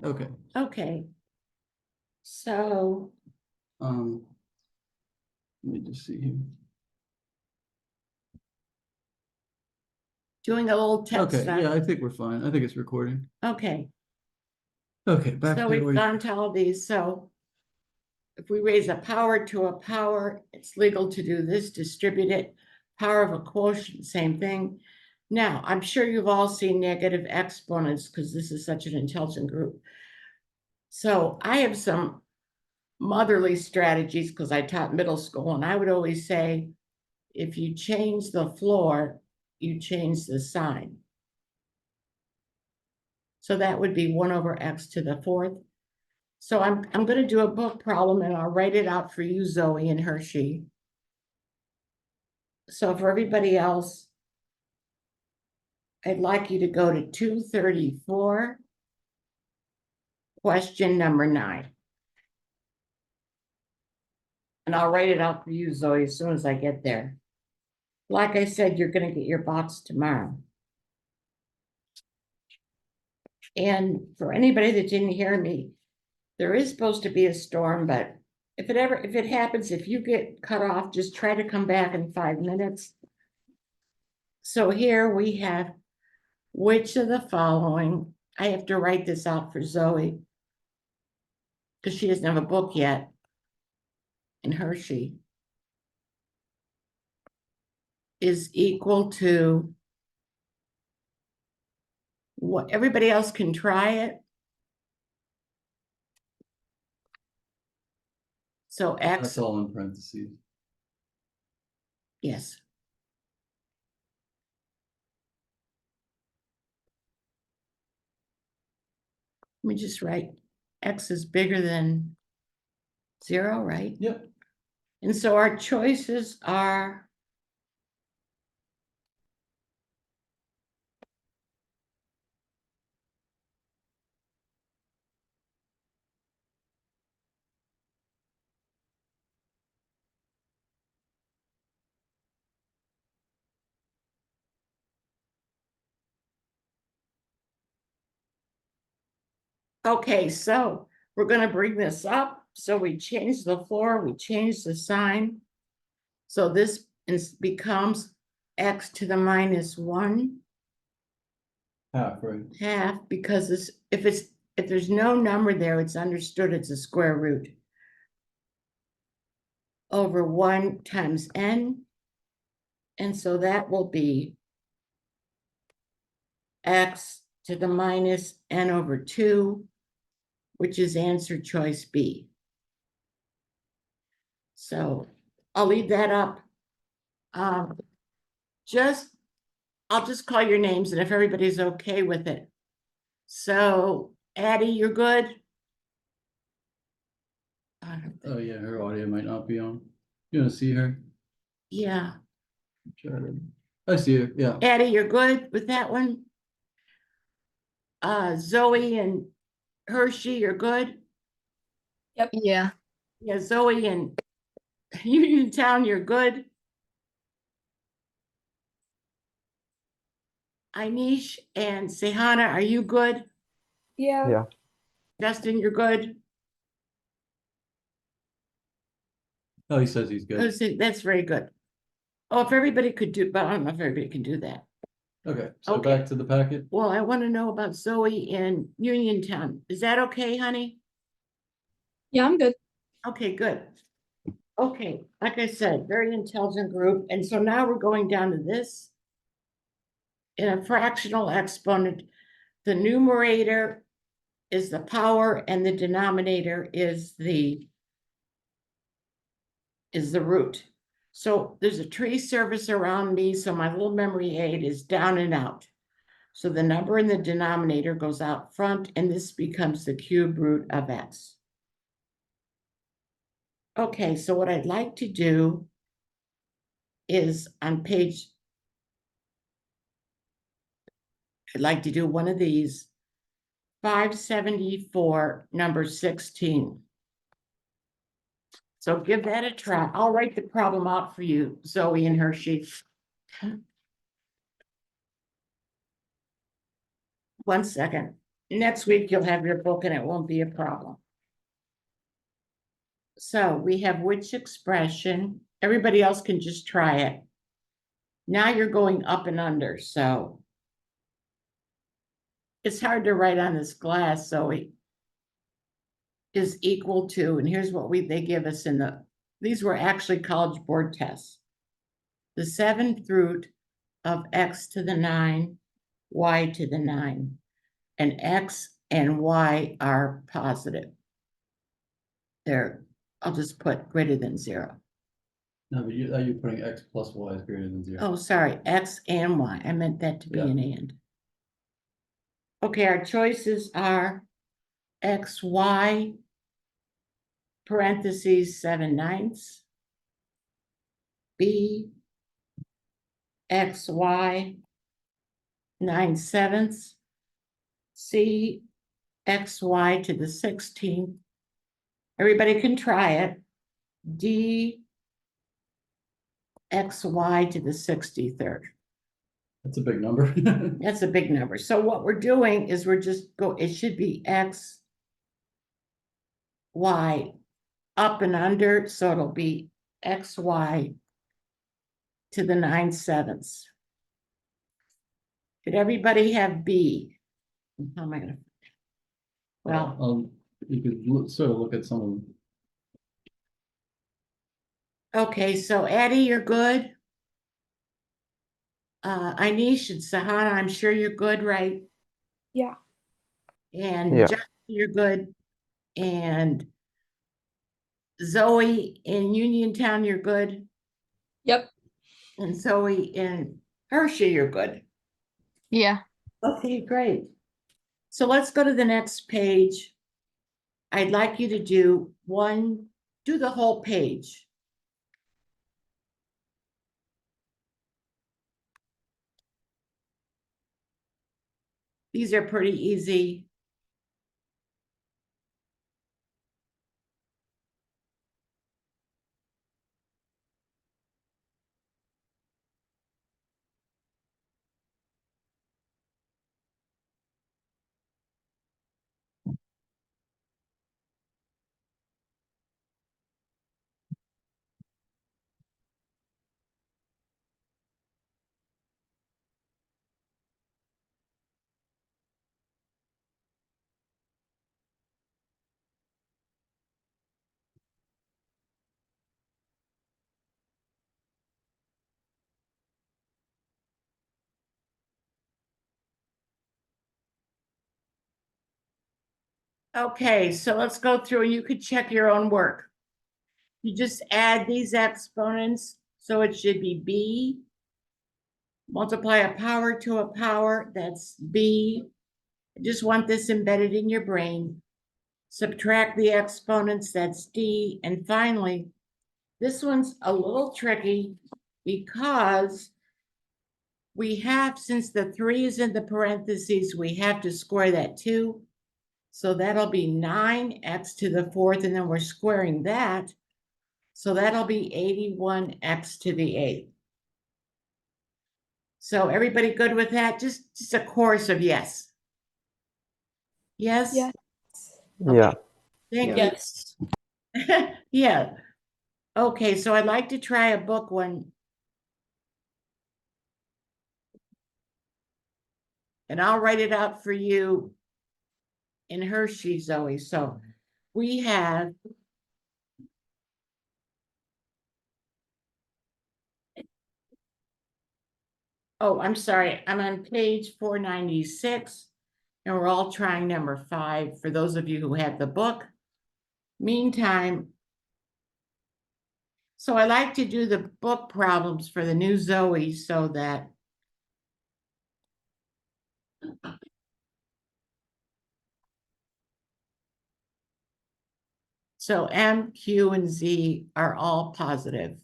Okay. Okay. So, Let me just see here. doing a little test Okay, stuff. yeah, I think we're fine. I think it's recording. Okay, Okay, back so to we've where gone to all these, so if we raise a power to a power, it's legal to do this, distribute it. Power of a quotient, same thing. Now, I'm sure you've all seen negative exponents because this is such an intelligent group. So I have some motherly strategies because I taught middle school, and I would always say, if you change the floor, you change the sign. So that would be 1 over x to the 4th. So I'm going to do a book problem and I'll write it out for you, Zoe and Hershey. So for everybody else, I'd like you to go to 234, question number 9. And I'll write it out for you, Zoe, as soon as I get there. Like I said, you're going to get your box tomorrow. And for anybody that didn't hear me, there is supposed to be a storm, but if it happens, if you get cut off, just try to come back in 5 minutes. So here we have, which of the following, I have to write this out for Zoe because she doesn't have a book yet, and Hershey is equal to what everybody else can try it. So X, That's all in parentheses. yes. Let me just write, X is bigger than 0, right? Yep. And so our choices are okay, so we're going to bring this up. So we change the floor, we change the sign. So this becomes x to the minus 1 Half, right? half, because this, if there's no number there, it's understood it's a square root over 1 times n. And so that will be x to the minus n over 2, which is answer choice B. So I'll leave that up. I'll just call your names, and if everybody's okay with it. So Addie, you're good? Oh yeah, her audio might not be on. You want to see her? Yeah. I see her. Yeah. Addie, you're good with that one? Zoe and Hershey, you're good? Yep. Yeah. Yeah, Zoe and Uniontown, you're good? Inish and Sehana, are you good? Yeah. Yeah. Justin, you're good? Oh, he says he's good. That's very good. Oh, if everybody could do, but I don't know if everybody can do that. Okay, so Okay. back to the packet. Well, I want to know about Zoe and Uniontown. Is that okay, honey? Yeah, I'm good. Okay, good. Okay, like I said, very intelligent group. And so now we're going down to this. In a fractional exponent, the numerator is the power and the denominator is the root. So there's a tree surface around me, so my little memory aid is down and out. So the number in the denominator goes out front, and this becomes the cube root of x. Okay, so what I'd like to do is on page, I'd like to do one of these, 574, number 16. So give that a try. I'll write the problem out for you, Zoe and Hershey. 1 second. next week you'll have your book and it won't be a problem. So we have which expression, everybody else can just try it. Now you're going up and under, so it's hard to write on this glass, so it is equal to, and here's what they give us these were actually College Board tests. The 7th root of x to the 9, y to the 9, and x and y are positive. There, I'll just put greater than 0. No, but you're putting x plus y is greater than 0. Oh, sorry, x and y. I meant that to be Yeah. an and. Okay, our choices are x, y, parentheses 7/9, b, x, y, 9/7, c, x, y to the 16th. Everybody can try it. D, x, y to the 63rd. That's a big number. That's a big number. So what we're doing is it should be x, y up and under, so it'll be x, y to the 9/7. Did everybody have B? How am I gonna? Well, You could sort of look at some of them. okay, so Addie, you're good. Inish and Sahana, I'm sure you're good, right? Yeah. And Yeah. Justin, you're good. And Zoe in Uniontown, you're good. Yep. And Zoe in Hershey, you're good. Yeah. Okay, great. So let's go to the next page. I'd like you to do the whole page. These are pretty easy. Okay, so let's go through and you could check your own work. You just add these exponents, so it should be b, multiply a power to a power, that's b. I just want this embedded in your brain. Subtract the exponents, that's d. And finally, this one's a little tricky because we have, since the 3 is in the parentheses, we have to square that 2. So that'll be 9x to the 4th, and then we're squaring that. So that'll be 81x to the 8th. So everybody good with that? Just a chorus of yes. Yes? Yeah. Yeah. Thank Yes. you. Yeah. Okay, so I'd like to try a book one. And I'll write it out for you in Hershey, Zoe. So we have I'm sorry, I'm on page 496, and we're all trying number 5 for those of you who have the book. Meantime, so I like to do the book problems for the new Zoe so that M, Q, and Z are all positive.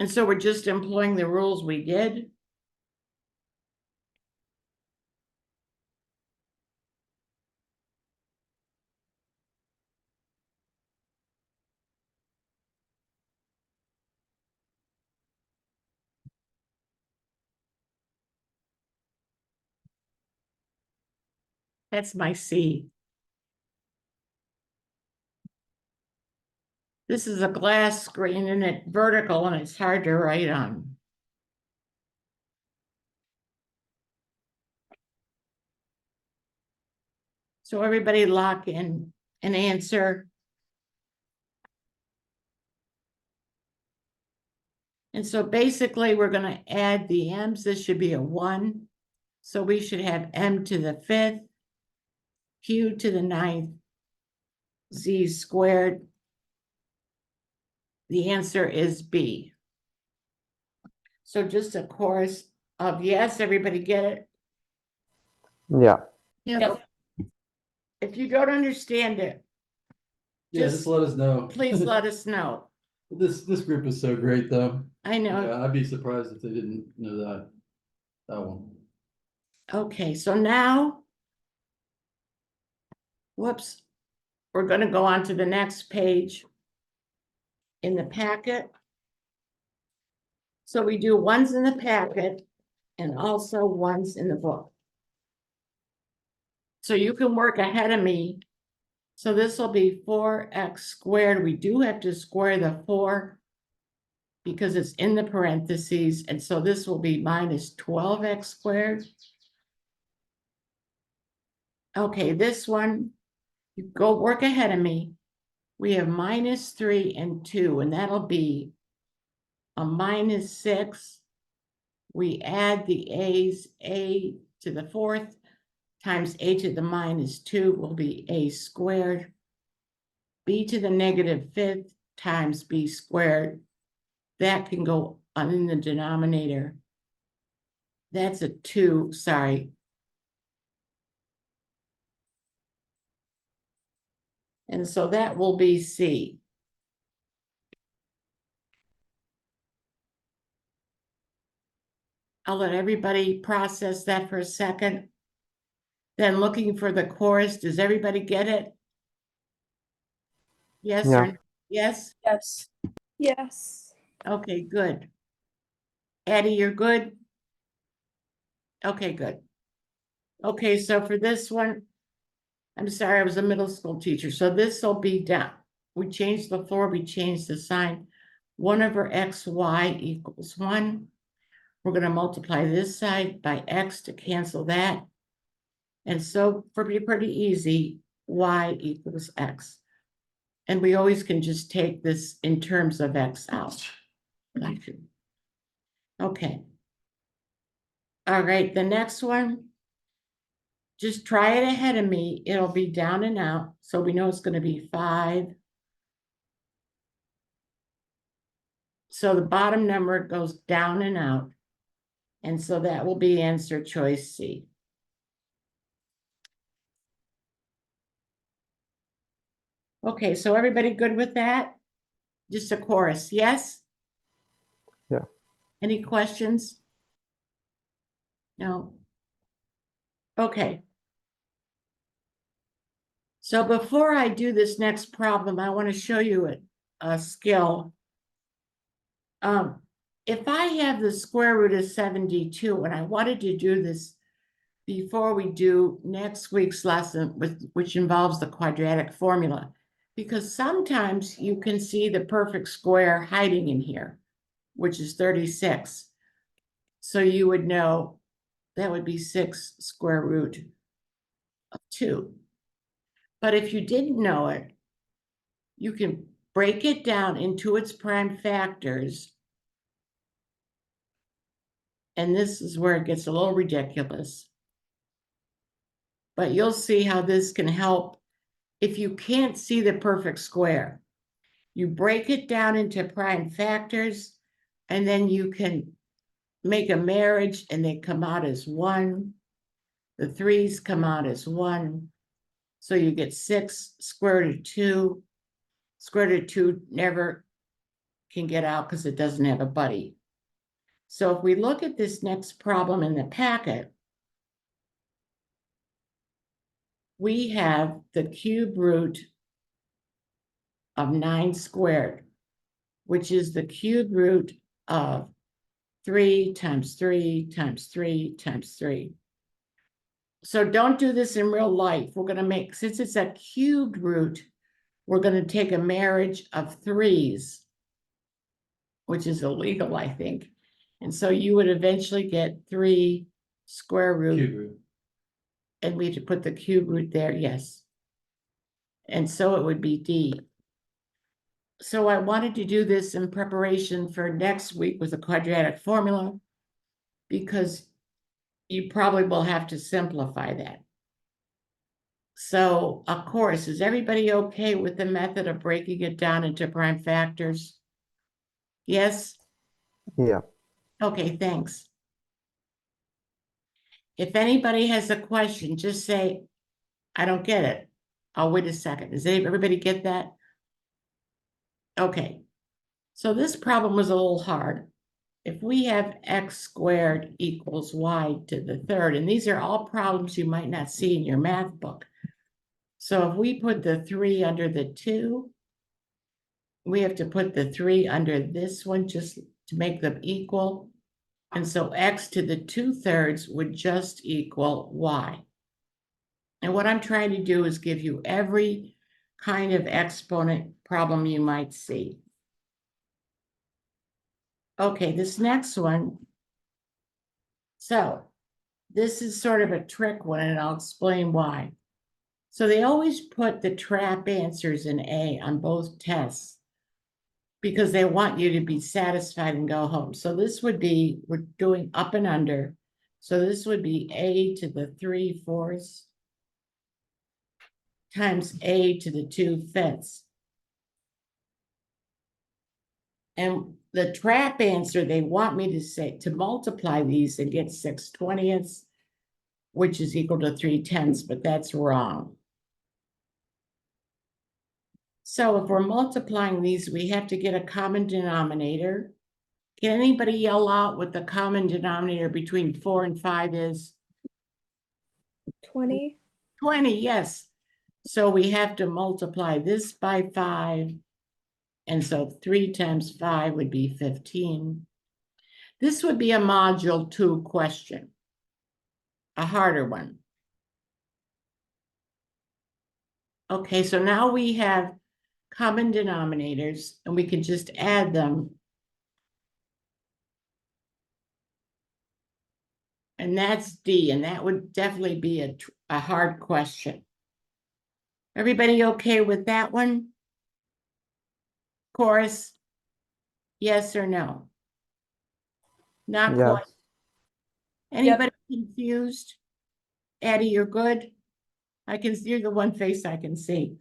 And so we're just employing the rules we did. That's my C. This is a glass screen and it's vertical and it's hard to write on. So everybody lock in an answer. And so basically we're going to add the m's. This should be a 1. So we should have m to the 5th, q to the 9th, z squared. The answer is B. So just a chorus of yes, everybody get it? Yeah. Yep. If you don't understand it, Yeah, Just just let us know. please let us know. This group is so great, though. I know. Yeah, I'd be surprised if they didn't know that one. Okay, so now, whoops, we're going to go on to the next page in the packet. So we do ones in the packet and also ones in the book. So you can work ahead of me. So this will be 4x squared. We do have to square the 4 because it's in the parentheses. And so this will be minus 12x squared. Okay, this one, you go work ahead of me. We have minus 3 and 2, and that'll be a minus 6. We add the a's, a to the 4th times a to the minus 2 will be a squared. B to the negative 5th times b squared. That can go in the denominator. That's a 2, sorry. And so that will be C. I'll let everybody process that for a second. Then looking for the chorus, does everybody get it? Yes Yeah. or yes? Yes. Yes. Okay, good. Addie, you're good? Okay, good. Okay, so for this one, I'm sorry, I was a middle school teacher. So this will be down. We changed the floor, we changed the sign. 1 over xy equals 1. We're going to multiply this side by x to cancel that. And so for me, pretty easy, y equals x. And we always can just take this in terms of x out. Okay. All right, the next one. Just try it ahead of me. It'll be down and out. So we know it's going to be 5. So the bottom number goes down and out. And so that will be answer choice C. Okay, so everybody good with that? Just a chorus, yes? Yeah. Any questions? No? Okay. So before I do this next problem, I want to show you a skill. If I have the square root of 72, and I wanted to do this before we do next week's lesson, which involves the quadratic formula, because sometimes you can see the perfect square hiding in here, which is 36. So you would know that would be 6 square root of 2. But if you didn't know it, you can break it down into its prime factors. And this is where it gets a little ridiculous. But you'll see how this can help if you can't see the perfect square. You break it down into prime factors, and then you can make a marriage and they come out as 1. The 3's come out as 1. So you get 6 square root of 2. Square root of 2 never can get out because it doesn't have a buddy. So if we look at this next problem in the packet, we have the cube root of 9 squared, which is the cube root of 3 times 3 times 3 times 3. So don't do this in real life. We're gonna make, since it's a cubed root, we're gonna take a marriage of threes, which is illegal, I think. And so you would eventually get 3 square root, Cube root. and we have to put the cube root there, yes. And so it would be D. So I wanted to do this in preparation for next week with a quadratic formula, because you probably will have to simplify that. So, of course, is everybody okay with the method of breaking it down into prime factors? Yes? Yeah. Okay, thanks. If anybody has a question, just say, I don't get it. I'll wait a second. Does everybody get that? Okay. So this problem was a little hard. If we have x squared equals y to the third, and these are all problems you might not see in your math book. So if we put the 3 under the 2, we have to put the 3 under this one just to make them equal. And so x to the 2/3 would just equal y. And what I'm trying to do is give you every kind of exponent problem you might see. Okay, this next one. So this is sort of a trick one, and I'll explain why. So they always put the trap answers in A on both tests because they want you to be satisfied and go home. So this would be, we're doing up and under. So this would be A to the 3/4 times A to the 2/5. And the trap answer, they want me to say, to multiply these and get 6/20, which is equal to 3/10, but that's wrong. So if we're multiplying these, we have to get a common denominator. Can anybody yell out what the common denominator between 4 and 5 is? 20. 20, yes. So we have to multiply this by 5. And so 3 times 5 would be 15. This would be a module 2 question, a harder one. Okay, so now we have common denominators, and we can just add them. And that's D, and that would definitely be a hard question. Everybody okay with that one? Chorus? Yes or no? Not Yeah. quite. Anybody confused? Addie, you're good? You're the one face I can see.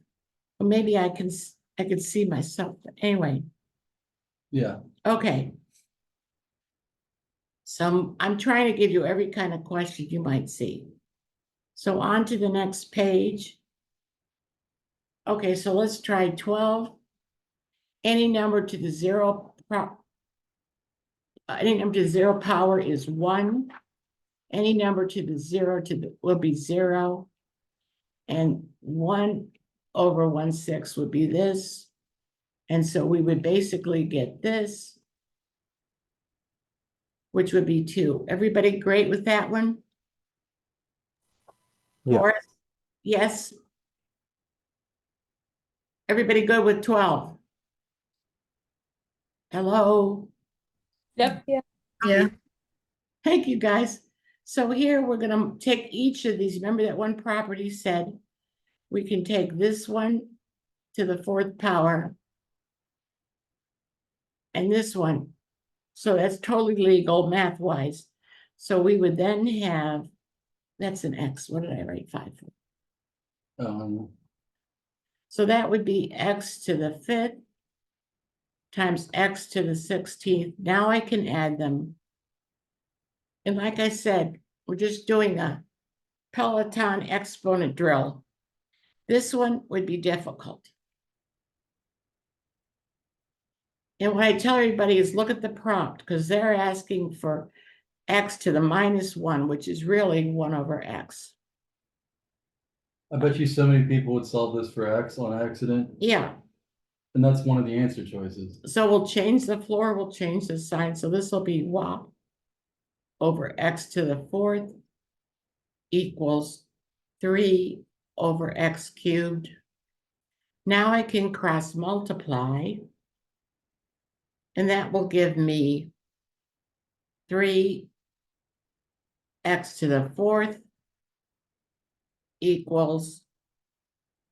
Or maybe I can see myself, but anyway, Yeah, okay. So I'm trying to give you every kind of question you might see. So on to the next page. Okay, so let's try 12. Any number to the zero power is 1. Any number to the 0 will be 0. And 1/1/6 would be this. And so we would basically get this, which would be 2. Everybody great with that one? Yeah. Or, yes? Everybody good with 12? Hello? Yep. Yeah. Thank you, guys. So here we're gonna take each of these. Remember that one property said we can take this one to the 4th power and this one. So that's totally legal math-wise. So we would then have, that's an X. What did I write 5 for? So that would be X to the 5th times X to the 16th. Now I can add them. And like I said, we're just doing a Peloton exponent drill. This one would be difficult. And what I tell everybody is look at the prompt, because they're asking for X to the -1, which is really 1/X. I bet you so many people would solve this for X on accident, Yeah, and that's one of the answer choices. so we'll change the floor, we'll change the sign. So this will be y over X to the 4th equals 3 over x cubed. Now I can cross multiply, and that will give me 3 x to the 4th equals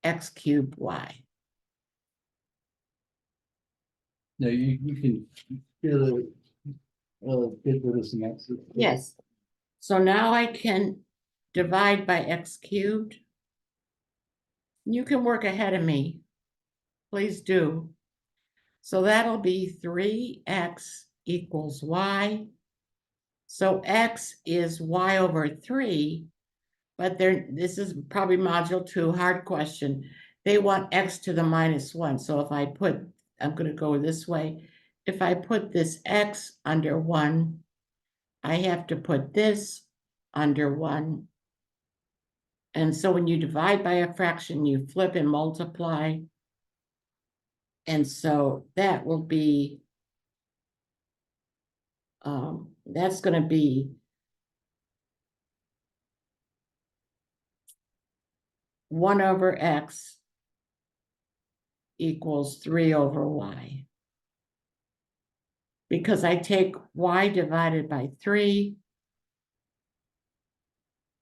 x cubed y. No, you can get get rid of some X's. Yes. So now I can divide by x cubed. You can work ahead of me. Please do. So that'll be 3x equals y. So x is y over 3, but this is probably module 2, hard question. They want x to the -1. So if I put, I'm going to go this way. If I put this x under 1, I have to put this under 1. And so when you divide by a fraction, you flip and multiply. And so that will be, that's going to be 1 over x equals 3 over y. Because I take y divided by 3,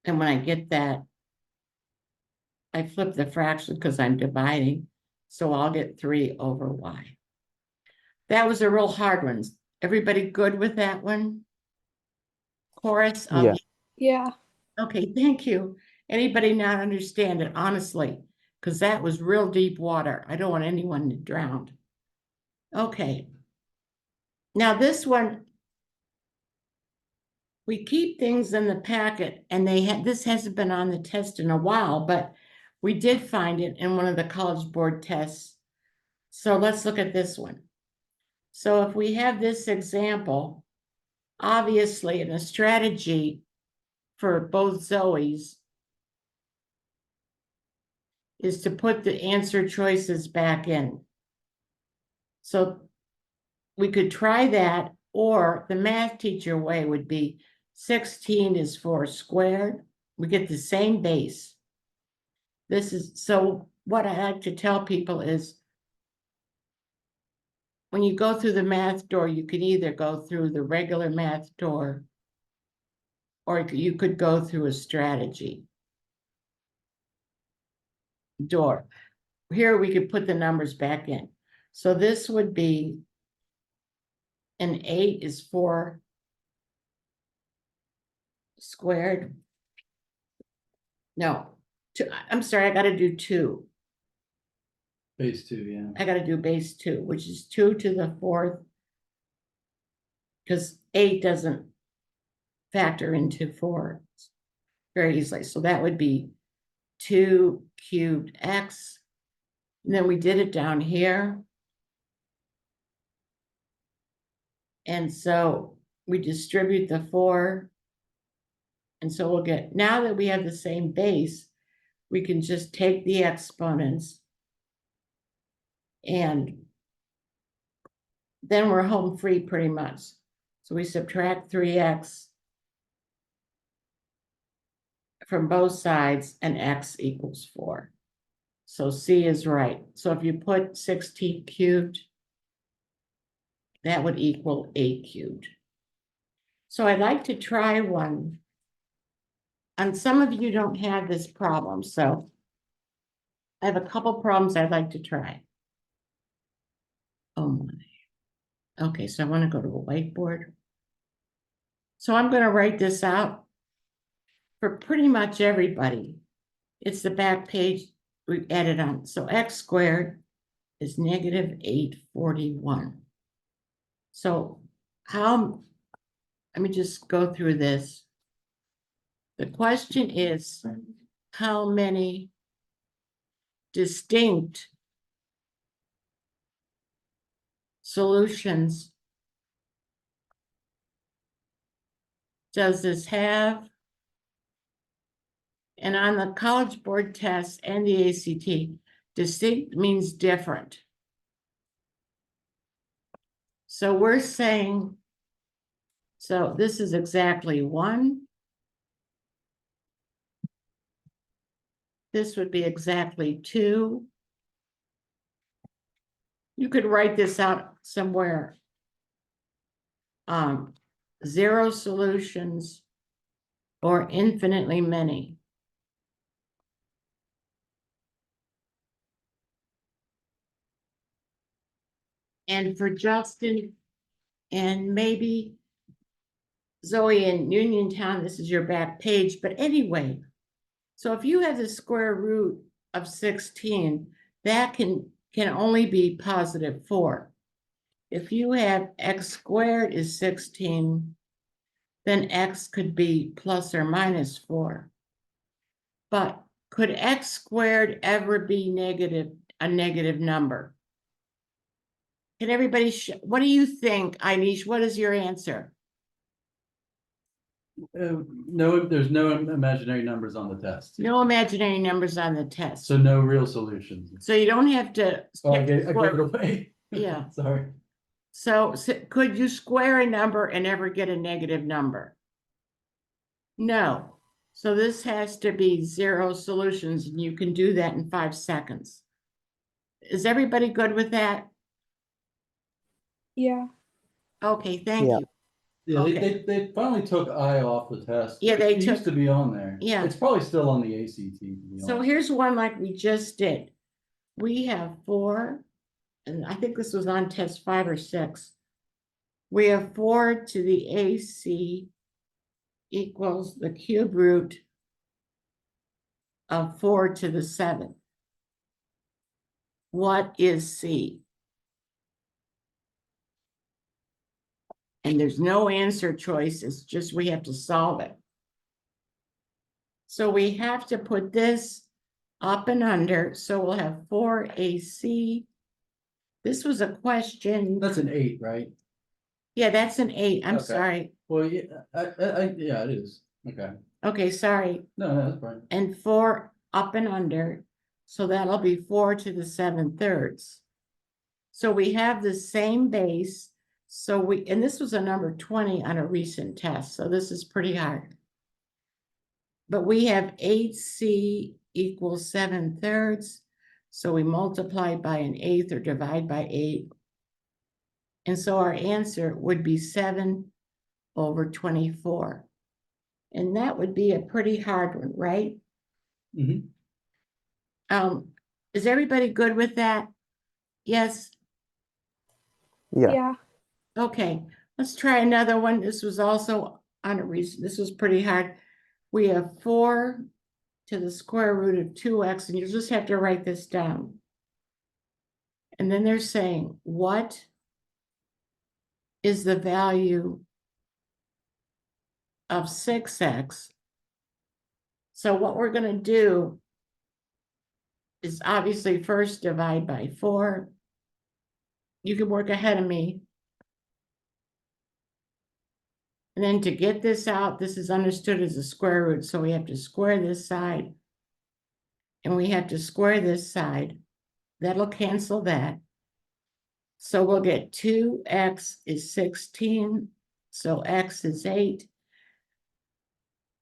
and when I get that, I flip the fraction because I'm dividing, so I'll get 3 over y. That was a real hard one. Everybody good with that one? Chorus? Yeah. Yeah. Okay, thank you. Anybody not understand it, honestly? Because that was real deep water. I don't want anyone to drown. Okay. Now this one, we keep things in the packet, and this hasn't been on the test in a while, but we did find it in one of the College Board tests. So let's look at this one. So if we have this example, obviously in a strategy for both Zoes is to put the answer choices back in. So we could try that, or the math teacher way would be 16 is 4 squared. We get the same base. So what I like to tell people is when you go through the math door, you can either go through the regular math door or you could go through a strategy door. Here we could put the numbers back in. So this would be an 8 is 4 squared. No, I'm sorry, I got to do 2. Base 2, yeah. I got to do base 2, which is 2 to the 4th, because 8 doesn't factor into 4 very easily. So that would be 2 cubed x. And then we did it down here. And so we distribute the 4. And so we'll get, now that we have the same base, we can just take the exponents and then we're home free pretty much. So we subtract 3x from both sides and x equals 4. So C is right. So if you put 16 cubed, that would equal 8 cubed. So I'd like to try one. And some of you don't have this problem, so I have a couple problems I'd like to try. Oh my. Okay, so I want to go to a whiteboard. So I'm going to write this out for pretty much everybody. It's the back page we added on. So x squared is negative 841. So let me just go through this. The question is, how many distinct solutions does this have? And on the College Board test and the ACT, distinct means different. So we're saying, so this is exactly 1, This would be exactly 2. You could write this out somewhere. 0 solutions or infinitely many. And for Justin and maybe Zoe in Uniontown, this is your back page, but anyway. So if you have the square root of 16, that can only be positive 4. If you have x squared is 16, then x could be plus or minus 4. But could x squared ever be a negative number? Can everybody, what do you think, Inish? What is your answer? No, there's no imaginary numbers on the test. No imaginary numbers on the test. So no real solutions. So you don't have to. Oh, I gave it away. Yeah. Sorry. So could you square a number and ever get a negative number? No. So this has to be 0 solutions, and you can do that in 5 seconds. Is everybody good with that? Yeah. Okay, thank Yeah. you. Yeah, Okay. they finally took I off the test. Yeah, they It used took- to be on there. Yeah. It's probably still on the ACT. To be So honest. here's one like we just did. We have 4, and I think this was on test 5 or 6. We have 4 to the AC equals the cube root of 4 to the 7th. What is C? And there's no answer choice, it's just we have to solve it. So we have to put this up and under, so we'll have 4AC. This was a question. That's an 8, right? Yeah, that's an 8, I'm Okay. sorry. Well, yeah, yeah, it is. Okay. Okay, sorry. No, that's fine. And 4 up and under, so that'll be 4 to the 7/3. So we have the same base. So and this was a number 20 on a recent test, so this is pretty hard. But we have 8C equals 7/3. So we multiply by an 1/8 or divide by 8. And so our answer would be 7/24. And that would be a pretty hard one, right? Mhm. Is everybody good with that? Yes? Yeah. Yeah. Okay, let's try another one. This was also on a recent, this was pretty hard. We have 4 to the square root of 2x, and you just have to write this down. And then they're saying, what is the value of 6x? So what we're going to do is obviously first divide by 4. You can work ahead of me. And then to get this out, this is understood as a square root, so we have to square this side. And we have to square this side. That'll cancel that. So we'll get 2x is 16, so x is 8.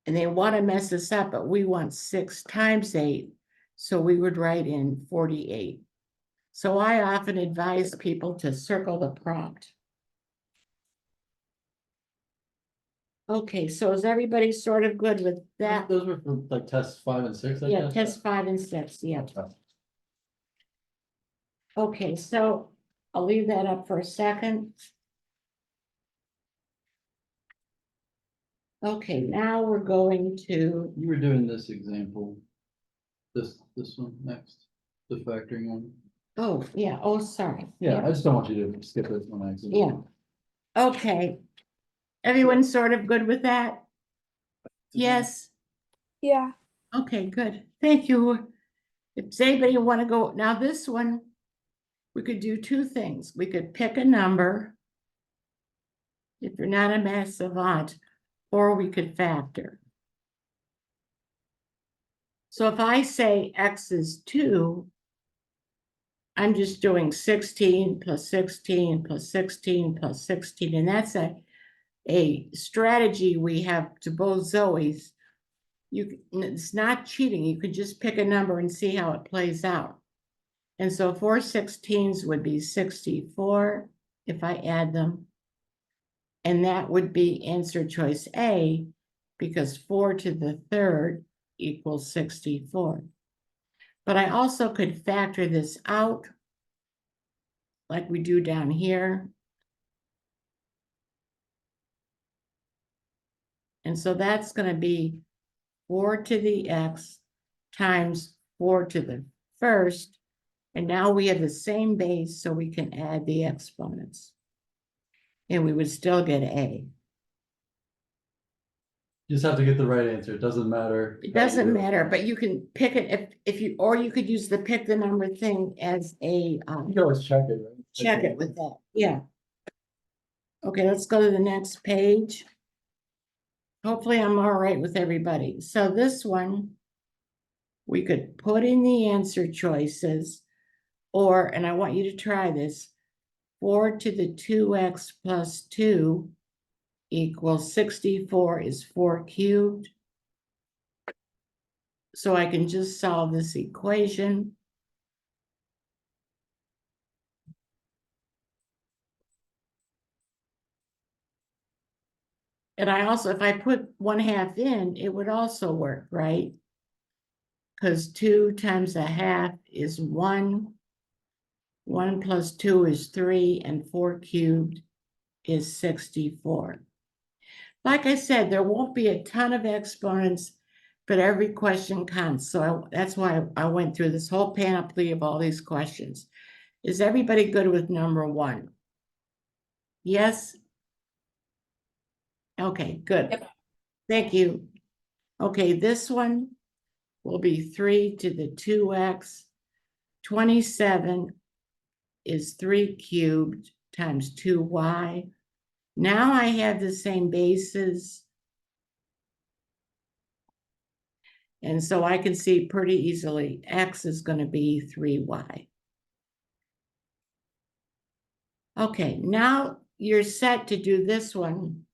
And they want to mess this up, but we want 6 times 8, so we would write in 48. So I often advise people to circle the prompt. Okay, so is everybody sort of good with that? Those were for like tests 5 and 6, I Yeah, guess? test 5 and 6, yeah. Okay. Okay, so I'll leave that up for a second. Okay, now we're going to, You were doing this example. This one next, the factoring one. oh, yeah, oh, sorry. Yeah, I just don't want you to skip it when I. Yeah. Okay. Everyone sort of good with that? Yes. Yeah. Okay, good. Thank you. If anybody want to go, now this one, we could do 2 things. We could pick a number if you're not a math savant, or we could factor. So if I say x is 2, I'm just doing 16 plus 16 plus 16 plus 16, and that's a strategy we have to both Zoes. it's not cheating. You could just pick a number and see how it plays out. And so 4/16 would be 64 if I add them. And that would be answer choice A, because 4 to the third equals 64. But I also could factor this out like we do down here. And so that's going to be 4 to the x times 4 to the first. And now we have the same base, so we can add the exponents. And we would still get A. You just have to get the right answer. It doesn't matter. It how you doesn't do it. matter, but you can pick it if you, or you could use the pick the number thing as a You can always check it, right? check it with that. Yeah. Okay, let's go to the next page. Hopefully I'm all right with everybody. So this one, we could put in the answer choices, or, and I want you to try this, 4 to the 2x plus 2 equals 64 is 4 cubed. So I can just solve this equation. And I also, if I put 1/2 in, it would also work, right? Because 2 times 1/2 is 1. 1 plus 2 is 3, and 4 cubed is 64. Like I said, there won't be a ton of exponents, but every question counts. So that's why I went through this whole panoply of all these questions. Is everybody good with number 1? Yes? Okay, good. Yep. Thank you. Okay, this one will be 3 to the 2x. 27 is 3 cubed times 2y. Now I have the same bases. And so I can see pretty easily x is going to be 3y. Okay, now you're set to do this one.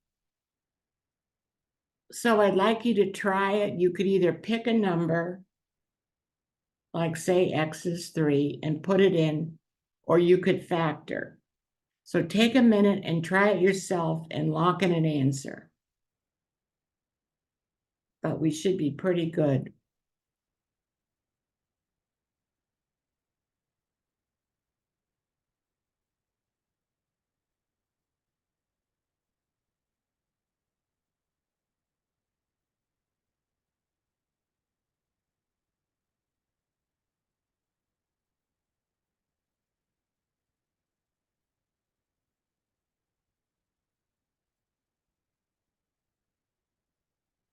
So I'd like you to try it. You could either pick a number, like say x is 3, and put it in, or you could factor. So take a minute and try it yourself and lock in an answer. But we should be pretty good.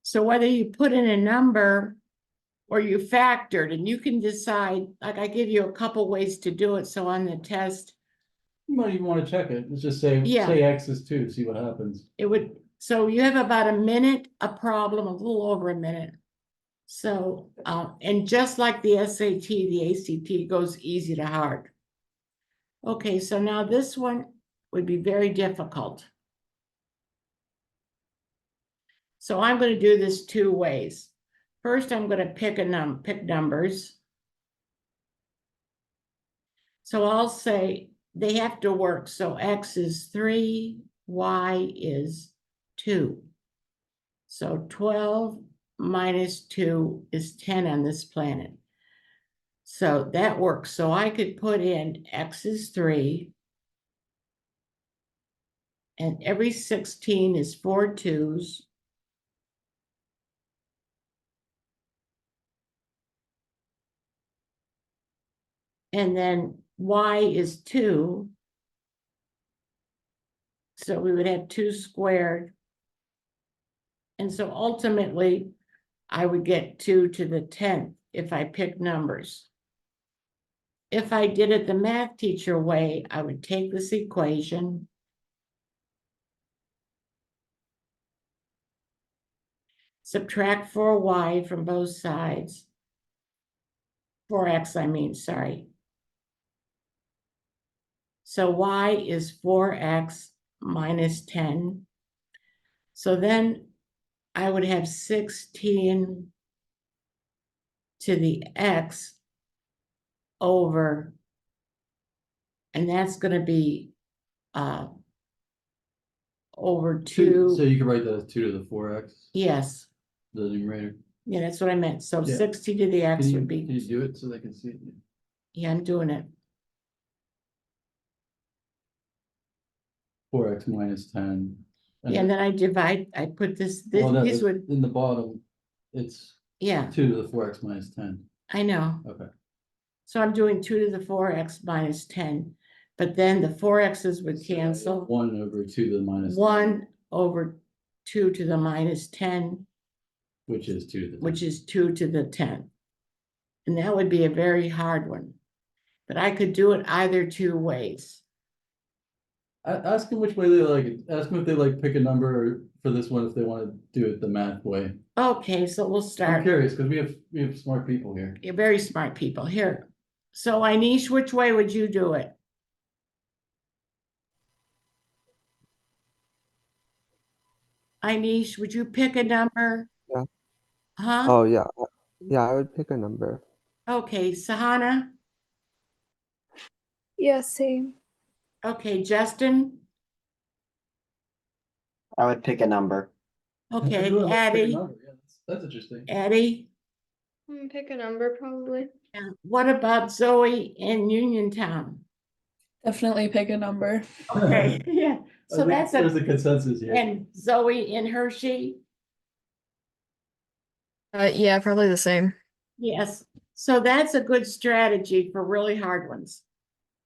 So whether you put in a number or you factored, and you can decide, like I give you a couple ways to do it. So on the test, You might even want to check it. Let's just say, Yeah. say X is 2, see what happens. it would, so you have about a minute, a problem, a little over a minute. So, and just like the SAT, the ACT goes easy to hard. Okay, so now this one would be very difficult. So I'm going to do this 2 ways. First, I'm going to pick numbers. So I'll say they have to work. So x is 3, y is 2. So 12 minus 2 is 10 on this planet. So that works. So I could put in x is 3. And every 16 is 4 2s. And then y is 2. So we would have 2 squared. And so ultimately, I would get 2 to the 10th if I pick numbers. If I did it the math teacher way, I would take this equation, subtract 4y from both sides. 4x, I mean, sorry. So y is 4x minus 10. So then I would have 16 to the x over, and that's gonna be over So 2, you can write that as 2 to the 4x, yes, the numerator. yeah, that's what I meant. So Yeah. 60 to the x Can would you be, do it so they can see it? yeah, I'm doing it. 4x minus 10. Yeah, and then I put this, Well, that, these would, in the bottom, it's yeah, 2 to the 4x minus 10. I know. Okay. So I'm doing 2 to the 4x minus 10, but then the 4x's would cancel. 1 over 2 to the minus, 1 over 2 to the minus 10, which is 2 to the 10. which is 2 to the 10. And that would be a very hard one. But I could do it either two ways. Ask them which way they like it. Ask them if they like pick a number for this one, if they want to do it the math way. Okay, so we'll I'm start. curious, because we have smart people here. You're very smart people here. So Inish, which way would you do it? Inish, would you pick a number? Yeah. Huh? Oh, yeah. Yeah, I would pick a number. Okay, Sahana? Yeah, same. Okay, Justin? I would pick a number. Okay, Everyone likes to pick a Addie? number. Yeah, that's interesting. Addie? I'm gonna pick a number probably. Yeah. What about Zoe in Uniontown? Definitely pick a number. Okay, yeah, I so think that's there's a, a consensus here. and Zoe in Hershey? Yeah, probably the same. Yes, so that's a good strategy for really hard ones.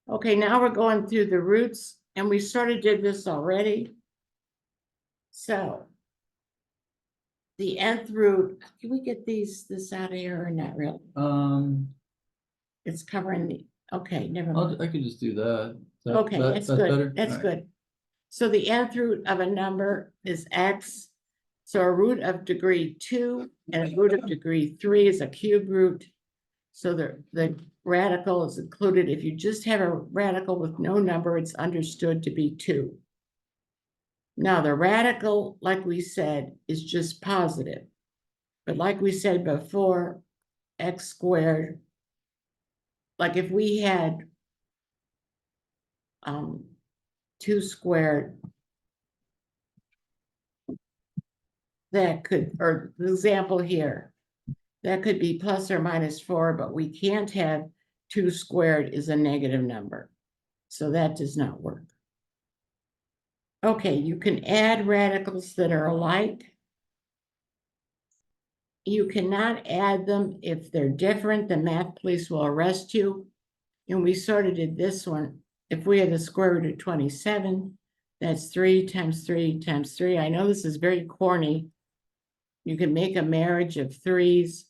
Okay, now we're going through the roots, and we sort of did this already. So the nth root, can we get this out of here or not really? It's covering the, okay, never mind. I could just do that. Okay, that's better? good, that's All right. good. So the nth root of a number is x. So a root of degree 2 and a root of degree 3 is a cube root. So the radical is included. If you just have a radical with no number, it's understood to be 2. Now the radical, like we said, is just positive. But like we said before, x squared, like if we had 2 squared, that could, or the example here, that could be plus or minus 4, but we can't have 2 squared is a negative number. So that does not work. Okay, you can add radicals that are alike. You cannot add them if they're different. The math police will arrest you. And we sort of did this one. If we have the square root of 27, that's 3 times 3 times 3. I know this is very corny. You can make a marriage of 3's,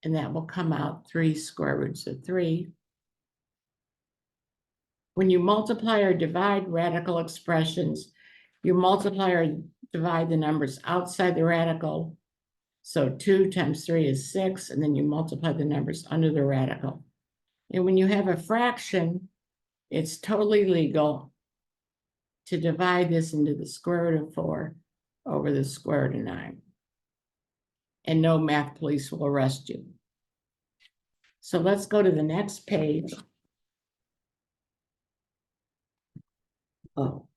and that will come out 3 square roots of 3. When you multiply or divide radical expressions, you multiply or divide the numbers outside the radical. So 2 times 3 is 6, and then you multiply the numbers under the radical. And when you have a fraction, it's totally legal to divide this into the square root of 4 over the square root of 9. And no math police will arrest you. So let's go to the next page. Oh,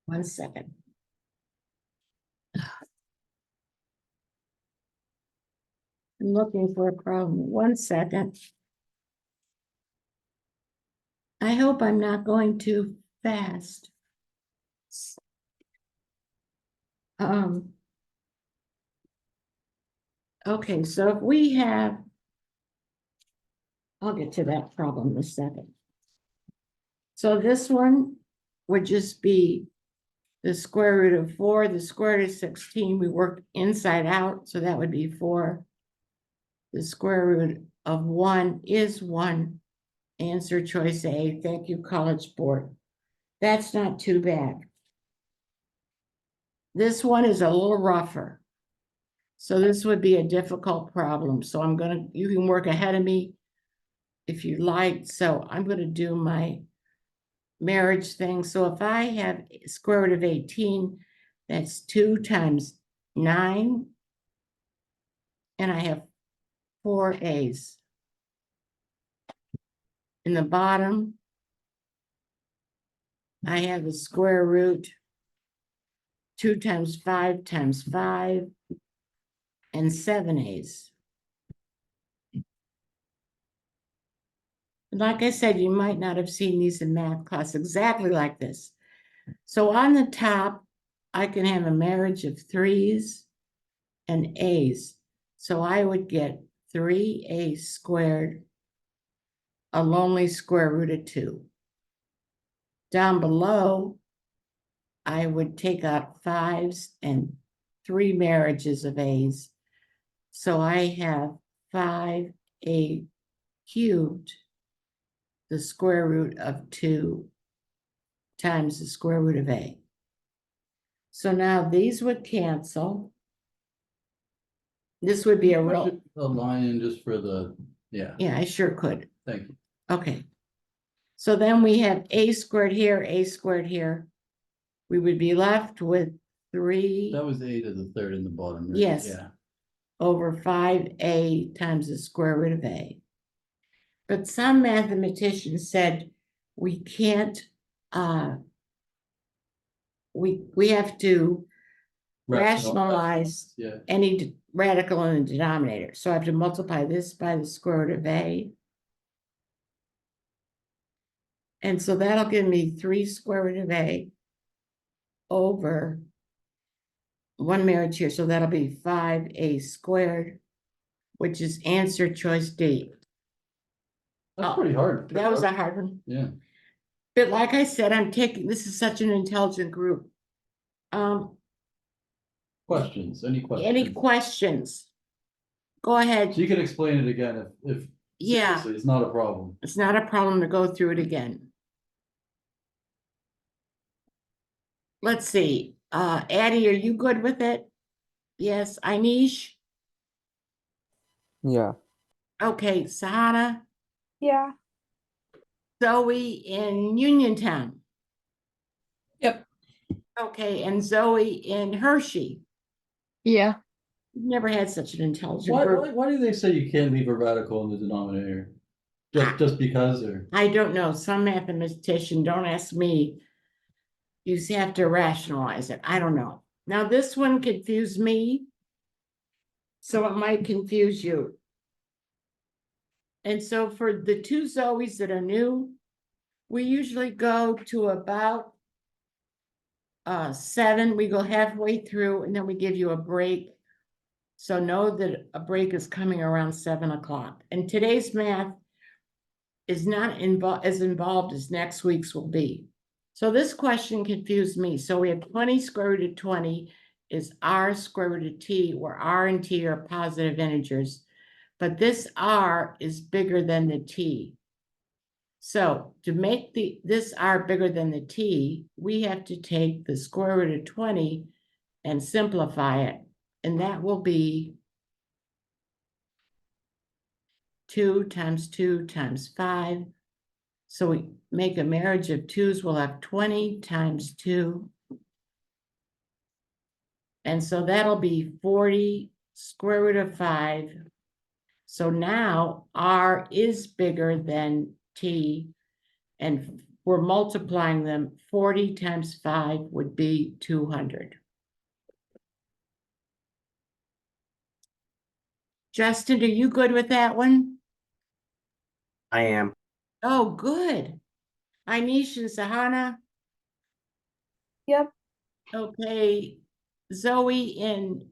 1 second. I'm looking for a problem. 1 second. I hope I'm not going too fast. Okay, so if we have, I'll get to that problem in a second. So this one would just be the square root of 4, the square root of 16. We work inside out, so that would be 4. The square root of 1 is 1. Answer choice A. Thank you, College Board. That's not too bad. This one is a little rougher. So this would be a difficult problem. So you can work ahead of me if you like. So I'm gonna do my marriage thing. So if I have square root of 18, that's 2 times 9. And I have 4 A's. In the bottom, I have the square root 2 times 5 times 5 and 7 A's. Like I said, you might not have seen these in math class exactly like this. So on the top, I can have a marriage of 3's and A's. So I would get 3A squared, a lonely square root of 2. Down below, I would take out 5's and 3 marriages of A's. So I have 5A cubed, the square root of 2 times the square root of A. So now these would cancel. This would be a real, A line just for the, yeah, yeah, I sure could. thank you. Okay. So then we have A squared here, A squared here. We would be left with 3 That was A to the third in the bottom, right? Yes. Yeah. over 5A times the square root of A. But some mathematicians said we can't, we have to rationalize Yeah, any radical in the denominator. So I have to multiply this by the square root of A. And so that'll give me 3 square root of A over 1 marriage here. So that'll be 5A squared, which is answer choice D. that's Oh, pretty hard. That was a hard one. Yeah, But like I said, this is such an intelligent group. questions, any questions? Any questions? Go ahead. So you can explain it again if Yeah, seriously, it's not a problem. it's not a problem to go through it again. Let's see, Addie, are you good with it? Yes, Inish? Yeah. Okay, Sahana, Yeah. Zoe in Uniontown. Yep. Okay, and Zoe in Hershey. Yeah. We've never had such an intelligent Why, group. why do they say you can't leave a radical in the denominator? Just because, or? I don't know, some mathematician, don't ask me. You have to rationalize it. I don't know. Now, this one confused me. So it might confuse you. And so for the 2 Zoes that are new, we usually go to about 7. We go halfway through and then we give you a break. So know that a break is coming around 7 o'clock. And today's math is not as involved as next week's will be. So this question confused me. So we have 20 square root of 20 is r square root of t, where r and t are positive integers. But this r is bigger than the t. So to make this r bigger than the t, we have to take the square root of 20 and simplify it. And that will be 2 times 2 times 5. So we make a marriage of 2's, we'll have 20 times 2. And so that'll be 40 square root of 5. So now r is bigger than t, and we're multiplying them. 40 times 5 would be 200. Justin, are you good with that one? I am. Oh, good. Inish and Sahana? Yep. Okay, Zoe in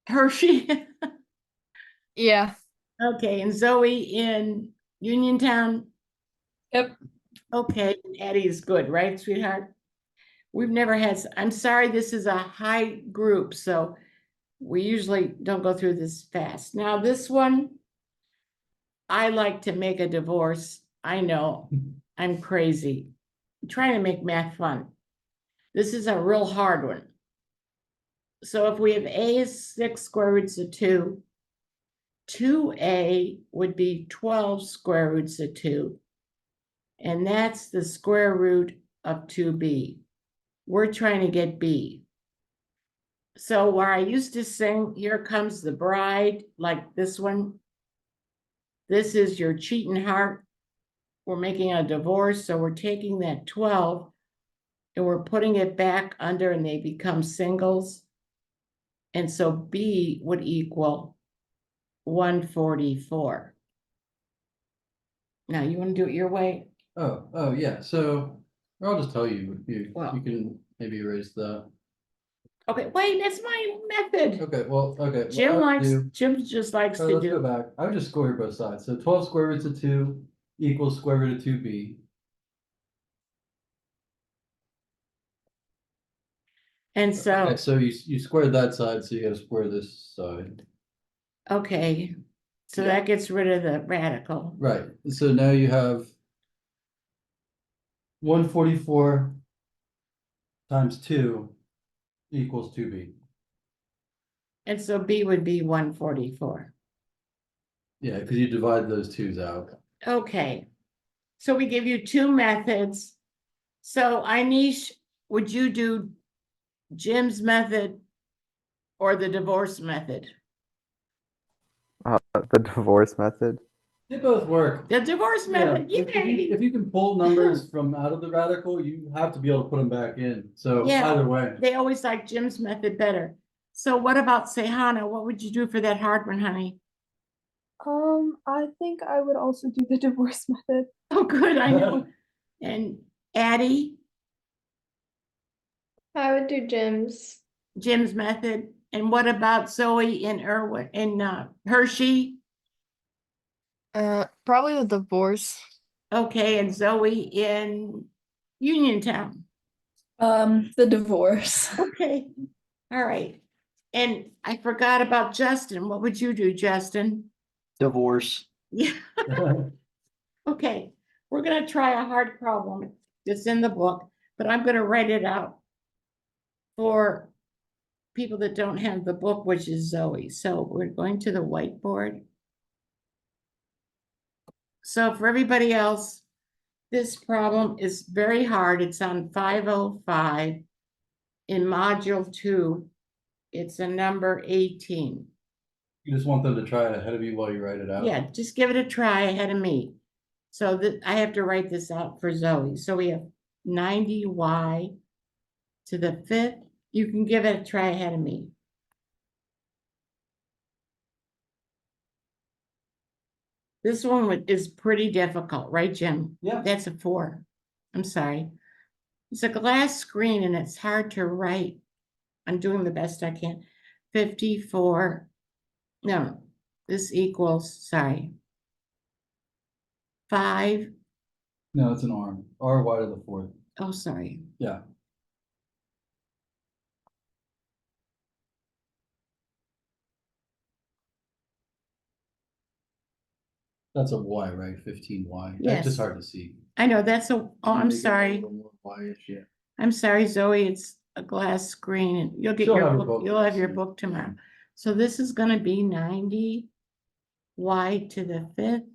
Hershey. Yeah. Okay, and Zoe in Uniontown. Yep. Okay, and Addie is good, right, sweetheart? We've never had, I'm sorry, this is a high group, so we usually don't go through this fast. Now, this one, I like to make a divorce. I know, I'm crazy. I'm trying to make math fun. This is a real hard one. So if we have a is 6 square roots of 2, 2a would be 12 square roots of 2. And that's the square root of 2b. We're trying to get b. So where I used to sing, Here Comes the Bride, like this one. This is your cheating heart. We're making a divorce, so we're taking that 12 and we're putting it back under and they become singles. And so B would equal 144. Now, you want to do it your way? Oh, yeah, so, or I'll just tell you, Well- you can maybe erase that. Okay, wait, that's my method. Okay, well, okay. what Jim I would likes, do- Jim just likes Alright, to let's go do, back. I would just square both sides. So 12 square roots of 2 equals square root of 2b. and so, Okay, so you squared that side, so you gotta square this side. okay. So Yeah. that gets rid of the radical. Right, so now you have 144 times 2 equals 2b. And so B would be 144. Yeah, because you divide those twos out. Okay. So we give you two methods. So Inish, would you do Jim's method or the divorce method? The divorce method. They both work. The divorce Yeah, method, if you, yay! if you can pull numbers from out of the radical, you have to be able to put them back in. So Yeah. either way. They always like Jim's method better. So what about Sehana? What would you do for that hard one, honey? I think I would also do the divorce method. Oh, good, I know. And Addie, I would do Jim's. Jim's method. And what about Zoe and Irwin and Hershey? Probably the divorce. Okay, and Zoe in Uniontown. The divorce. Okay, all right. And I forgot about Justin. What would you do, Justin? Divorce. Yeah, okay. We're gonna try a hard problem. It's in the book, but I'm gonna write it out for people that don't have the book, which is Zoe. So we're going to the whiteboard. So for everybody else, this problem is very hard. It's on 505. In module 2, it's a number 18. You just want them to try it ahead of you while you write it out. Yeah, just give it a try ahead of me. So that I have to write this out for Zoe. So we have 90y to the 5th. You can give it a try ahead of me. This one is pretty difficult, right, Jim? Yeah. That's a 4. I'm sorry. It's a glass screen and it's hard to write. I'm doing the best I can. 54. No, this equals, sorry. 5. No, it's an arm. RY to the 4th. Oh, sorry. Yeah. That's a Y, right? 15Y. That's Yes. just hard to see. I know that's oh, I'm Make it a sorry. little more Y-ish, yeah. I'm sorry, Zoe. It's a glass screen and you'll get She'll your have her book. book You'll have your soon. book tomorrow. So this is gonna be 90 y to the 5th.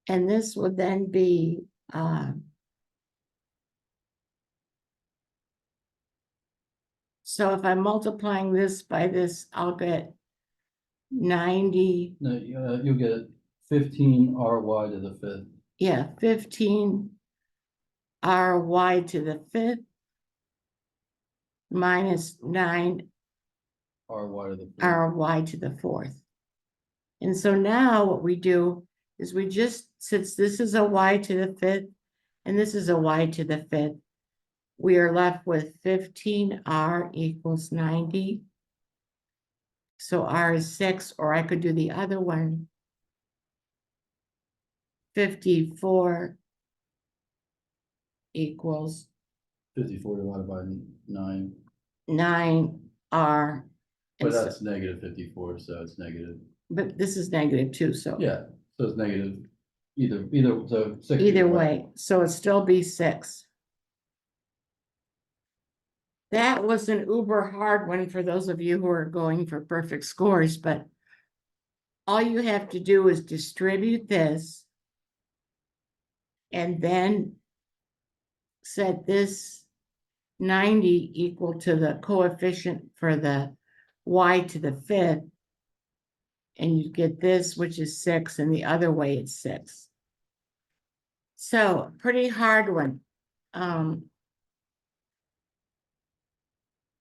And this would then be so if I'm multiplying this by this, I'll get 90, No, you'll get 15 RY to the 5th. yeah, 15 ry to the 5th minus 9 RY to the 4th. ry to the 4th. And so now what we do is we just, since this is a y to the 5th and this is a y to the 5th, we are left with 15r equals 90. So r is 6, or I could do the other one. 54 equals 54 divided by 9. 9r. But And so- that's negative 54, so it's negative. but this is negative too, so. Yeah, so it's negative either, so 6. Either way, so it'd still be 6. That was an uber hard one for those of you who are going for perfect scores, but all you have to do is distribute this and then set this 90 equal to the coefficient for the y to the fifth, and you get this, which is 6, and the other way it's 6. So pretty hard one.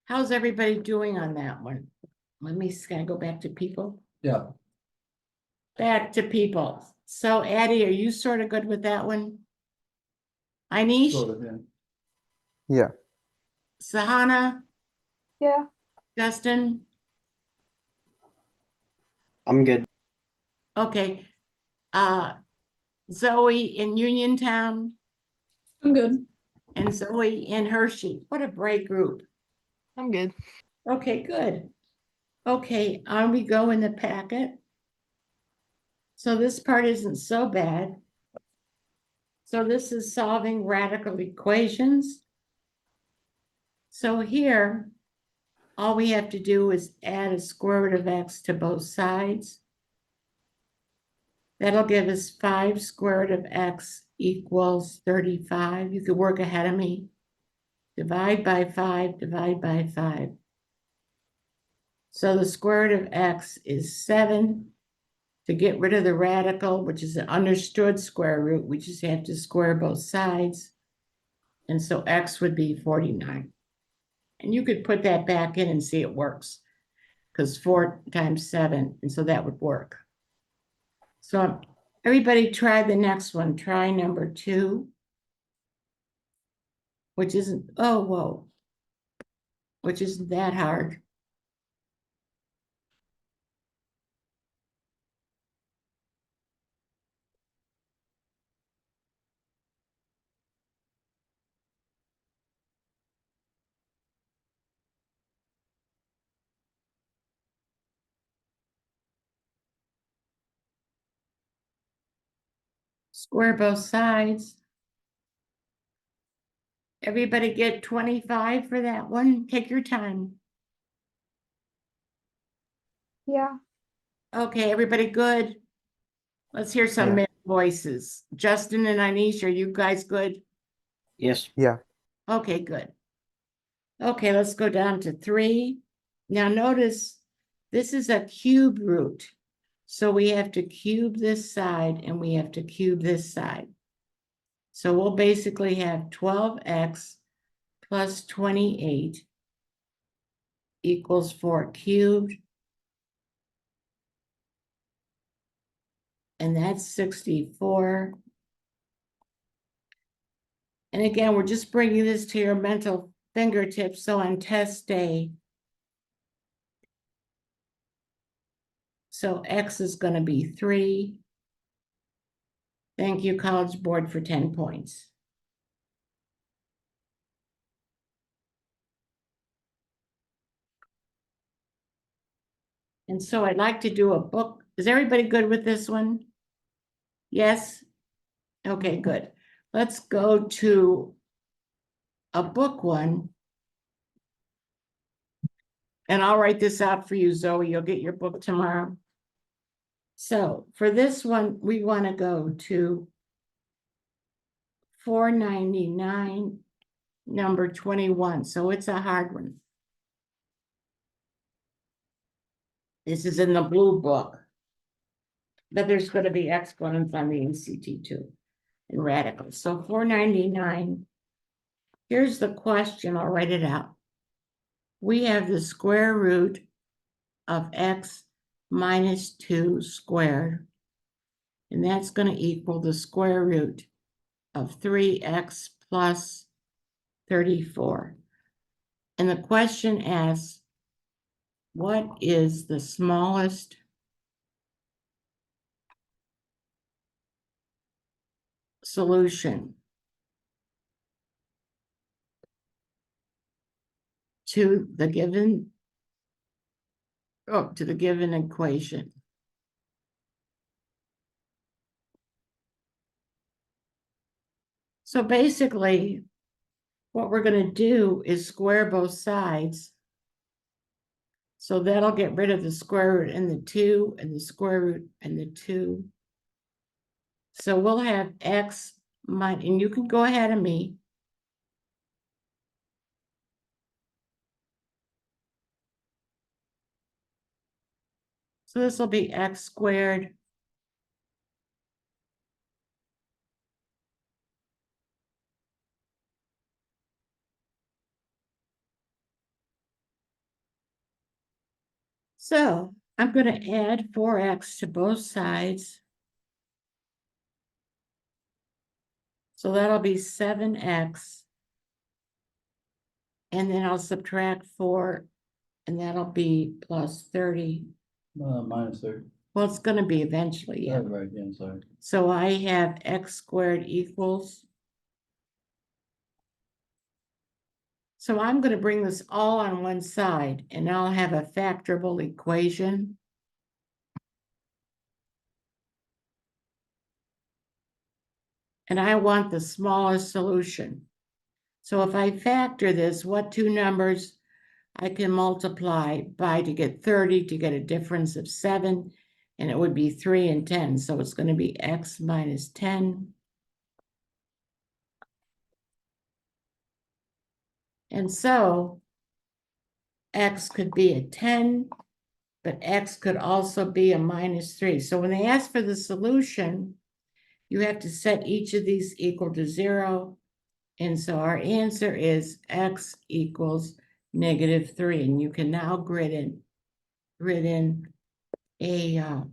How's everybody doing on that one? Let me, can I go back to people? Yeah, Back to people. So Addie, are you sort of good with that one? Anish, sort of, yeah. Yeah. Sahana, Yeah. Justin? I'm good. Okay. Zoe in Uniontown I'm good. and Zoe in Hershey. What a great group. I'm good. Okay, good. Okay, on we go in the packet. So this part isn't so bad. So this is solving radical equations. So here, all we have to do is add a square root of x to both sides. That'll give us 5 square root of x equals 35. You could work ahead of me. Divide by 5, divide by 5. So the square root of x is 7. To get rid of the radical, which is an understood square root, we just have to square both sides. And so x would be 49. And you could put that back in and see it works, because 4 times 7, and so that would work. So everybody try the next one. Try number 2, which isn't, oh, whoa, which isn't that hard. Square both sides. Everybody get 25 for that one. Take your time. Yeah. Okay, everybody good? Let's hear some Yeah. male voices. Justin and Anish, are you guys good? Yes. Yeah. Okay, good. Okay, let's go down to 3. Now notice this is a cube root. So we have to cube this side and we have to cube this side. So we'll basically have 12x plus 28 equals 4 cubed. And that's 64. And again, we're just bringing this to your mental fingertips. So on test day, so x is going to be 3. Thank you, College Board, for 10 points. And so I'd like to do a book. Is everybody good with this one? Yes? Okay, good. Let's go to a book one. And I'll write this out for you, Zoe. You'll get your book tomorrow. So for this one, we want to go to 499, number 21. So it's a hard one. This is in the blue book. But there's going to be exponents on the NCT too, and radicals. So 499, here's the question. I'll write it out. We have the square root of x minus 2 squared. And that's going to equal the square root of 3x plus 34. And the question asks, what is the smallest solution to the given equation? So basically, what we're going to do is square both sides. So that'll get rid of the square root and the 2 and the square root and the 2. So we'll have x minus, and you can go ahead of me. So this will be x squared so I'm going to add 4x to both sides. So that'll be 7x. And then I'll subtract 4, and that'll be plus 30. Minus 30. Well, it's going to be eventually, yeah. Oh, right, yeah, I'm sorry. So I have x squared equals. So I'm going to bring this all on one side, and I'll have a factorable equation. And I want the smallest solution. So if I factor this, what two numbers I can multiply by to get 30 to get a difference of 7, and it would be 3 and 10. So it's going to be x minus 10. And so x could be a 10, but x could also be a minus 3. So when they ask for the solution, you have to set each of these equal to 0. And so our answer is x equals -3. And you can now grid in a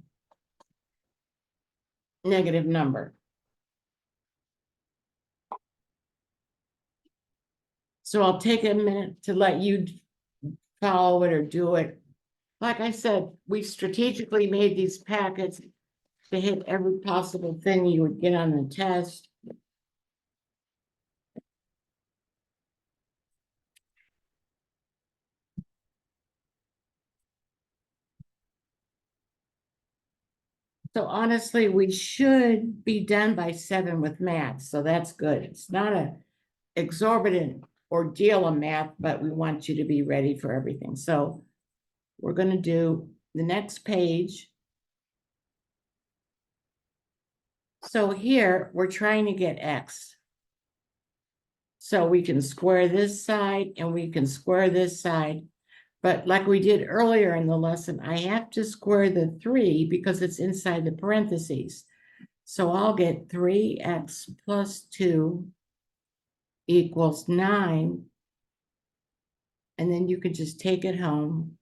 negative number. So I'll take a minute to let you follow it or do it. Like I said, we strategically made these packets to hit every possible thing you would get on the test. So honestly, we should be done by 7 with math, so that's good. It's not a exorbitant ordeal of math, but we want you to be ready for everything. So we're going to do the next page. So here we're trying to get x. So we can square this side and we can square this side. But like we did earlier in the lesson, I have to square the 3 because it's inside the parentheses. So I'll get 3x plus 2 equals 9. And then you can just take it home.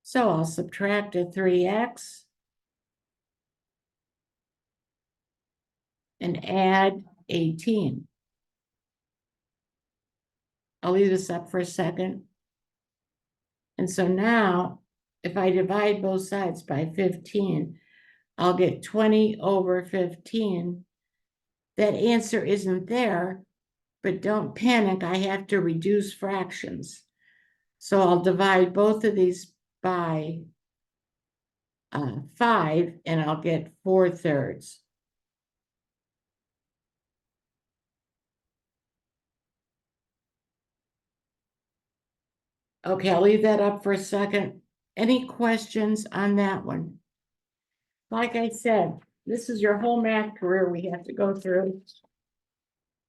So I'll subtract a 3x and add 18. I'll leave this up for a second. And so now, if I divide both sides by 15, I'll get 20 over 15. That answer isn't there, but don't panic, I have to reduce fractions. So I'll divide both of these by 5, and I'll get 4/3. Okay, I'll leave that up for a second. Any questions on that one? Like I said, this is your whole math career we have to go through.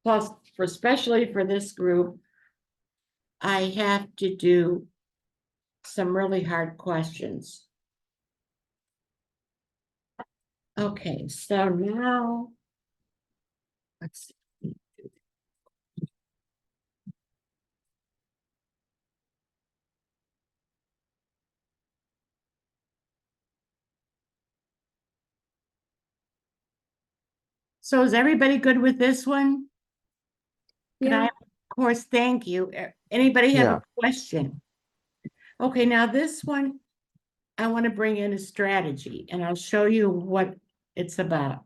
Plus, especially for this group, I have to do some really hard questions. Okay, so now, let's see. So is everybody good with this one? Could I, Yeah. of course, thank you. Anybody have Yeah. a question? Okay, now this one, I want to bring in a strategy, and I'll show you what it's about.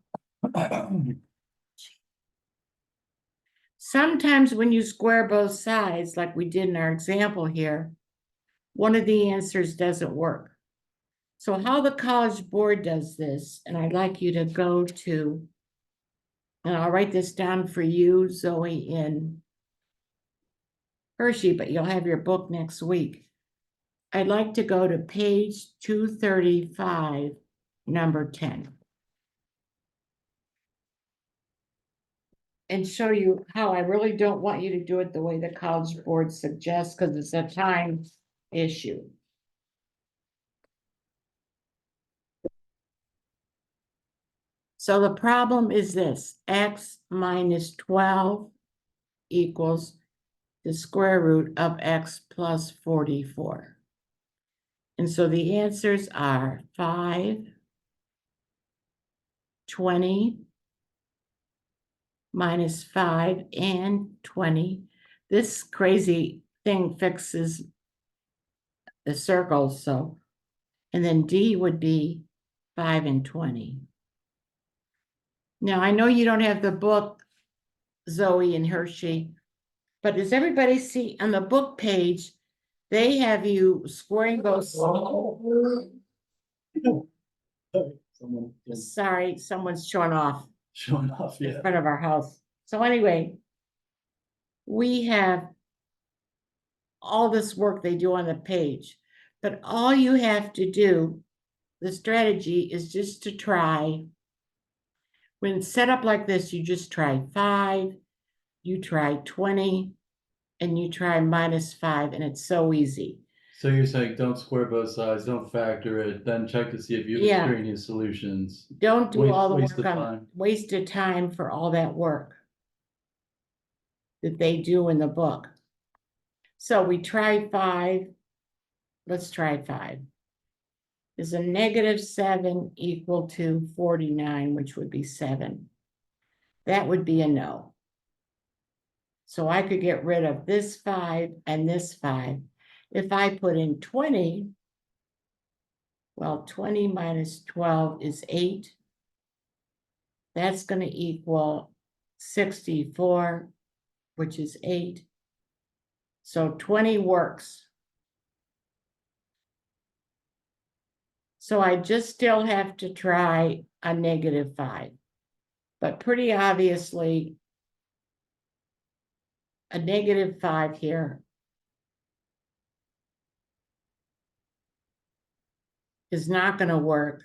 Sometimes when you square both sides, like we did in our example here, one of the answers doesn't work. So how the College Board does this, and I'd like you to go to, and I'll write this down for you, Zoe, in Hershey, but you'll have your book next week. I'd like to go to page 235, number 10. and show you how I really don't want you to do it the way the College Board suggests, because it's a time issue. So the problem is this, x minus 12 equals the square root of x plus 44. And so the answers are 5, 20, minus 5 and 20. This crazy thing fixes the circles, so, and then D would be 5 and 20. Now, I know you don't have the book, Zoe and Hershey, but does everybody see on the book page, they have you squaring those. Sorry, someone's showing off Showing off, in yeah. front of our house. So anyway, we have all this work they do on the page, but all you have to do, the strategy is just to try. When it's set up like this, you just try 5, you try 20, and you try minus 5, and it's so easy. So you're saying don't square both sides, don't factor it, then check to see if you have Yeah. extraneous solutions. Don't do all the Waste work of on, time. waste of time for all that work that they do in the book. So we try 5. Let's try 5. Is a -7 equal to 49, which would be 7? That would be a no. So I could get rid of this 5 and this 5. If I put in 20, well, 20 minus 12 is 8. That's going to equal 64, which is 8. So 20 works. So I just still have to try a -5. But pretty obviously, a -5 here is not going to work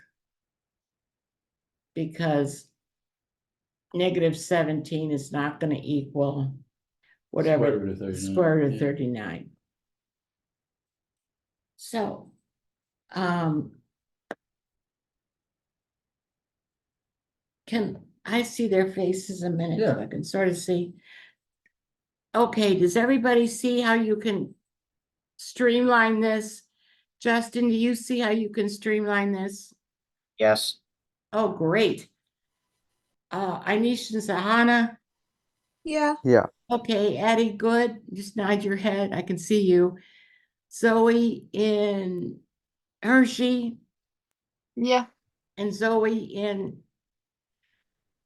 because -17 is not going to equal whatever Square root of 39, square root of yeah. 39. So, can I see their faces a minute so Yeah. I can sort of see? Okay, does everybody see how you can streamline this? Justin, do you see how you can streamline this? Yes. Oh, great. Anish and Sahana. Yeah. Yeah. Okay, Addie, good. Just nod your head. I can see you. Zoe in Hershey Yeah. and Zoe in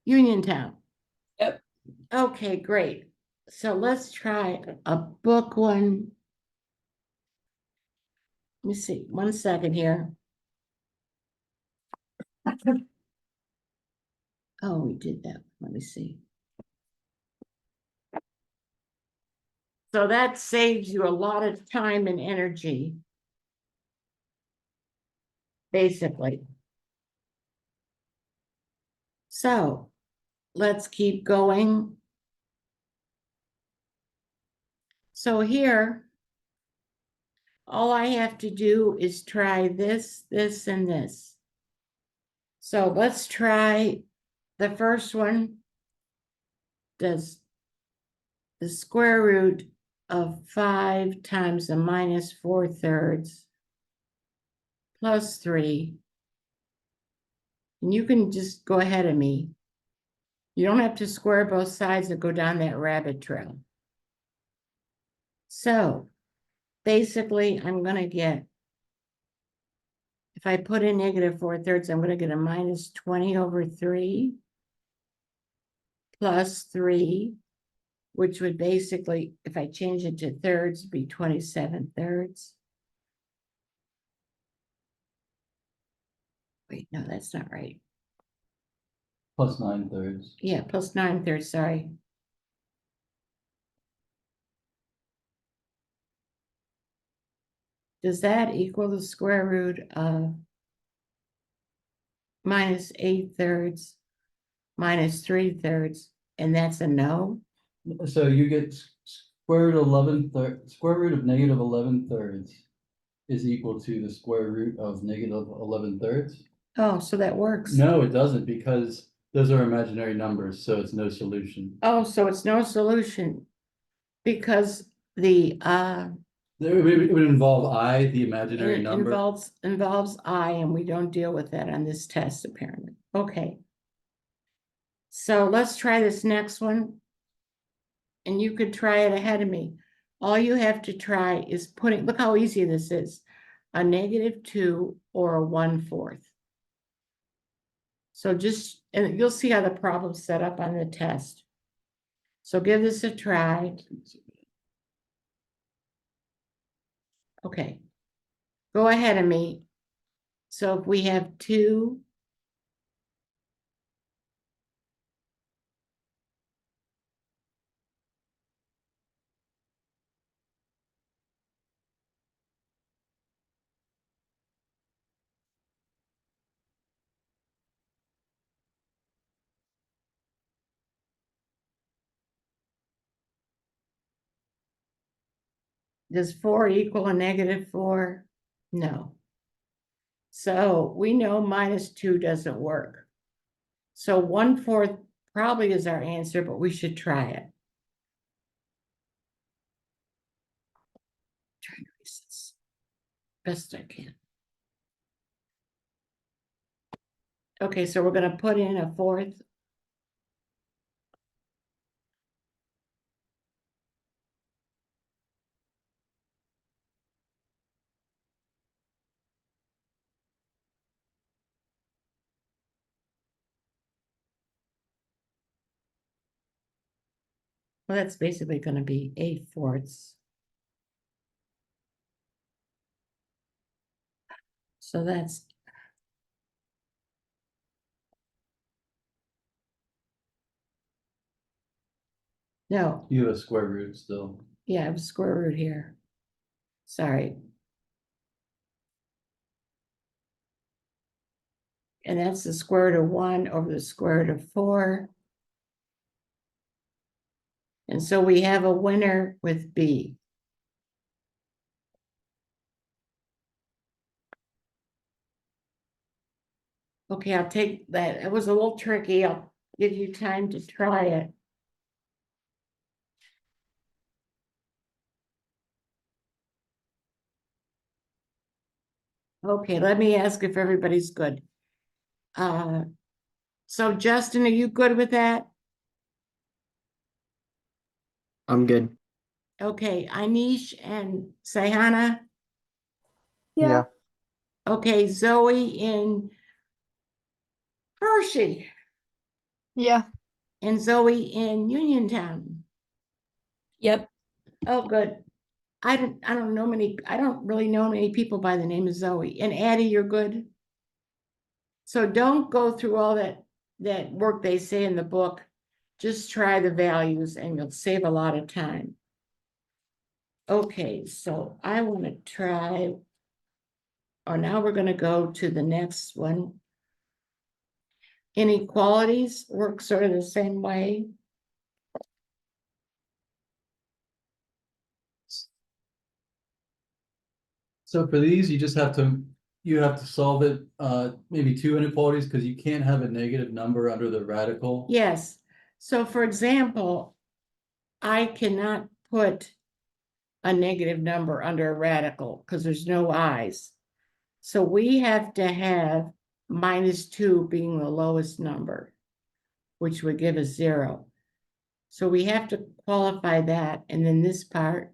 Uniontown. Yep. Okay, great. So let's try a book one. Let me see, 1 second here. Oh, we did that. Let me see. So that saves you a lot of time and energy. Basically. So let's keep going. So here, all I have to do is try this, this, and this. So let's try the first one. Does the square root of 5 times a -4/3 plus 3. And you can just go ahead of me. You don't have to square both sides and go down that rabbit trail. So basically, I'm going to get, if I put in -4/3, I'm going to get a -20/3 plus 3, which would basically, if I change it to thirds, be 27/3. Wait, no, that's not right. Plus 9/3. Yeah, plus 9/3, sorry. Does that equal the square root of -8/3 -3/3 and that's a no? So you get square root 11 square root of negative 11 thirds is equal to the square root of negative 11 thirds. Oh, so that works. No, it doesn't, because those are imaginary numbers, so it's no solution. Oh, so it's no solution. Because the It would involve I, the imaginary it number. involves I, and we don't deal with that on this test, apparently. Okay. So let's try this next one. And you could try it ahead of me. All you have to try is putting, look how easy this is, a -2 or a 1/4. So just, and you'll see how the problem's set up on the test. So give this a try. Okay. Go ahead of me. So if we have 2, does 4 equal a -4? No. So we know -2 doesn't work. So 1/4 probably is our answer, but we should try it. Trying to erase this best I can. Okay, so we're gonna put in a 1/4. Well, that's basically gonna be 8/4. So that's. No, You have a square root still. yeah, I have a square root here. Sorry. And that's the square root of 1 over the square root of 4. And so we have a winner with B. Okay, I'll take that. It was a little tricky. I'll give you time to try it. Okay, let me ask if everybody's good. So Justin, are you good with that? I'm good. Okay, Anish and Sayhana. Yeah. Okay, Zoe in Hershey Yeah. and Zoe in Uniontown. Yep. Oh, good. I don't really know many people by the name of Zoe. And Addie, you're good? So don't go through all that work they say in the book. Just try the values and you'll save a lot of time. Okay, so I want to try, or now we're going to go to the next one. Inequalities work sort of the same way. So for these, you have to solve it, maybe 2 inequalities, because you can't have a negative number under the radical. Yes. So for example, I cannot put a negative number under a radical because there's no i's. So we have to have -2 being the lowest number, which would give us 0. So we have to qualify that. And then this part,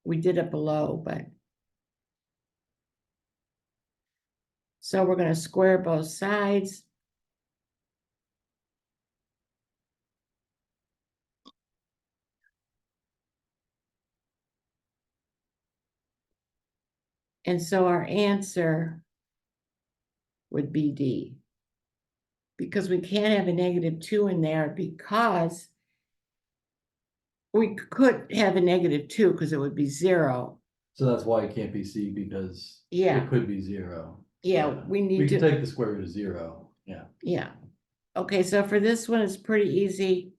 we did it below, but. So we're going to square both sides. And so our answer would be D. Because we can't have a -2 in there because we could have a -2 because it would be 0. So that's why it can't be C, because Yeah. it could be 0. Yeah, we need We can to, take the square root of 0, yeah. yeah. Okay, so for this one, it's pretty easy.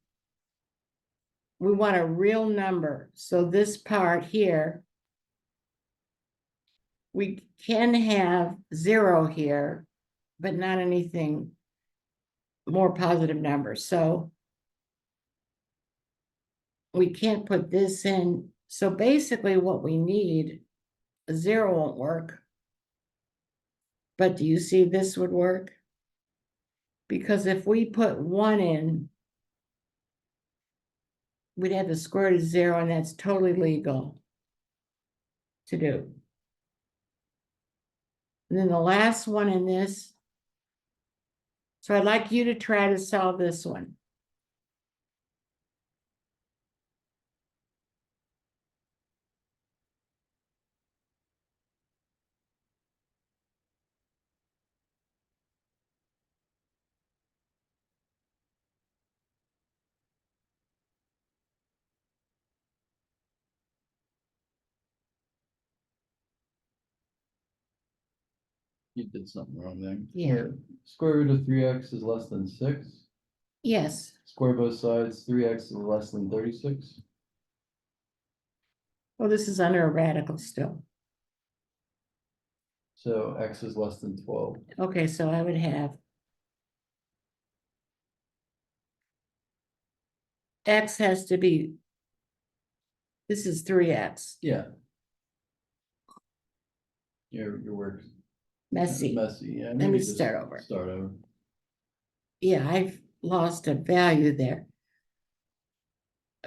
We want a real number, so this part here, we can have 0 here, but not anything more positive numbers, so we can't put this in. So basically what we need, a 0 won't work. But do you see this would work? Because if we put 1 in, we'd have the square root of 0, and that's totally legal to do. And then the last one in this. So I'd like you to try to solve this one. You did something wrong there. Yeah. Square root of 3x is less than 6. Yes, Square both sides, 3x is less than 36. well, this is under a radical still. So x is less than 12. Okay, so I would have x has to be, this is 3x, Yeah. Your work's messy. messy, yeah. Let maybe me just start over. Start over. Yeah, I've lost a value there.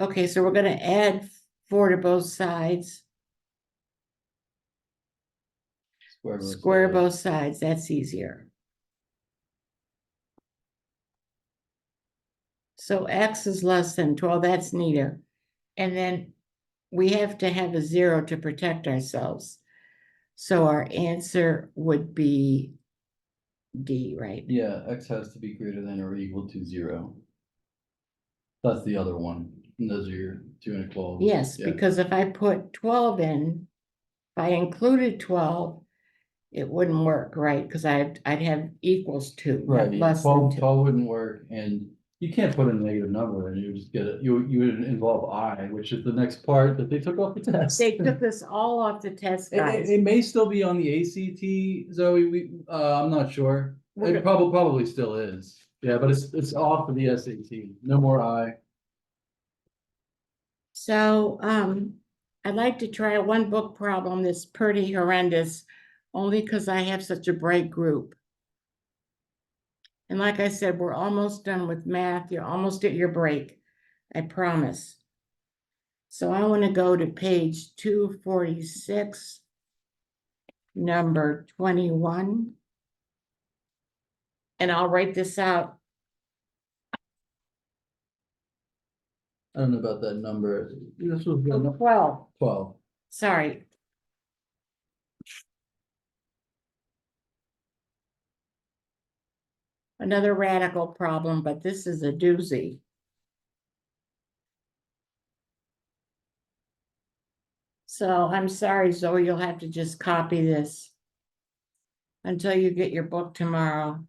Okay, so we're gonna add 4 to both sides, square sides. both sides, that's easier. So x is less than 12, that's neater. And then we have to have a 0 to protect ourselves. So our answer would be D, right? Yeah, x has to be greater than or equal to 0. That's the other one. And those are your 2 inequalities. Yes, Yeah. because if I put 12 in, if I included 12, it wouldn't work, right? Because I'd have equals 2, not Right, yeah, less than 12, 2. 12 wouldn't work, and you can't put a negative number and you just get it, you would involve I, which is the next part that they took off the test. They took this all off the test, guys. It may still be on the ACT, Zoe, I'm not sure. We're It probably still is. Yeah, but it's off of the SAT. No more I. So, I'd like to try one book problem that's pretty horrendous, only because I have such a bright group. And like I said, we're almost done with math. You're almost at your break, I promise. So I want to go to page 246, number 21. And I'll write this out. I don't know about that number. This was the Oh, 12, 12. sorry. Another radical problem, but this is a doozy. So I'm sorry, Zoe, you'll have to just copy this until you get your book tomorrow.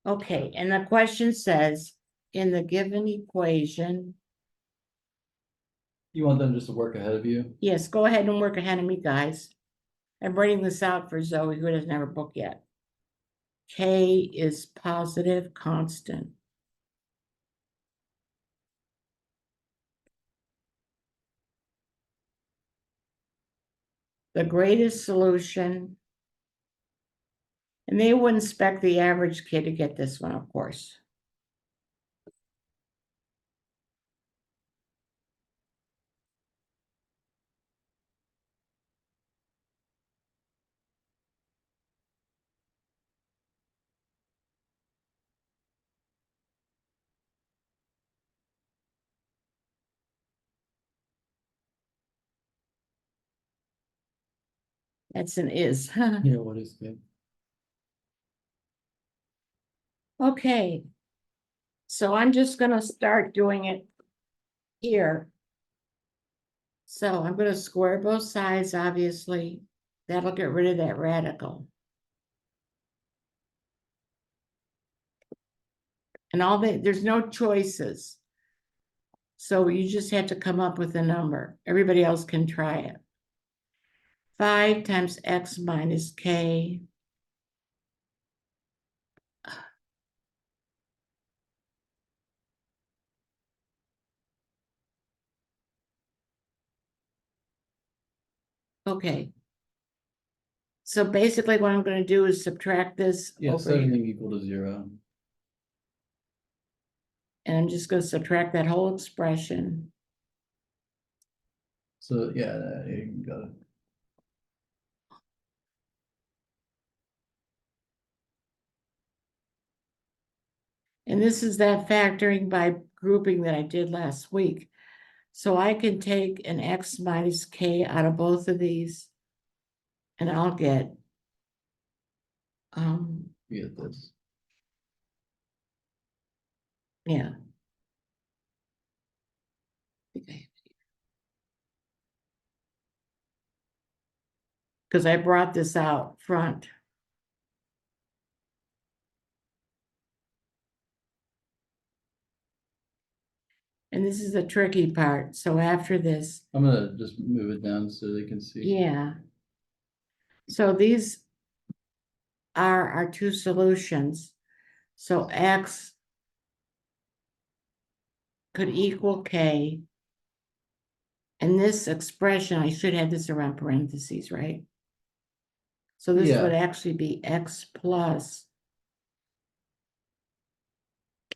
Okay, and the question says, in the given equation, You want them just to work ahead of you? yes, go ahead and work ahead of me, guys. I'm writing this out for Zoe, who doesn't have a book yet. K is positive constant. The greatest solution, and they wouldn't expect the average kid to get this one, of course. That's an is. Yeah, what is good? Okay. So I'm just gonna start doing it here. So I'm gonna square both sides, obviously. That'll get rid of that radical. And there's no choices. So you just have to come up with a number. Everybody else can try it. 5 times x minus k. Okay. So basically what I'm going to do is subtract this Yeah, over set here. everything equal to 0. And I'm just going to subtract that whole expression. So yeah, you got it. And this is that factoring by grouping that I did last week. So I can take an x minus k out of both of these. And I'll get You get this. yeah. Because I brought this out front. And this is the tricky part. So after this, I'm gonna just move it down so they can see. yeah. So these are our two solutions. So x could equal k. And this expression, I should have this around parentheses, right? So this Yeah. would actually be x plus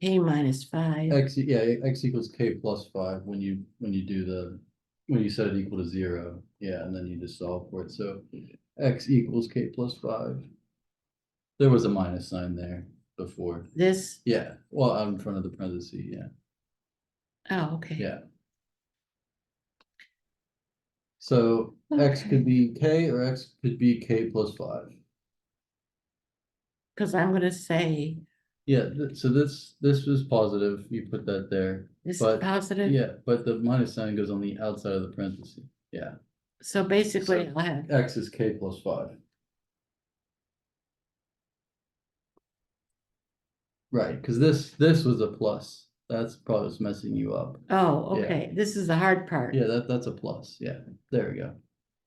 k minus 5. X equals k plus 5 when you when you set it equal to 0. Yeah, and then you just solve for it. So x equals k plus 5. There was a minus sign there before. This, Yeah, well, out in front of the parentheses, yeah. oh, okay. Yeah. So x Okay. could be k or x could be k plus 5. Because I'm gonna say Yeah, so this was positive, you put that there. this is But positive. yeah, but the minus sign goes on the outside of the parentheses. Yeah, So basically So- I'll have x is k plus 5. Right, because this was a plus. That's probably what's messing you up. oh, Yeah. okay. This is the hard part. Yeah, that's a plus. Yeah, there we go.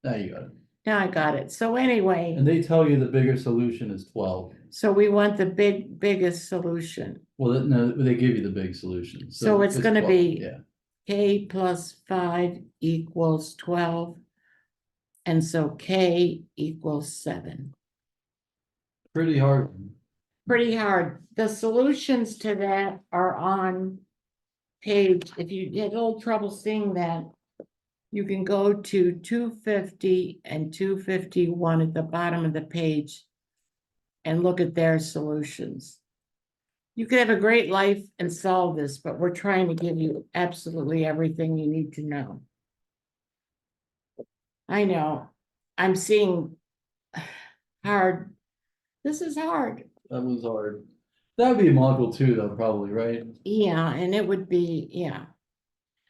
Now you got it. Now I got it. So anyway, And they tell you the bigger solution is 12. so we want the biggest solution. Well, no, they give you the big solution. So it's gonna 12, be- yeah. K plus 5 equals 12. And so K equals 7. Pretty hard. Pretty hard. The solutions to that are on page, if you had a little trouble seeing that, you can go to 250 and 251 at the bottom of the page and look at their solutions. You could have a great life and solve this, but we're trying to give you absolutely everything you need to know. I know, I'm seeing hard, this is hard. That was hard. That would be a module 2 though, probably, right? Yeah, and it would be, yeah.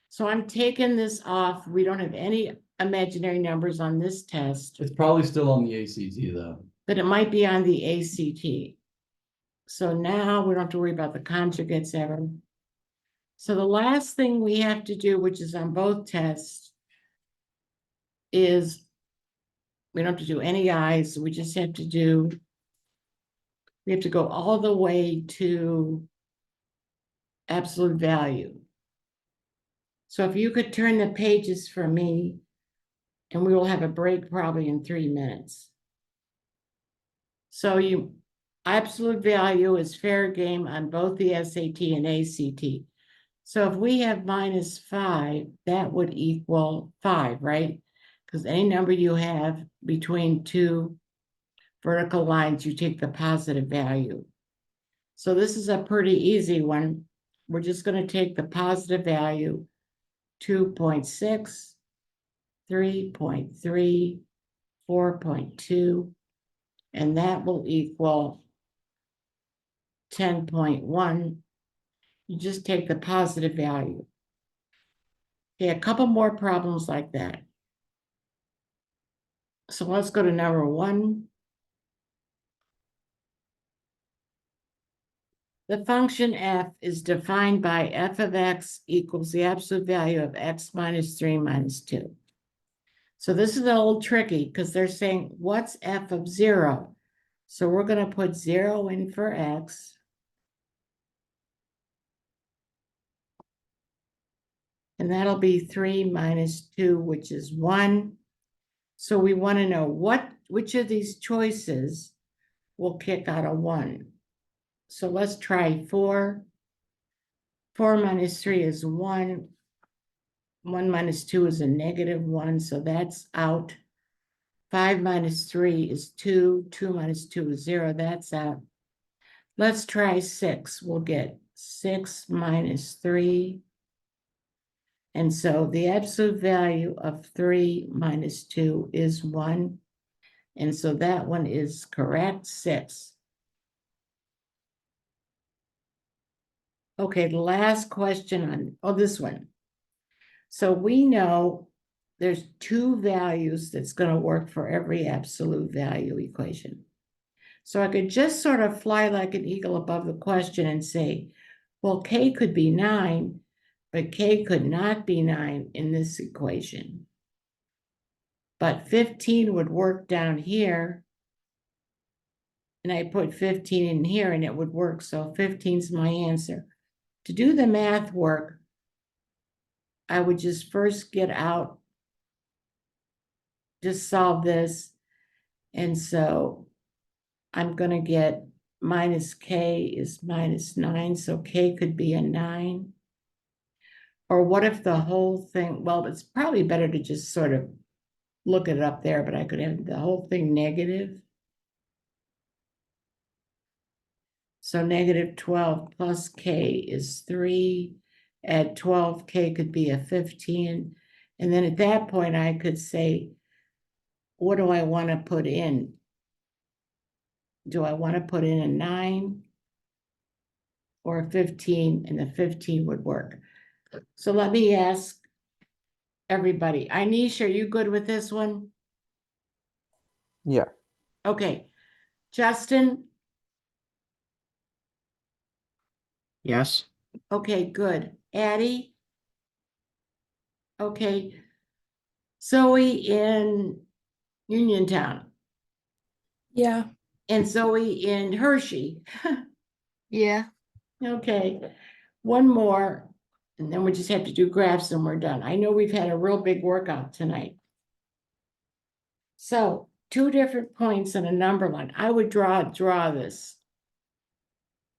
So I'm taking this off. We don't have any imaginary numbers on this test, It's probably still on the ACT though. but it might be on the ACT. So now we don't have to worry about the conjugates ever. So the last thing we have to do, which is on both tests, is we don't have to do any I's. We just have to do, we have to go all the way to absolute value. So if you could turn the pages for me, and we will have a break probably in 3 minutes. So absolute value is fair game on both the SAT and ACT. So if we have -5, that would equal 5, right? Because any number you have between two vertical lines, you take the positive value. So this is a pretty easy one. We're just going to take the positive value, 2.6, 3.3, 4.2, and that will equal 10.1. You just take the positive value. Okay, a couple more problems like that. So let's go to number 1. The function f is defined by f of x equals the absolute value of x minus 3 minus 2. So this is a little tricky because they're saying, what's f of 0? So we're going to put 0 in for x. And that'll be 3 minus 2, which is 1. So we want to know which of these choices will kick out a 1. So let's try 4. 4 minus 3 is 1. 1 minus 2 is a negative 1, so that's out. 5 minus 3 is 2. 2 minus 2 is 0, that's out. Let's try 6. We'll get 6 minus 3. And so the absolute value of 3 minus 2 is 1. And so that one is correct, 6. Okay, the last question on, this one. So we know there's 2 values that's going to work for every absolute value equation. So I could just sort of fly like an eagle above the question and say, well, k could be 9, but k could not be 9 in this equation. But 15 would work down here. And I put 15 in here and it would work. So 15 is my answer. To do the math work, I would just first get out, just solve this. And so I'm going to get minus k is minus 9. So k could be a 9. Or what if the whole thing, well, it's probably better to just sort of look it up there, but I could have the whole thing negative. So negative 12 plus k is 3. At 12, k could be a 15. And then at that point, I could say, what do I want to put in? Do I want to put in a 9 or a 15? And the 15 would work. So let me ask everybody. Anish, are you good with this one? Yeah. Okay. Justin? Yes. Okay, good. Addie? Okay. Zoe in Uniontown. Yeah. And Zoe in Hershey. Yeah. Okay, one more, and then we just have to do graphs and we're done. I know we've had a real big workout tonight. So 2 different points in a number line. I would draw this.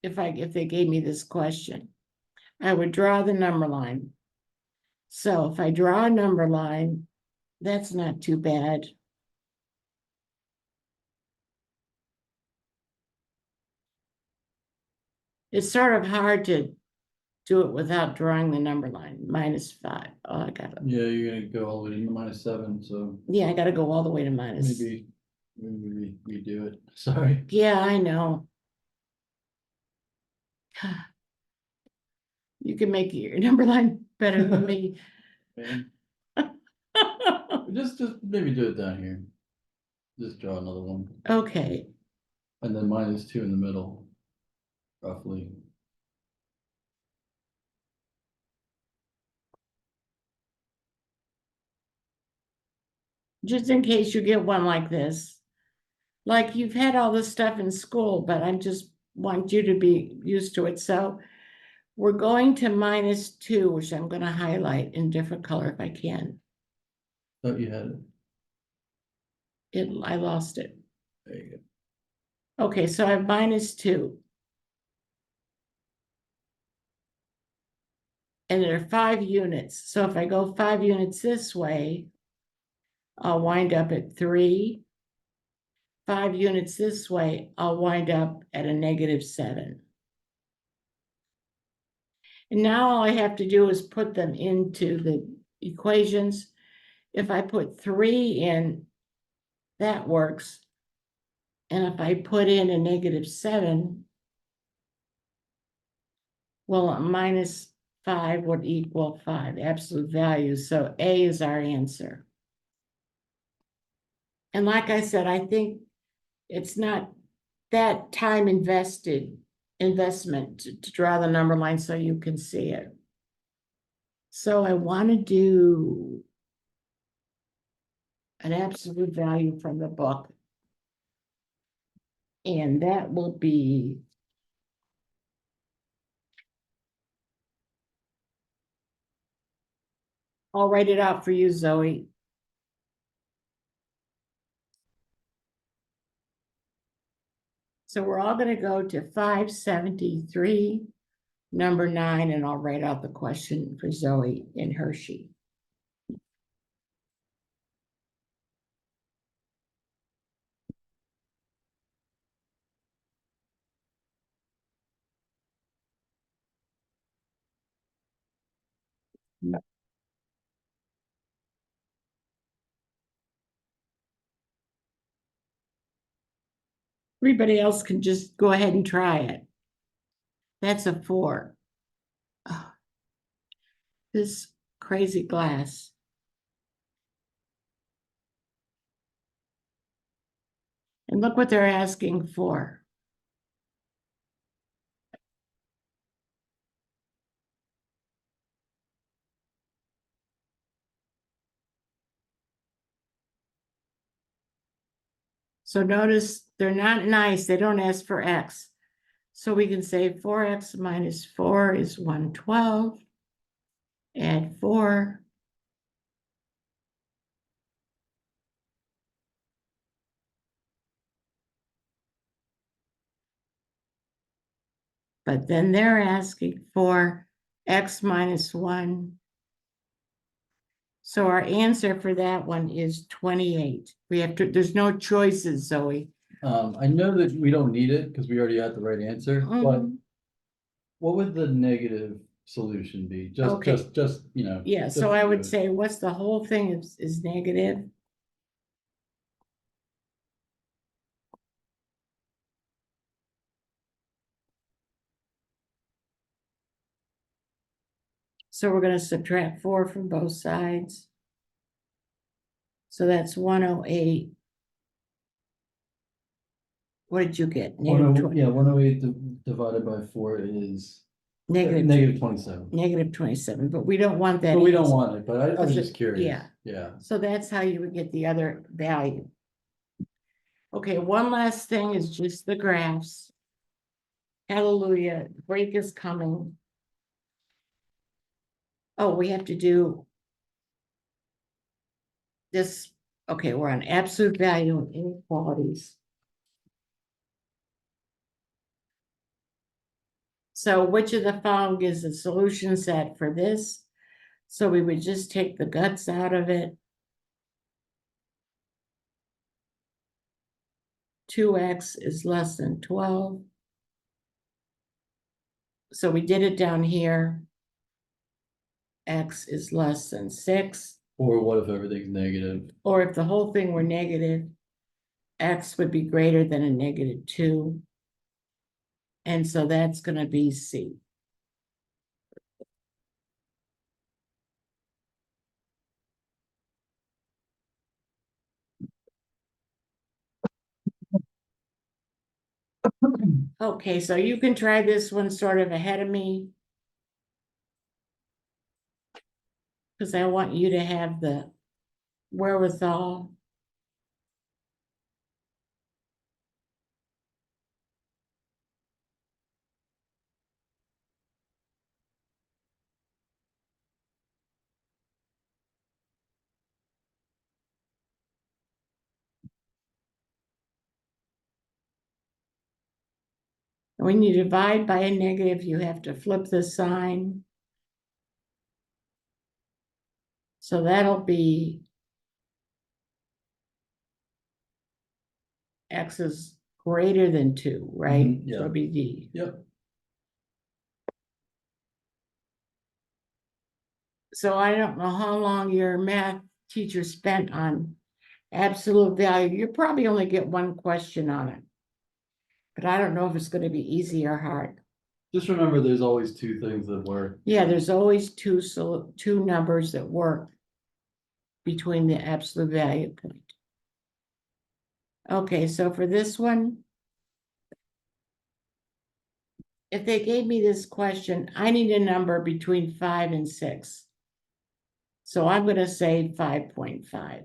If they gave me this question, I would draw the number line. So if I draw a number line, that's not too bad. It's sort of hard to do it without drawing the number line, minus 5. Oh, I got it. Yeah, you're gonna go all the way to -7, so Yeah, I got to go all the way to minus. maybe we redo it. Sorry. Yeah, I know. You can make your number line better than me. Man. Just maybe do it down here. Just draw another one. Okay, And then -2 in the middle, roughly. just in case you get one like this. Like you've had all this stuff in school, but I just want you to be used to it. So we're going to -2, which I'm going to highlight in different color if I can. Thought you had it. I lost it. There you go. Okay, so I have -2. And there are 5 units. So if I go 5 units this way, I'll wind up at 3. 5 units this way, I'll wind up at a -7. And now all I have to do is put them into the equations. If I put 3 in, that works. And if I put in a -7, well, a -5 would equal 5, absolute value. So A is our answer. And like I said, I think it's not that time invested investment to draw the number line so you can see it. So I want to do an absolute value from the book. And that will be I'll write it out for you, Zoe. So we're all going to go to 573, number 9, and I'll write out the question for Zoe in her sheet. Everybody else can just go ahead and try it. That's a 4. Oh, this crazy glass. And look what they're asking for. So notice they're not nice. They don't ask for X. So we can say 4X minus 4 is 112. Add 4. But then they're asking for X minus 1. So our answer for that one is 28. We have to, there's no choices, Zoe. I know that we don't need it because we already had the right answer, but Mhm. what would the negative solution be? Okay. Just, you know. Yeah, so just I do would it. say, what's the whole thing is negative? So we're gonna subtract 4 from both sides. So that's 108. What did you get? Negative 20. Yeah, 108 divided by 4 is negative 27. Negative 27, but we don't want that. But we don't answer. want it, but I was Because just curious. yeah. Yeah. So that's how you would get the other value. Okay, one last thing is just the graphs. Hallelujah, break is coming. Oh, we have to do this. Okay, we're on absolute value and inequalities. So which of the following is the solution set for this? So we would just take the guts out of it. 2x is less than 12. So we did it down here. X is less than 6. Or what if everything's negative? Or if the whole thing were negative, X would be greater than a negative 2. And so that's going to be C. Okay, so you can try this one sort of ahead of me. Because I want you to have the wherewithal. When you divide by a negative, you have to flip the sign. So that'll be X is greater than 2, right? Mhm, yeah. So it'll be D. Yep. So I don't know how long your math teacher spent on absolute value. You probably only get one question on it. But I don't know if it's going to be easy or hard. Just remember, there's always two things that work. Yeah, there's always two numbers that work between the absolute value point. Okay, so for this one, if they gave me this question, I need a number between 5 and 6. So I'm gonna say 5.5.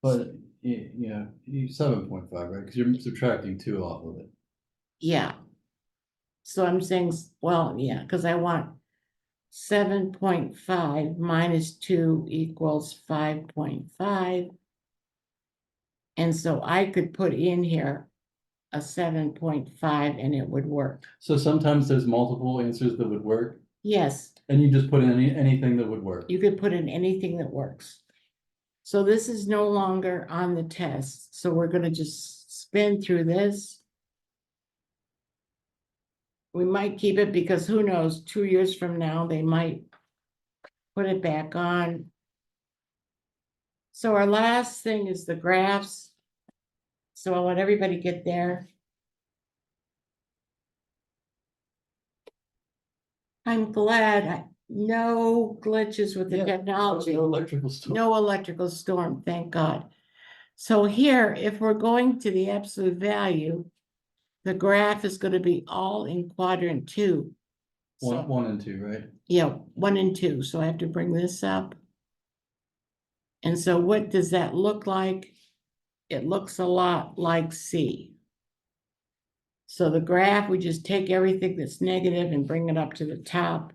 But, yeah, you 7.5, right? Because you're subtracting 2 off of it. Yeah. So I'm saying, well, yeah, because I want 7.5 minus 2 equals 5.5. And so I could put in here a 7.5 and it would work. So sometimes there's multiple answers that would work, Yes, and you just put in anything that would work. you could put in anything that works. So this is no longer on the test. So we're gonna just spin through this. We might keep it because who knows, 2 years from now, they might put it back on. So our last thing is the graphs. So I'll let everybody get there. I'm glad, no glitches with the Yeah, technology. No electrical storm. No electrical storm, thank God. So here, if we're going to the absolute value, the graph is gonna be all in quadrant 2. So, One and 2, right? yeah, 1 and 2, so I have to bring this up. And so what does that look like? It looks a lot like C. So the graph, we just take everything that's negative and bring it up to the top.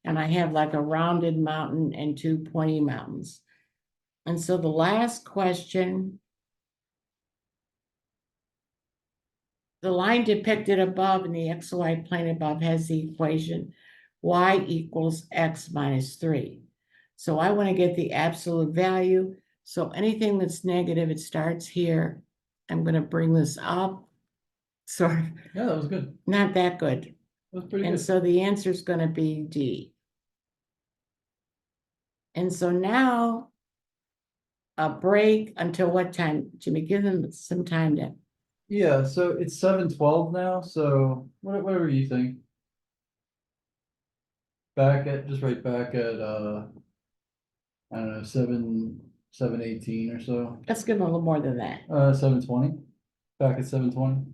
And I have like a rounded mountain and 2 pointy mountains. And so the last question, the line depicted above in the XY plane above has the equation y equals x minus 3. So I want to get the absolute value. So anything that's negative, it starts here. I'm going to bring this up. Sort of, Yeah, that was good. not that good. That was pretty And good. so the answer is going to be D. And so now a break until what time? Jimmy, give them some time to. Yeah, so it's 7:12 now, so whatever you think. Just right back at, I don't know, 7:18 or so. Let's give them a little more than that. 7:20, back at 7:20.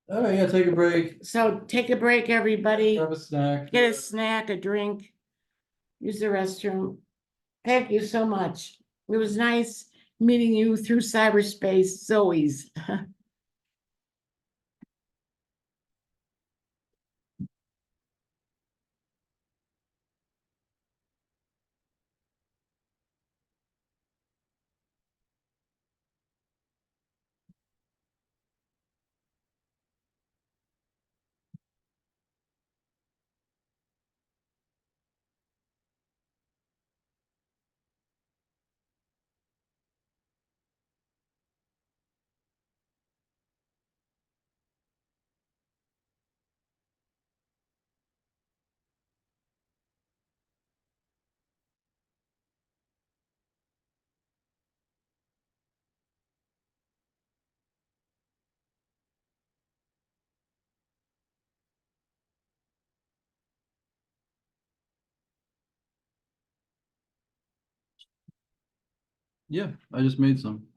All right, yeah, take a break, So take a break, everybody. grab a snack. Get a snack, a drink, use the restroom. Thank you so much. It was nice meeting you through cyberspace, Zoe's. Yeah, I just made some.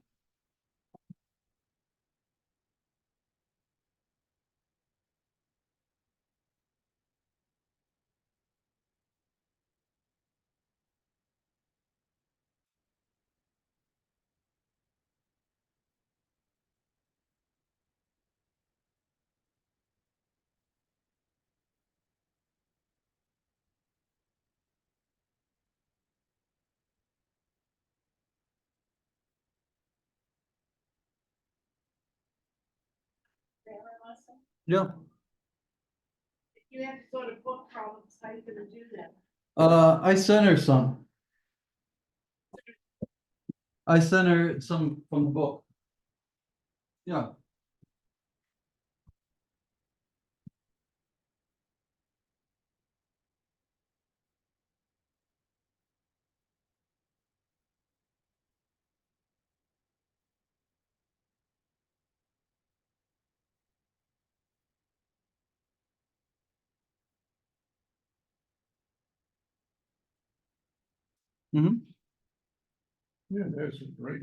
Yeah. You have to go to book problems, how you gonna do that? I sent her some. I sent her some from the book. Yeah. Mm-hmm. Yeah, there's a great.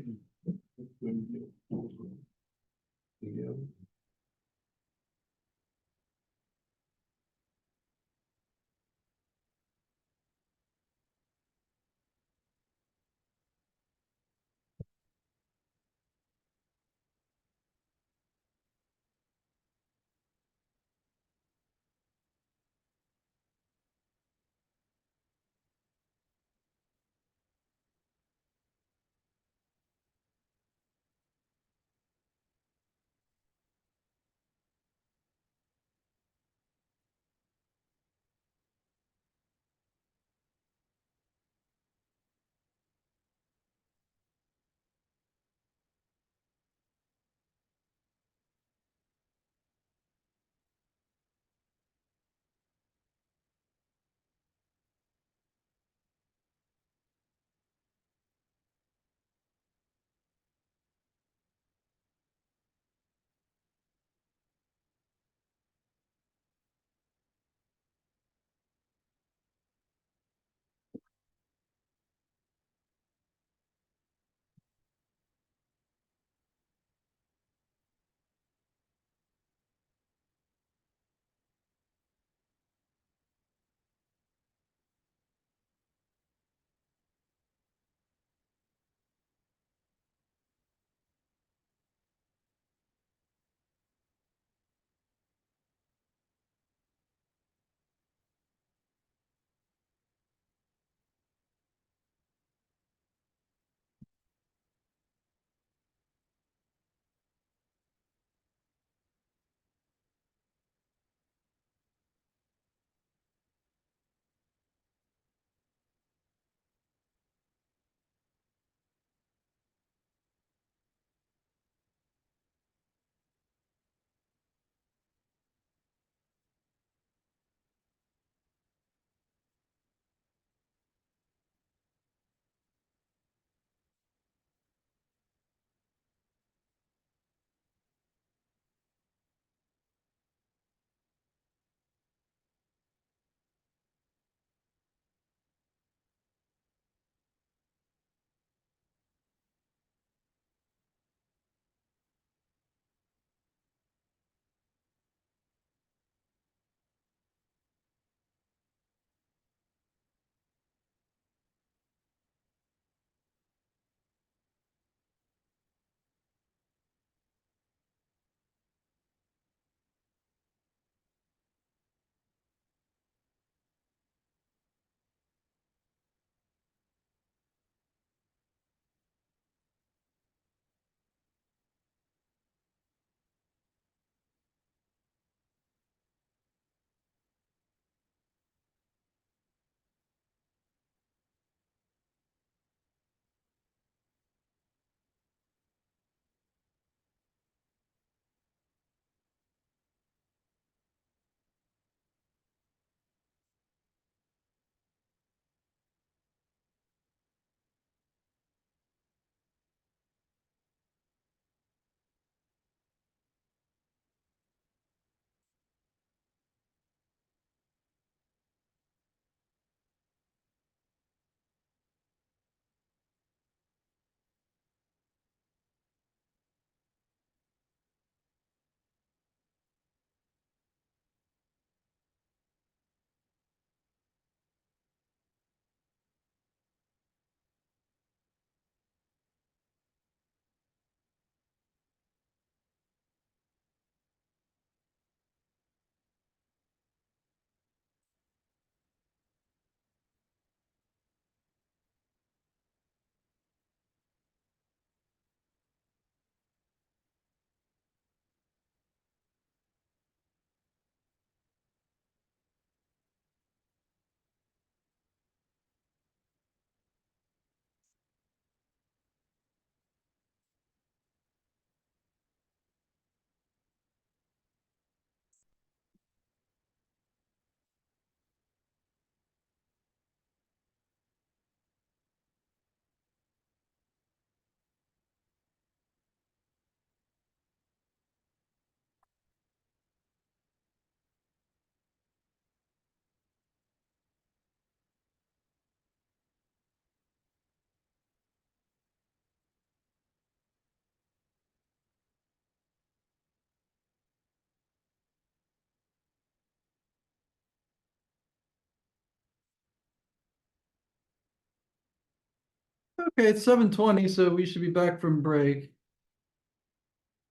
Okay, it's 7:20, so we should be back from break.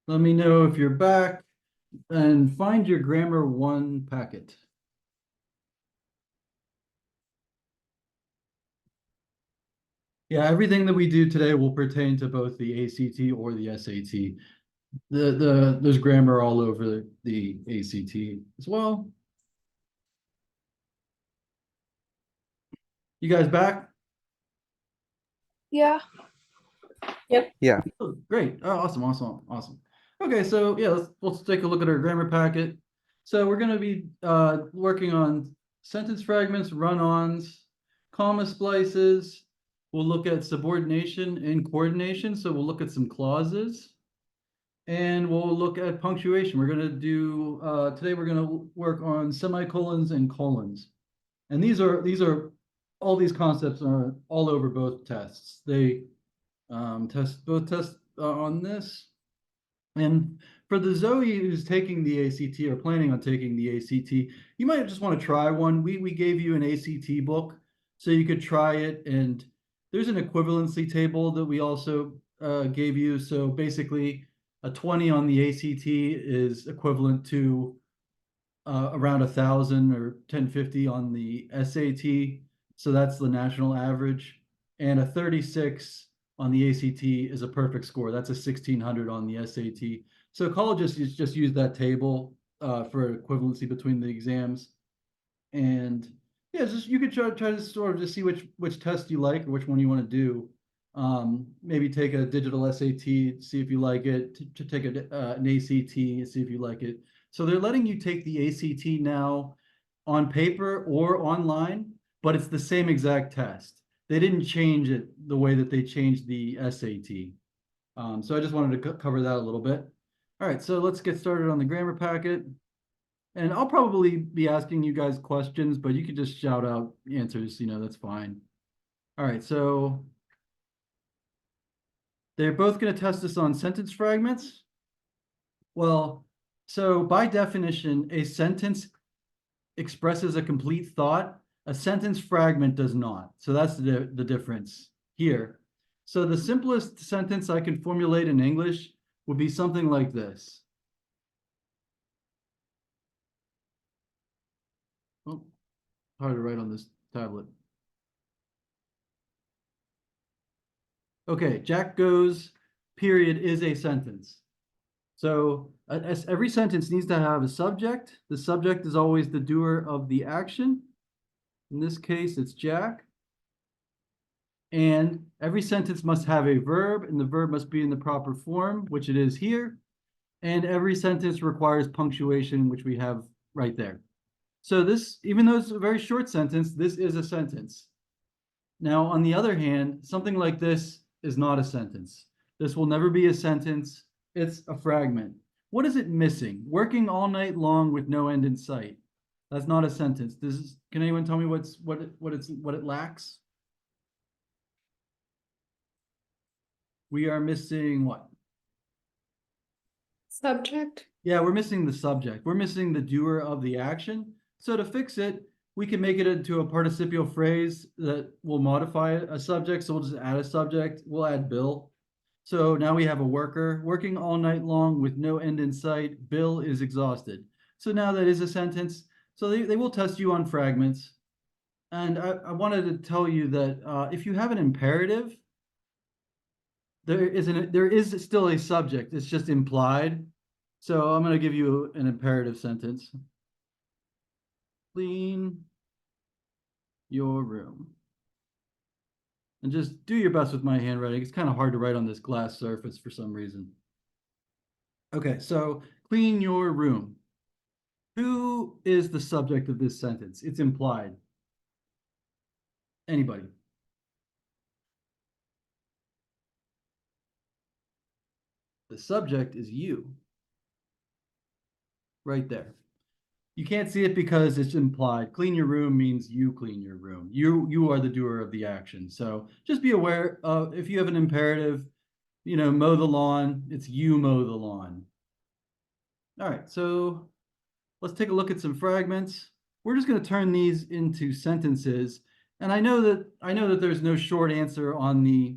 Let me know if you're back and find your grammar 1 packet. Yeah, everything that we do today will pertain to both the ACT or the SAT. There's grammar all over the ACT as well. You guys back? Yeah. Yeah. Oh, great. Oh, awesome. Okay, so yeah, let's take a look at our grammar packet. So we're gonna be working on sentence fragments, run-ons, comma splices. We'll look at subordination and coordination. So we'll look at some clauses. And we'll look at punctuation. We're gonna do today we're gonna work on semicolons and colons. And these are all these concepts are all over both tests. They both tests on this. And for the Zoe who's taking the ACT or planning on taking the ACT, you might just want to try one. We gave you an ACT book so you could try it. And there's an equivalency table that we also gave you. So basically, a 20 on the ACT is equivalent to around 1,000 or 1050 on the SAT. So that's the national average. And a 36 on the ACT is a perfect score. That's a 1,600 on the SAT. So colleges just use that table for equivalency between the exams. And yeah, just you could try to sort of just see which test you like or which one you want to do. Maybe take a digital SAT, see if you like it, to take an ACT, see if you like it. So they're letting you take the ACT now on paper or online, but it's the same exact test. They didn't change it the way that they changed the SAT. So I just wanted to cover that a little bit. All right, so let's get started on the grammar packet. And I'll probably be asking you guys questions, but you could just shout out answers, that's fine. All right, so they're both going to test us on sentence fragments. Well, so by definition, a sentence expresses a complete thought. A sentence fragment does not. So that's the difference here. So the simplest sentence I can formulate in English would be something like this. Oh, hard to write on this tablet. Okay, Jack goes, period, is a sentence. So every sentence needs to have a subject. The subject is always the doer of the action. In this case, it's Jack. And every sentence must have a verb, and the verb must be in the proper form, which it is here. And every sentence requires punctuation, which we have right there. So this, even though it's a very short sentence, this is a sentence. Now, on the other hand, something like this is not a sentence. This will never be a sentence. It's a fragment. What is it missing? Working all night long with no end in sight. That's not a sentence. Can anyone tell me what it lacks? We are missing what? Subject. Yeah, we're missing the subject. We're missing the doer of the action. So to fix it, we can make it into a participial phrase that will modify a subject. So we'll just add a subject. We'll add Bill. So now we have a worker working all night long with no end in sight. Bill is exhausted. So now that is a sentence. So they will test you on fragments. And I wanted to tell you that if you have an imperative, there is still a subject. It's just implied. So I'm going to give you an imperative sentence. Clean your room. And just do your best with my handwriting. It's kind of hard to write on this glass surface for some reason. Okay, so clean your room. Who is the subject of this sentence? It's implied. Anybody? The subject is you. Right there. You can't see it because it's implied. Clean your room means you clean your room. You are the doer of the action. So just be aware if you have an imperative, mow the lawn, it's you mow the lawn. All right, so let's take a look at some fragments. We're just going to turn these into sentences. And I know that there's no short answer on the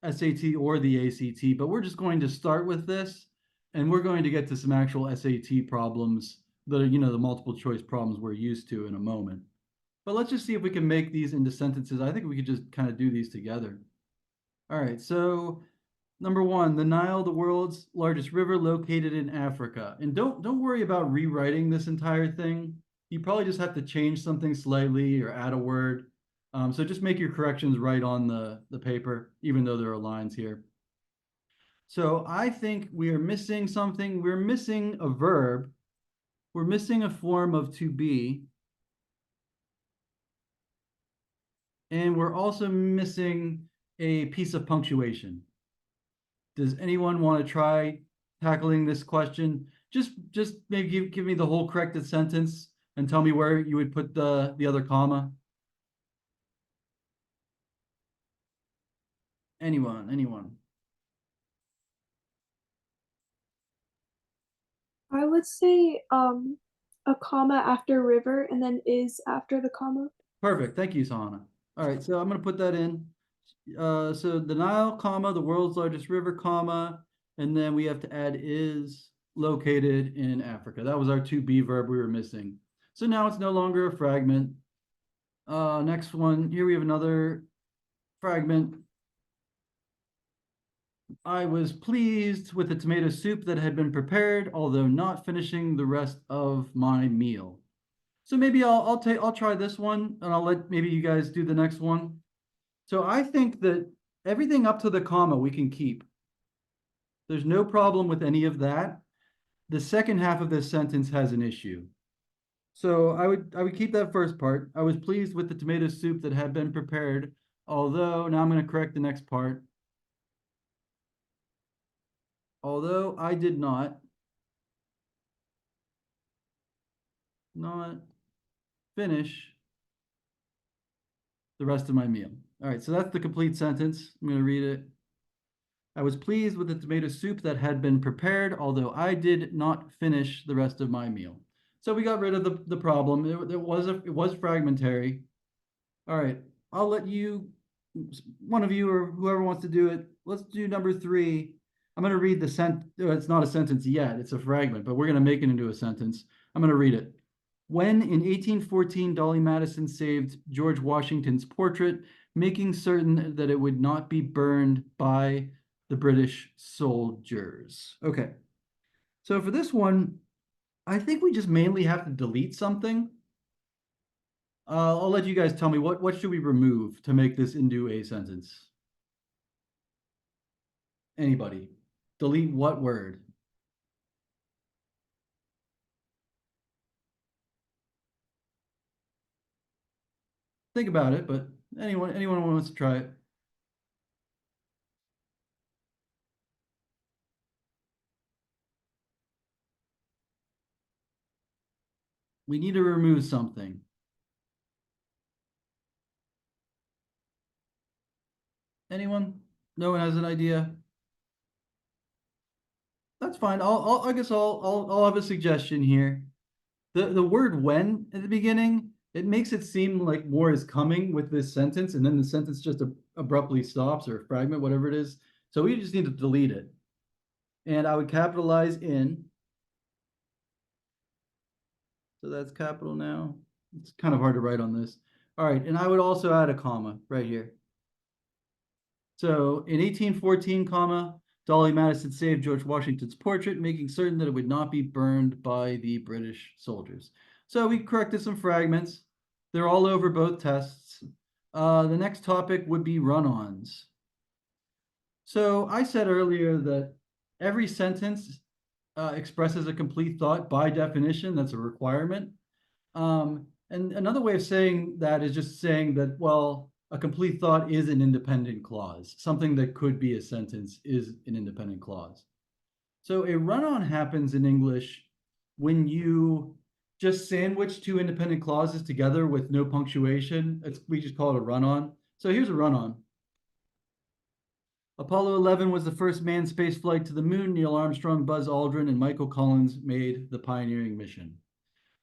SAT or the ACT, but we're just going to start with this, and we're going to get to some actual SAT problems that are, the multiple choice problems we're used to in a moment. But let's just see if we can make these into sentences. I think we could just kind of do these together. All right, so number one, the Nile, the world's largest river located in Africa. And don't worry about rewriting this entire thing. You probably just have to change something slightly or add a word. So just make your corrections right on the paper, even though there are lines here. So I think we are missing something. We're missing a verb. We're missing a form of to be. And we're also missing a piece of punctuation. Does anyone want to try tackling this question? Just maybe give me the whole corrected sentence and tell me where you would put the other comma. Anyone? I would say a comma after river and then is after the comma. Perfect. Thank you, Sahana. All right, so I'm going to put that in. So the Nile, comma, the world's largest river, comma, and then we have to add is located in Africa. That was our to be verb we were missing. So now it's no longer a fragment. Next one, here we have another fragment. I was pleased with the tomato soup that had been prepared, although not finishing the rest of my meal. So maybe I'll try this one, and I'll let maybe you guys do the next one. So I think that everything up to the comma we can keep. There's no problem with any of that. The second half of this sentence has an issue. So I would keep that first part. I was pleased with the tomato soup that had been prepared, although now I'm going to correct the next part. Although I did not finish the rest of my meal. All right, so that's the complete sentence. I'm going to read it. I was pleased with the tomato soup that had been prepared, although I did not finish the rest of my meal. So we got rid of the problem. It was fragmentary. All right, I'll let you, one of you or whoever wants to do it. Let's do number 3. I'm going to read the sentence. It's not a sentence yet. It's a fragment, but we're going to make it into a sentence. I'm going to read it. When in 1814, Dolly Madison saved George Washington's portrait, making certain that it would not be burned by the British soldiers. Okay. So for this one, I think we just mainly have to delete something. I'll let you guys tell me what should we remove to make this into a sentence? Anybody? Delete what word? Think about it, but anyone who wants to try it. We need to remove something. Anyone? No one has an idea? That's fine. I guess I'll have a suggestion here. The word when at the beginning, it makes it seem like more is coming with this sentence, and then the sentence just abruptly stops, or fragment, whatever it is. So we just need to delete it. And I would capitalize in. So that's capital now. It's kind of hard to write on this. All right, and I would also add a comma right here. So in 1814, comma, Dolly Madison saved George Washington's portrait, making certain that it would not be burned by the British soldiers. So we corrected some fragments. They're all over both tests. The next topic would be run-ons. So I said earlier that every sentence expresses a complete thought by definition. That's a requirement. And another way of saying that is just saying that, well, a complete thought is an independent clause. Something that could be a sentence is an independent clause. So a run-on happens in English when you just sandwich 2 independent clauses together with no punctuation. We just call it a run-on. So here's a run-on. Apollo 11 was the first manned space flight to the moon. Neil Armstrong, Buzz Aldrin, and Michael Collins made the pioneering mission.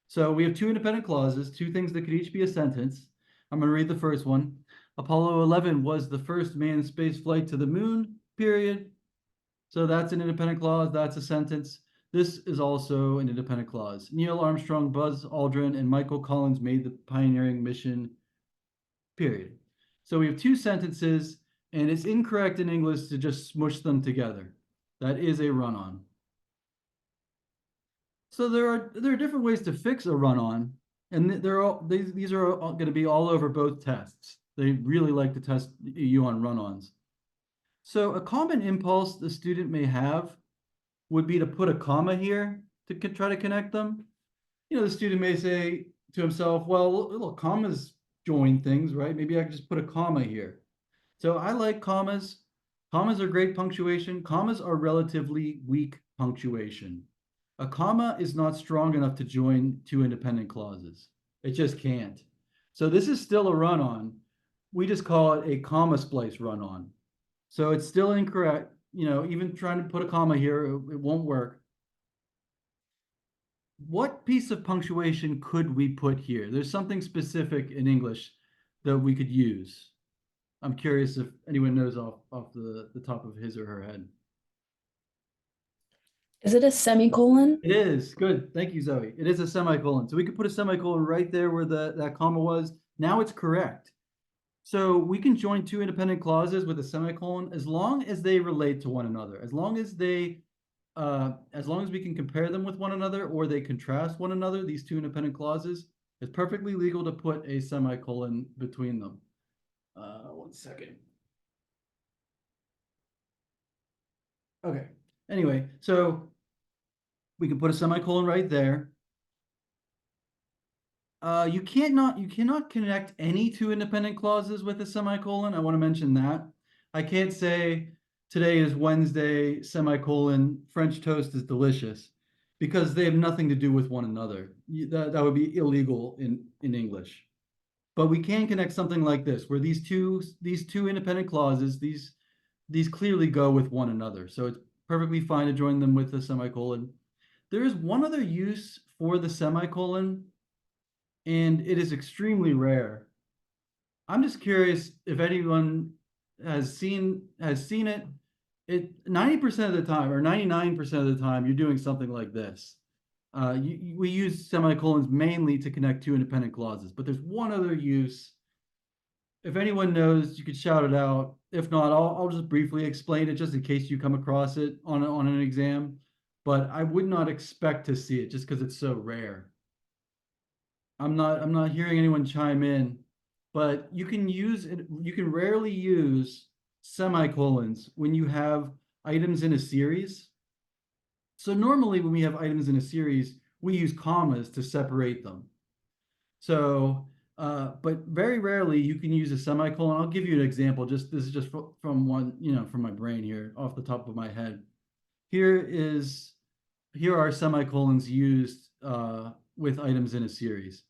So we have 2 independent clauses, 2 things that could each be a sentence. I'm gonna read the first one. Apollo 11 was the first manned space flight to the moon, period. So that's an independent clause, that's a sentence. This is also an independent clause. Neil Armstrong, Buzz Aldrin, and Michael Collins made the pioneering mission, period. So we have two sentences, and it's incorrect in English to just smush them together. That is a run-on. So there are different ways to fix a run-on, and these are going to be all over both tests. They really like to test you on run-ons. So a common impulse the student may have would be to put a comma here to try to connect them. You know, the student may say to himself, well, little commas join things, right? Maybe I could just put a comma here. So I like commas. Commas are great punctuation. Commas are relatively weak punctuation. A comma is not strong enough to join two independent clauses. It just can't. So this is still a run-on. We just call it a comma splice run-on. So it's still incorrect. You know, even trying to put a comma here, it won't work. What piece of punctuation could we put here? There's something specific in English that we could use. I'm curious if anyone knows off the top of his or her head. Is it a semicolon? It is. Good. Thank you, Zoe. It is a semicolon. So we could put a semicolon right there where that comma was. Now it's correct. So we can join two independent clauses with a semicolon as long as they relate to one another. As long as we can compare them with one another or they contrast one another, these two independent clauses, it's perfectly legal to put a semicolon between them. 1 second. Okay. Anyway, so we can put a semicolon right there. You cannot connect any two independent clauses with a semicolon. I want to mention that. I can't say today is Wednesday, semicolon, French toast is delicious, because they have nothing to do with one another. That would be illegal in English. But we can connect something like this, where these two independent clauses, these clearly go with one another. So it's perfectly fine to join them with a semicolon. There is one other use for the semicolon, and it is extremely rare. I'm just curious if anyone has seen it. 90% of the time, or 99% of the time, you're doing something like this. We use semicolons mainly to connect two independent clauses, but there's one other use. If anyone knows, you could shout it out. If not, I'll just briefly explain it just in case you come across it on an exam. But I would not expect to see it just because it's so rare. I'm not hearing anyone chime in, but you can rarely use semicolons when you have items in a series. So normally when we have items in a series, we use commas to separate them. So, but very rarely you can use a semicolon. I'll give you an example. This is just from from my brain here, off the top of my head. Here are semicolons used with items in a series.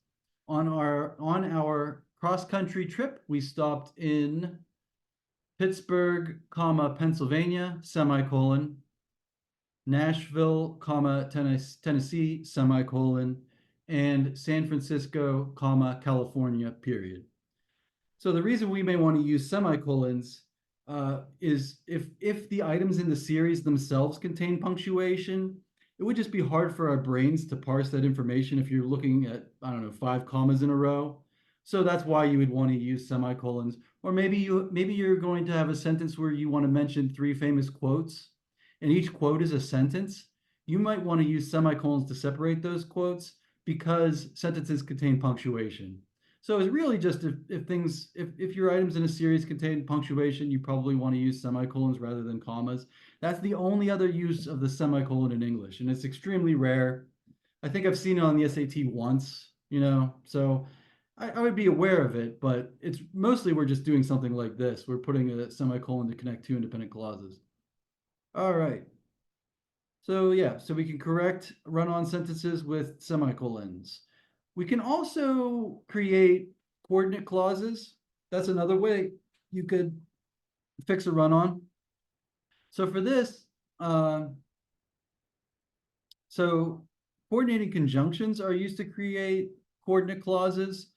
On our cross-country trip, we stopped in Pittsburgh, Pennsylvania, semicolon, Nashville, Tennessee, semicolon, and San Francisco, California, period. So the reason we may want to use semicolons is if the items in the series themselves contain punctuation, it would just be hard for our brains to parse that information if you're looking at, I don't know, 5 commas in a row. So that's why you would want to use semicolons. Or maybe you're going to have a sentence where you want to mention 3 famous quotes, and each quote is a sentence. You might want to use semicolons to separate those quotes because sentences contain punctuation. So it's really just if your items in a series contain punctuation, you probably want to use semicolons rather than commas. That's the only other use of the semicolon in English, and it's extremely rare. I think I've seen it on the SAT once, so I would be aware of it, but it's mostly we're just doing something like this. We're putting a semicolon to connect 2 independent clauses. All right. So yeah, so we can correct run-on sentences with semicolons. We can also create coordinate clauses. That's another way you could fix a run-on. So for this, so coordinating conjunctions are used to create coordinate clauses.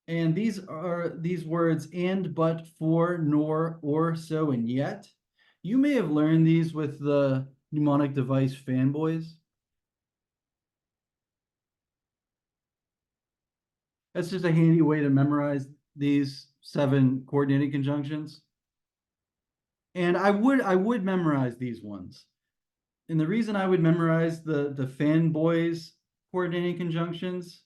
And these are these words and, but, for, nor, or, so, and yet. You may have learned these with the mnemonic device fanboys. That's just a handy way to memorize these 7 coordinating conjunctions. And I would memorize these ones. And the reason I would memorize the fanboys coordinating conjunctions,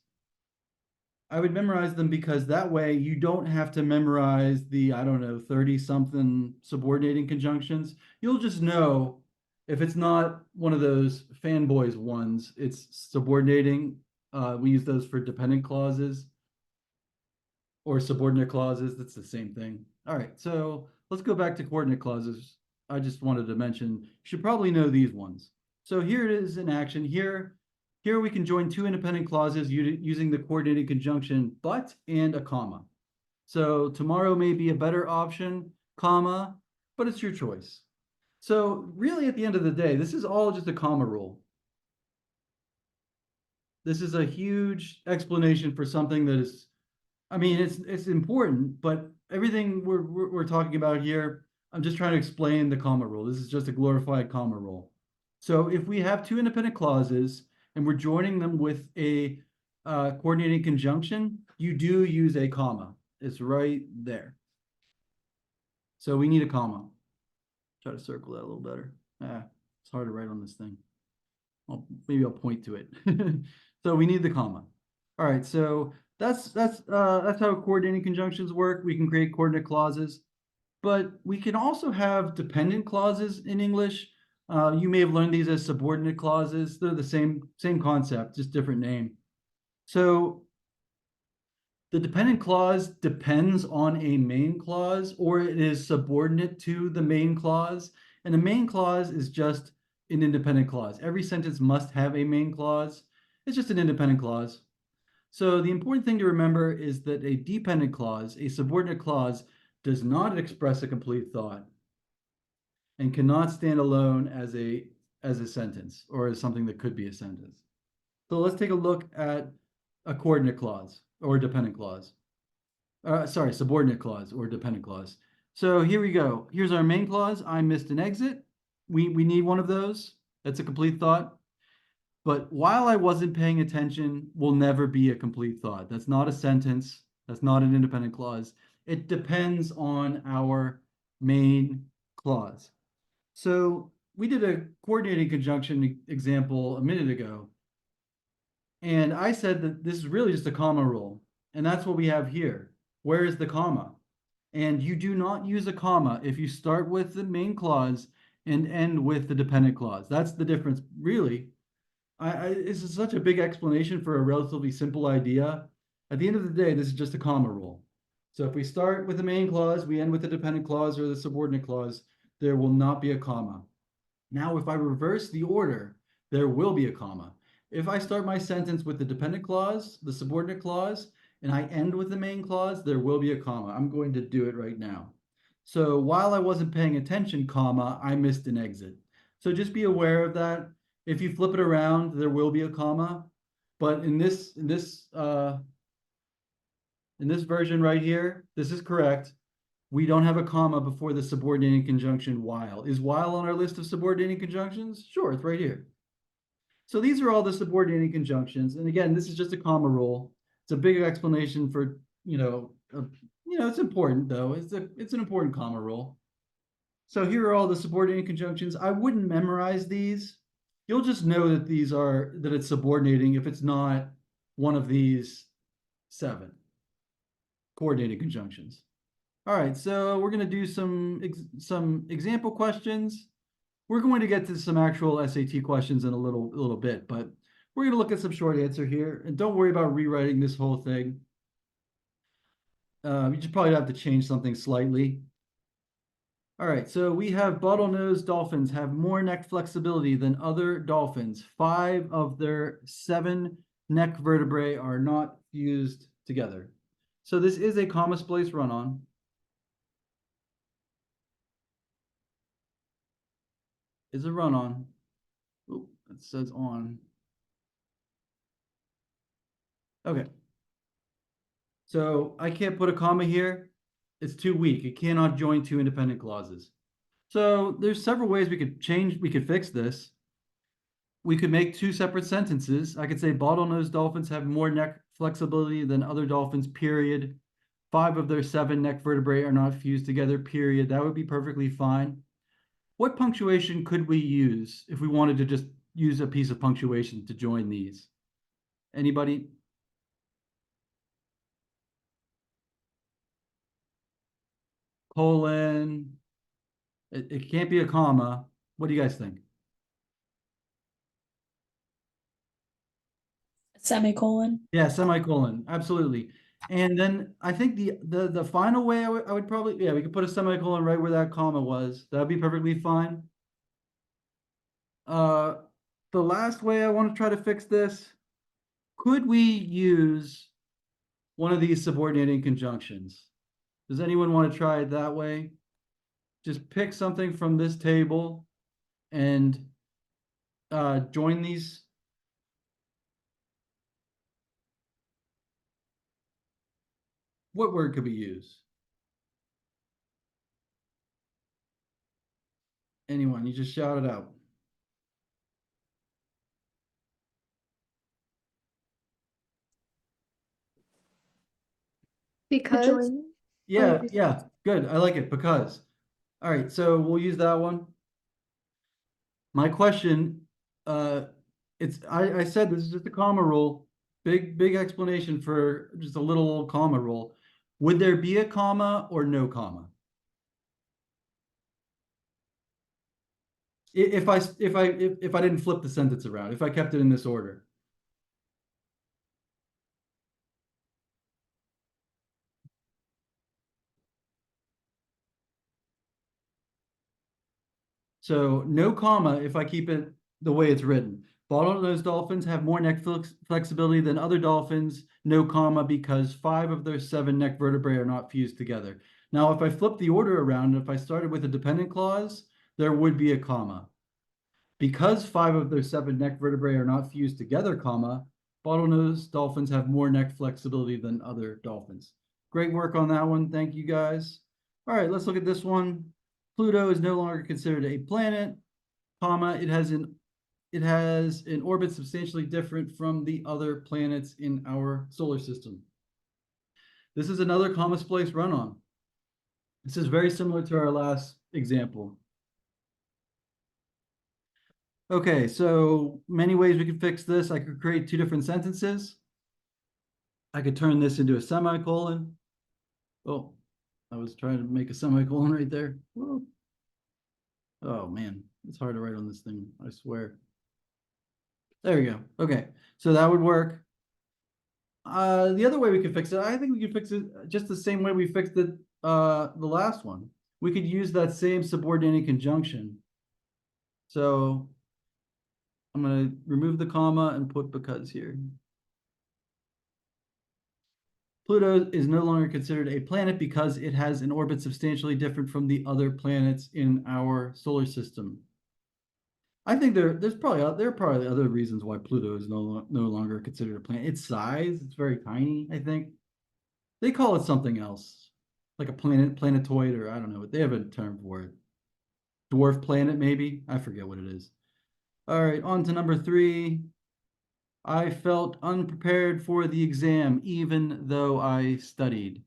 I would memorize them because that way you don't have to memorize the, I don't know, 30 something subordinating conjunctions. You'll just know if it's not one of those fanboys ones, it's subordinating. We use those for dependent clauses or subordinate clauses. That's the same thing. All right, so let's go back to coordinate clauses. I just wanted to mention, you should probably know these ones. So here it is in action. Here we can join 2 independent clauses using the coordinating conjunction but and a comma. So tomorrow may be a better option, comma, but it's your choice. So really at the end of the day, this is all just a comma rule. This is a huge explanation for something that is, I mean, it's important, but everything we're talking about here, I'm just trying to explain the comma rule. This is just a glorified comma rule. So if we have 2 independent clauses and we're joining them with a coordinating conjunction, you do use a comma. It's right there. So we need a comma. Try to circle that a little better. It's hard to write on this thing. Maybe I'll point to it. So we need the comma. All right, so that's how coordinating conjunctions work. We can create coordinate clauses, but we can also have dependent clauses in English. You may have learned these as subordinate clauses. They're the same concept, just different name. So the dependent clause depends on a main clause, or it is subordinate to the main clause. And the main clause is just an independent clause. Every sentence must have a main clause. It's just an independent clause. So the important thing to remember is that a dependent clause, a subordinate clause, does not express a complete thought and cannot stand alone as a sentence or as something that could be a sentence. So let's take a look at a coordinate clause or a dependent clause. Sorry, subordinate clause or dependent clause. So here we go. Here's our main clause. I missed an exit. We need one of those. That's a complete thought. But while I wasn't paying attention will never be a complete thought. That's not a sentence. That's not an independent clause. It depends on our main clause. So we did a coordinating conjunction example a minute ago. And I said that this is really just a comma rule. And that's what we have here. Where is the comma? And you do not use a comma if you start with the main clause and end with the dependent clause. That's the difference, really. This is such a big explanation for a relatively simple idea. At the end of the day, this is just a comma rule. So if we start with the main clause, we end with the dependent clause or the subordinate clause, there will not be a comma. Now, if I reverse the order, there will be a comma. If I start my sentence with the dependent clause, the subordinate clause, and I end with the main clause, there will be a comma. I'm going to do it right now. So while I wasn't paying attention, comma, I missed an exit. So just be aware of that. If you flip it around, there will be a comma. But in this version right here, this is correct. We don't have a comma before the subordinating conjunction while. Is while on our list of subordinating conjunctions? Sure, it's right here. So these are all the subordinating conjunctions. And again, this is just a comma rule. It's a big explanation for, it's important though. It's an important comma rule. So here are all the subordinating conjunctions. I wouldn't memorize these. You'll just know that that it's subordinating if it's not one of these 7 coordinating conjunctions. All right, so we're going to do some example questions. We're going to get to some actual SAT questions in a little bit, but we're going to look at some short answer here. And don't worry about rewriting this whole thing. You just probably have to change something slightly. All right, so we have bottlenose dolphins have more neck flexibility than other dolphins. 5 of their 7 neck vertebrae are not fused together. So this is a comma splice run-on. Is a run-on. Oh, it says on. Okay. So I can't put a comma here. It's too weak. It cannot join two independent clauses. So there's several ways we could fix this. We could make two separate sentences. I could say bottlenose dolphins have more neck flexibility than other dolphins, period. 5 of their 7 neck vertebrae are not fused together, period. That would be perfectly fine. What punctuation could we use if we wanted to just use a piece of punctuation to join these? Anybody? Colon. It can't be a comma. What do you guys think? Semicolon. Yeah, semicolon, absolutely. And then I think the final way I would probably, yeah, we could put a semicolon right where that comma was. That'd be perfectly fine. The last way I want to try to fix this, could we use one of these subordinating conjunctions? Does anyone want to try it that way? Just pick something from this table and join these. What word could we use? Anyone, you just shout it out. Because. Adjoin. Yeah, because- yeah, good. I like it because. All right, so we'll use that one. My question, I said this is just a comma rule. Big explanation for just a little old comma rule. Would there be a comma or no comma? If I didn't flip the sentence around, if I kept it in this order. So no comma if I keep it the way it's written. Bottlenose dolphins have more neck flexibility than other dolphins, no comma, because 5 of their 7 neck vertebrae are not fused together. Now, if I flip the order around, if I started with a dependent clause, there would be a comma. Because 5 of their 7 neck vertebrae are not fused together, comma, bottlenose dolphins have more neck flexibility than other dolphins. Great work on that one. Thank you, guys. All right, let's look at this one. Pluto is no longer considered a planet, comma, it has an orbit substantially different from the other planets in our solar system. This is another comma splice run-on. This is very similar to our last example. Okay, so many ways we could fix this. I could create 2 different sentences. I could turn this into a semicolon. Oh, I was trying to make a semicolon right there. Oh man, it's hard to write on this thing, I swear. There we go. Okay, so that would work. The other way we could fix it, I think we could fix it just the same way we fixed it the last one. We could use that same subordinating conjunction. So I'm going to remove the comma and put because here. Pluto is no longer considered a planet because it has an orbit substantially different from the other planets in our solar system. I think there are probably other reasons why Pluto is no longer considered a planet. Its size, it's very tiny, I think. They call it something else, like a planetoid, or I don't know. They have a term for it. Dwarf planet, maybe? I forget what it is. All right, on to number 3. I felt unprepared for the exam, even though I studied.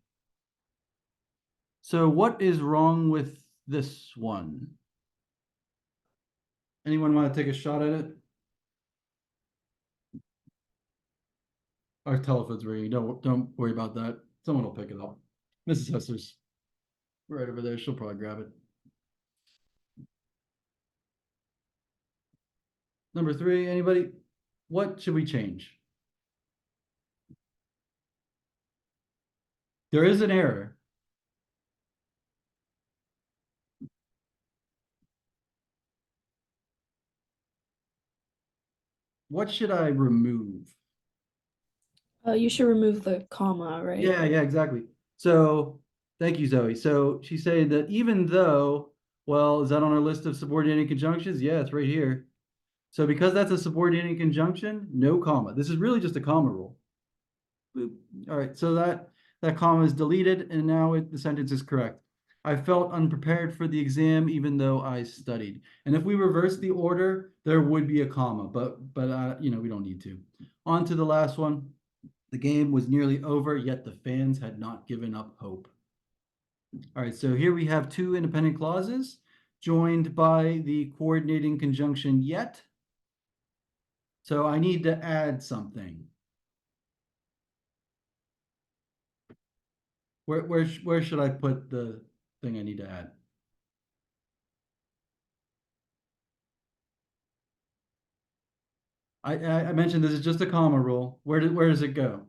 So what is wrong with this one? Anyone want to take a shot at it? Our telephone's ringing. Don't worry about that. Someone will pick it up. Mrs. Hester's right over there. She'll probably grab it. Number 3, anybody? What should we change? There is an error. What should I remove? You should remove the comma, right? Yeah, exactly. So thank you, Zoe. So she's saying that even though, well, is that on our list of subordinating conjunctions? Yeah, it's right here. So because that's a subordinating conjunction, no comma. This is really just a comma rule. Boop. All right, so that comma is deleted, and now the sentence is correct. I felt unprepared for the exam, even though I studied. And if we reverse the order, there would be a comma, but you know, we don't need to. On to the last one. The game was nearly over, yet the fans had not given up hope. All right, so here we have two independent clauses joined by the coordinating conjunction yet. So I need to add something. Where should I put the thing I need to add? I mentioned this is just a comma rule. Where does it go?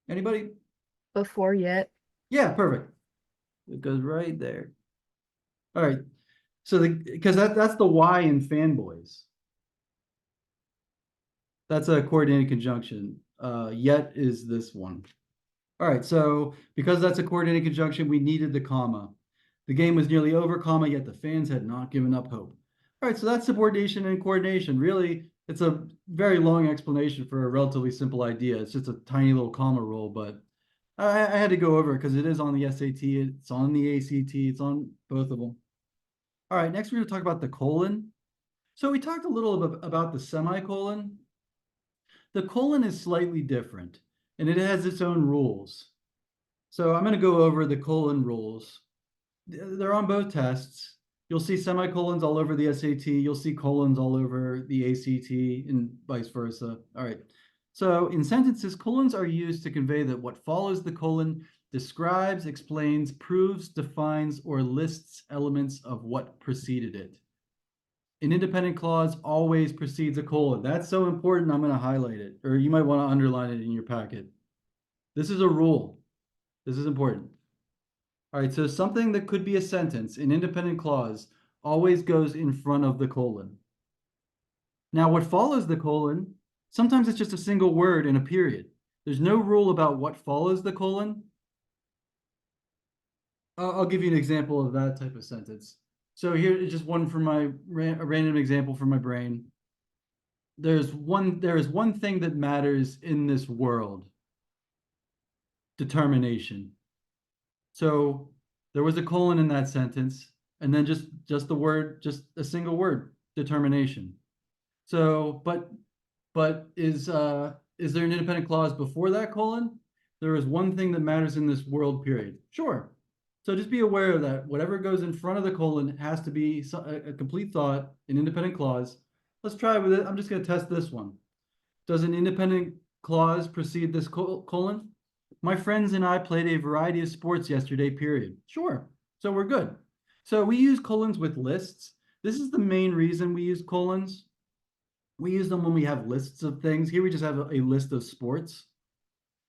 Anybody? Before yet. Yeah, perfect. It goes right there. All right. So because that's the Y in fanboys. That's a coordinated conjunction. Yet is this one. All right, so because that's a coordinated conjunction, we needed the comma. The game was nearly over, comma, yet the fans had not given up hope. All right, so that's subordination and coordination. Really, it's a very long explanation for a relatively simple idea. It's just a tiny little comma rule, but I had to go over it because it is on the SAT, it's on the ACT, it's on both of them. All right, next we're going to talk about the colon. So we talked a little bit about the semicolon. The colon is slightly different, and it has its own rules. So I'm going to go over the colon rules. They're on both tests. You'll see semicolons all over the SAT. You'll see colons all over the ACT and vice versa. All right. So in sentences, colons are used to convey that what follows the colon describes, explains, proves, defines, or lists elements of what preceded it. An independent clause always precedes a colon. That's so important, I'm going to highlight it, or you might want to underline it in your packet. This is a rule. This is important. All right, so something that could be a sentence, an independent clause, always goes in front of the colon. Now, what follows the colon, sometimes it's just a single word in a period. There's no rule about what follows the colon. I'll give you an example of that type of sentence. So here is just one from a random example from my brain. There is one thing that matters in this world. Determination. So there was a colon in that sentence, and then just the word, just a single word, determination. So, but is there an independent clause before that colon? There is one thing that matters in this world, period. Sure. So just be aware of that. Whatever goes in front of the colon has to be a complete thought, an independent clause. Let's try with it. I'm just going to test this one. Does an independent clause precede this colon? My friends and I played a variety of sports yesterday, period. Sure. So we're good. So we use colons with lists. This is the main reason we use colons. We use them when we have lists of things. Here we just have a list of sports.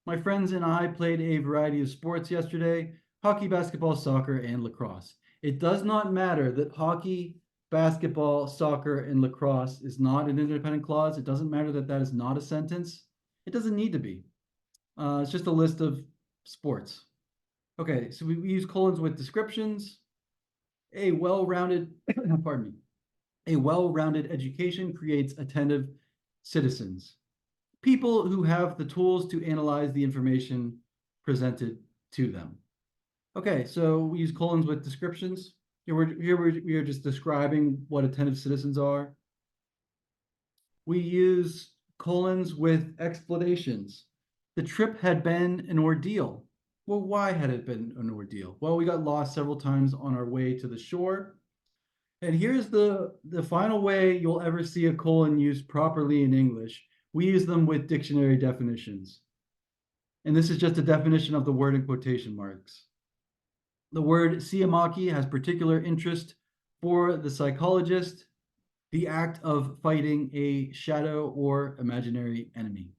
My friends and I played a variety of sports yesterday: hockey, basketball, soccer, and lacrosse. It does not matter that hockey, basketball, soccer, and lacrosse is not an independent clause. It doesn't matter that that is not a sentence. It doesn't need to be. It's just a list of sports. Okay, so we use colons with descriptions. A well-rounded, pardon me, a well-rounded education creates attentive citizens. People who have the tools to analyze the information presented to them. Okay, so we use colons with descriptions. We are just describing what attentive citizens are. We use colons with explanations. The trip had been an ordeal. Well, why had it been an ordeal? Well, we got lost several times on our way to the shore. And here's the final way you'll ever see a colon used properly in English. We use them with dictionary definitions. And this is just a definition of the word in quotation marks. The word siamaki has particular interest for the psychologist, the act of fighting a shadow or imaginary enemy.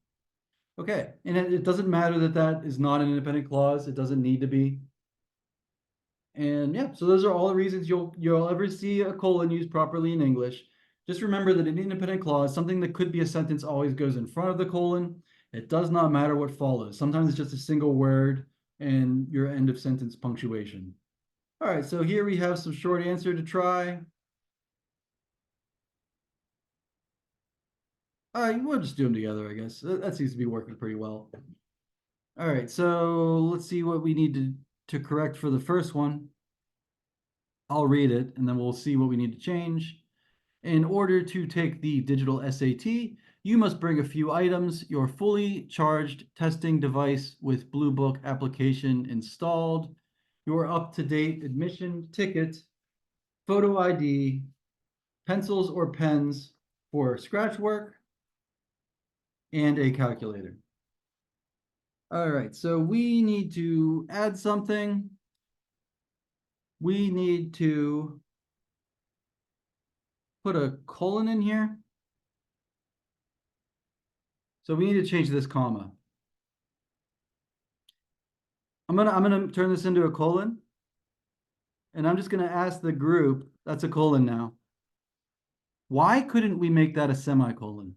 Okay, and it doesn't matter that that is not an independent clause. It doesn't need to be. And yeah, so those are all the reasons you'll ever see a colon used properly in English. Just remember that an independent clause, something that could be a sentence, always goes in front of the colon. It does not matter what follows. Sometimes it's just a single word and your end of sentence punctuation. All right, so here we have some short answer to try. We'll just do them together, I guess. That seems to be working pretty well. All right, so let's see what we need to correct for the first one. I'll read it, and then we'll see what we need to change. In order to take the digital SAT, you must bring a few items: your fully charged testing device with Blue Book application installed, your up-to-date admission ticket, photo ID, pencils or pens for scratch work, and a calculator. All right, so we need to add something. We need to put a colon in here. So we need to change this comma. I'm gonna turn this into a colon. And I'm just gonna ask the group, that's a colon now. Why couldn't we make that a semicolon?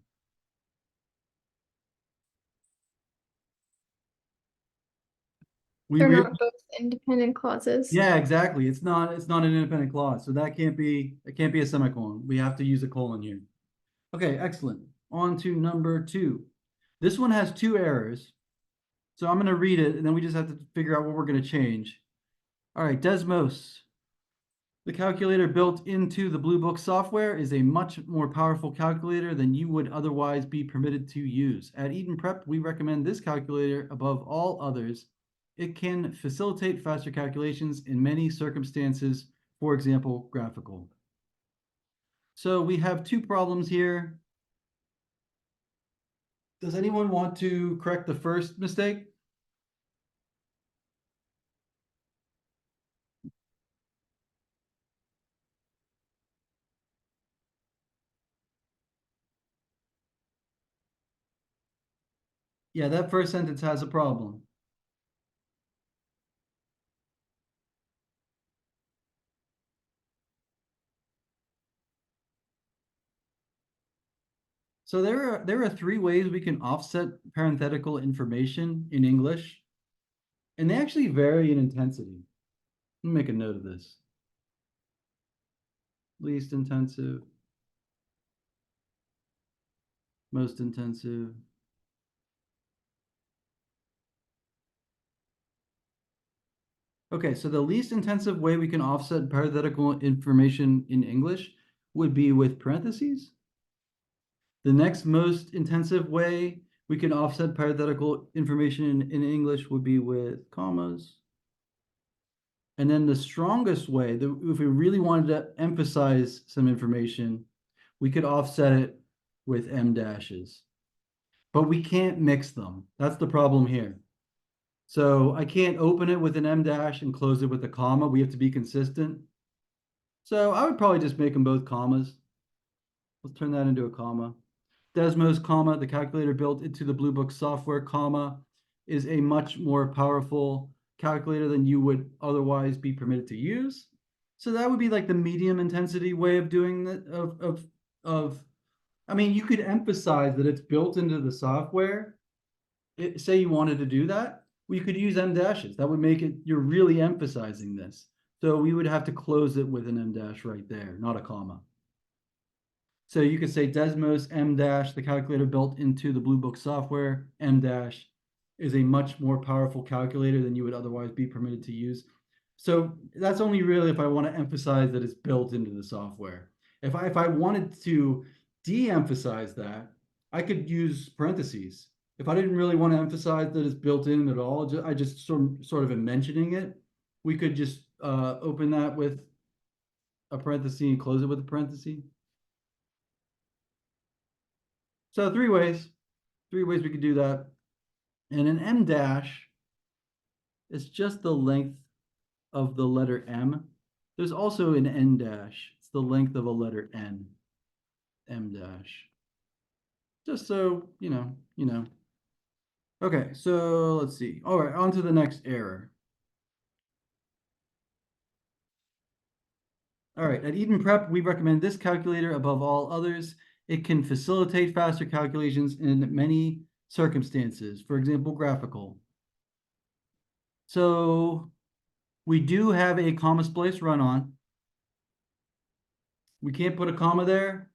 They're not both independent clauses. Yeah, exactly. It's not an independent clause. So it can't be a semicolon. We have to use a colon here. Okay, excellent. On to number 2. This one has 2 errors. So I'm gonna read it and then we just have to figure out what we're gonna change. All right, Desmos. The calculator built into the Blue Book software is a much more powerful calculator than you would otherwise be permitted to use. At Eden Prep, we recommend this calculator above all others. It can facilitate faster calculations in many circumstances, for example, graphical. So we have 2 problems here. Does anyone want to correct the first mistake? Yeah, that first sentence has a problem. So there are 3 ways we can offset parenthetical information in English, and they actually vary in intensity. Let me make a note of this. Least intensive, most intensive. Okay, so the least intensive way we can offset parenthetical information in English would be with parentheses. The next most intensive way we can offset parenthetical information in English would be with commas. And then the strongest way, if we really wanted to emphasize some information, we could offset it with em dashes. But we can't mix them. That's the problem here. So I can't open it with an em dash and close it with a comma. We have to be consistent. So I would probably just make them both commas. Let's turn that into a comma. Desmos, comma, the calculator built into the Blue Book software, comma, is a much more powerful calculator than you would otherwise be permitted to use. So that would be like the medium intensity way of doing that, I mean, you could emphasize that it's built into the software. Say you wanted to do that, well, you could use em dashes. That would make it, you're really emphasizing this. So we would have to close it with an em dash right there, not a comma. So you could say Desmos em dash, the calculator built into the Blue Book software, em dash is a much more powerful calculator than you would otherwise be permitted to use. So that's only really if I want to emphasize that it's built into the software. If I wanted to de-emphasize that, I could use parentheses. If I didn't really want to emphasize that it's built in at all, I just sort of am mentioning it, we could just open that with a parenthesis and close it with a parenthesis. So 3 ways we could do that. And an em dash is just the length of the letter M. There's also an n dash. It's the length of a letter N. Em dash. Just so you know. Okay, so let's see. All right, on to the next error. All right, at Eden Prep, we recommend this calculator above all others. It can facilitate faster calculations in many circumstances, for example, graphical. So we do have a comma splice run on. We can't put a comma there.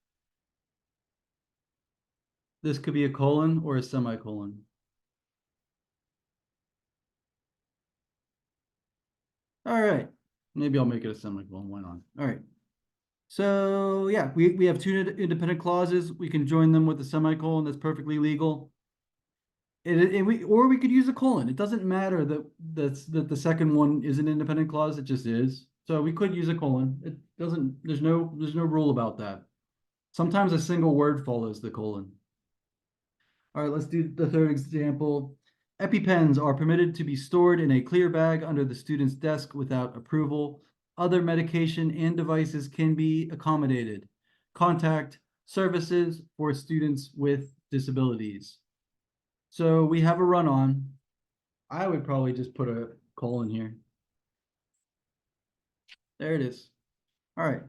this could be a colon or a semicolon. All right, maybe I'll make it a semicolon, why not? All right. So yeah, we have two independent clauses. We can join them with a semicolon. That's perfectly legal. Or we could use a colon. It doesn't matter that the second one is an independent clause. It just is. So we could use a colon. It doesn't. There's no rule about that. Sometimes a single word follows the colon. All right, let's do the third example. EpiPens are permitted to be stored in a clear bag under the student's desk without approval. Other medication and devices can be accommodated. Contact services for students with disabilities. So we have a run-on. I would probably just put a colon here. There it is. All right.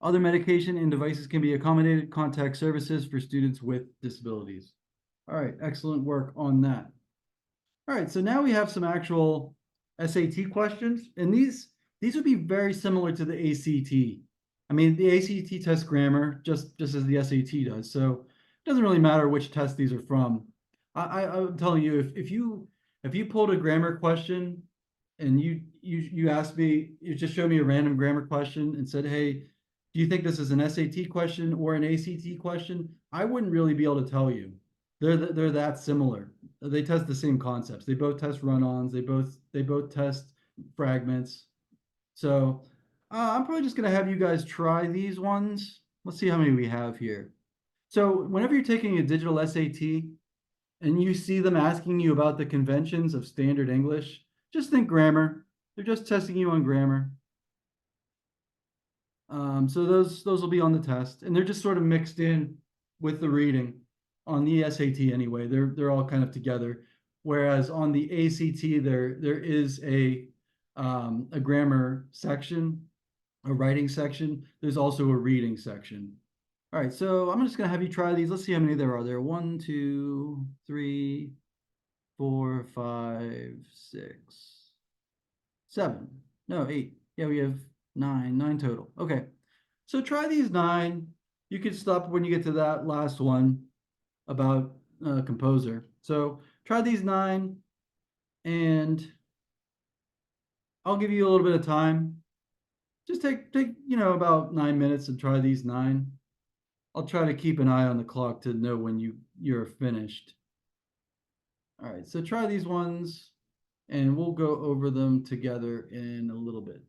Other medication and devices can be accommodated. Contact services for students with disabilities. All right, excellent work on that. All right, so now we have some actual SAT questions, and these would be very similar to the ACT. I mean, the ACT tests grammar just as the SAT does, so it doesn't really matter which test these are from. I'm telling you, if you pulled a grammar question and you asked me, you just showed me a random grammar question and said, hey, do you think this is an SAT question or an ACT question? I wouldn't really be able to tell you. They're that similar. They test the same concepts. They both test run-ons. They both test fragments. So I'm probably just gonna have you guys try these ones. Let's see how many we have here. So whenever you're taking a digital SAT and you see them asking you about the conventions of standard English, just think grammar. They're just testing you on grammar. So those will be on the test, and they're just sort of mixed in with the reading on the SAT anyway. They're all kind of together. Whereas on the ACT, there is a grammar section, a writing section. There's also a reading section. All right, so I'm just gonna have you try these. Let's see how many there are. There 1, 2, 3, 4, 5, 6, 7. No, 8. Yeah, we have nine total. Okay, so try these 9. You can stop when you get to that last one about composer. So try these 9, and I'll give you a little bit of time. Just take about 9 minutes and try these 9. I'll try to keep an eye on the clock to know when you're finished. All right, so try these ones, and we'll go over them together in a little bit.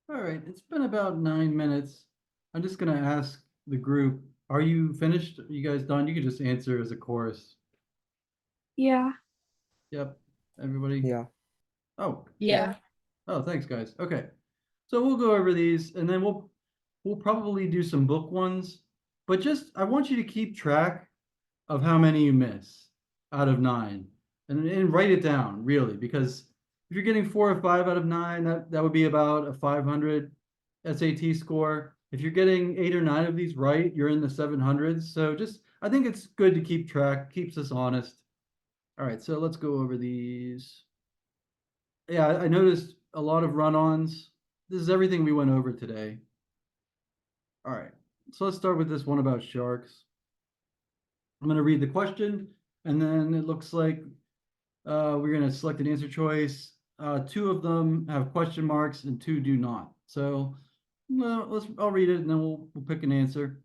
All right, it's been about 9 minutes. I'm just gonna ask the group, are you finished? Are you guys done? You can just answer as a chorus. Yeah. Yep, everybody? Yeah. Oh, Yeah. oh, thanks, guys. Okay. So we'll go over these and then we'll probably do some book ones, but just I want you to keep track of how many you miss out of 9 and write it down really, because if you're getting 4 or 5 out of 9, that would be about a 500 SAT score. If you're getting 8 or 9 of these right, you're in the 700s. So just I think it's good to keep track, keeps us honest. All right, so let's go over these. Yeah, I noticed a lot of run-ons. This is everything we went over today. All right, so let's start with this one about sharks. I'm going to read the question, and then it looks like we're going to select an answer choice. 2 of them have question marks and 2 do not. So I'll read it and then we'll pick an answer.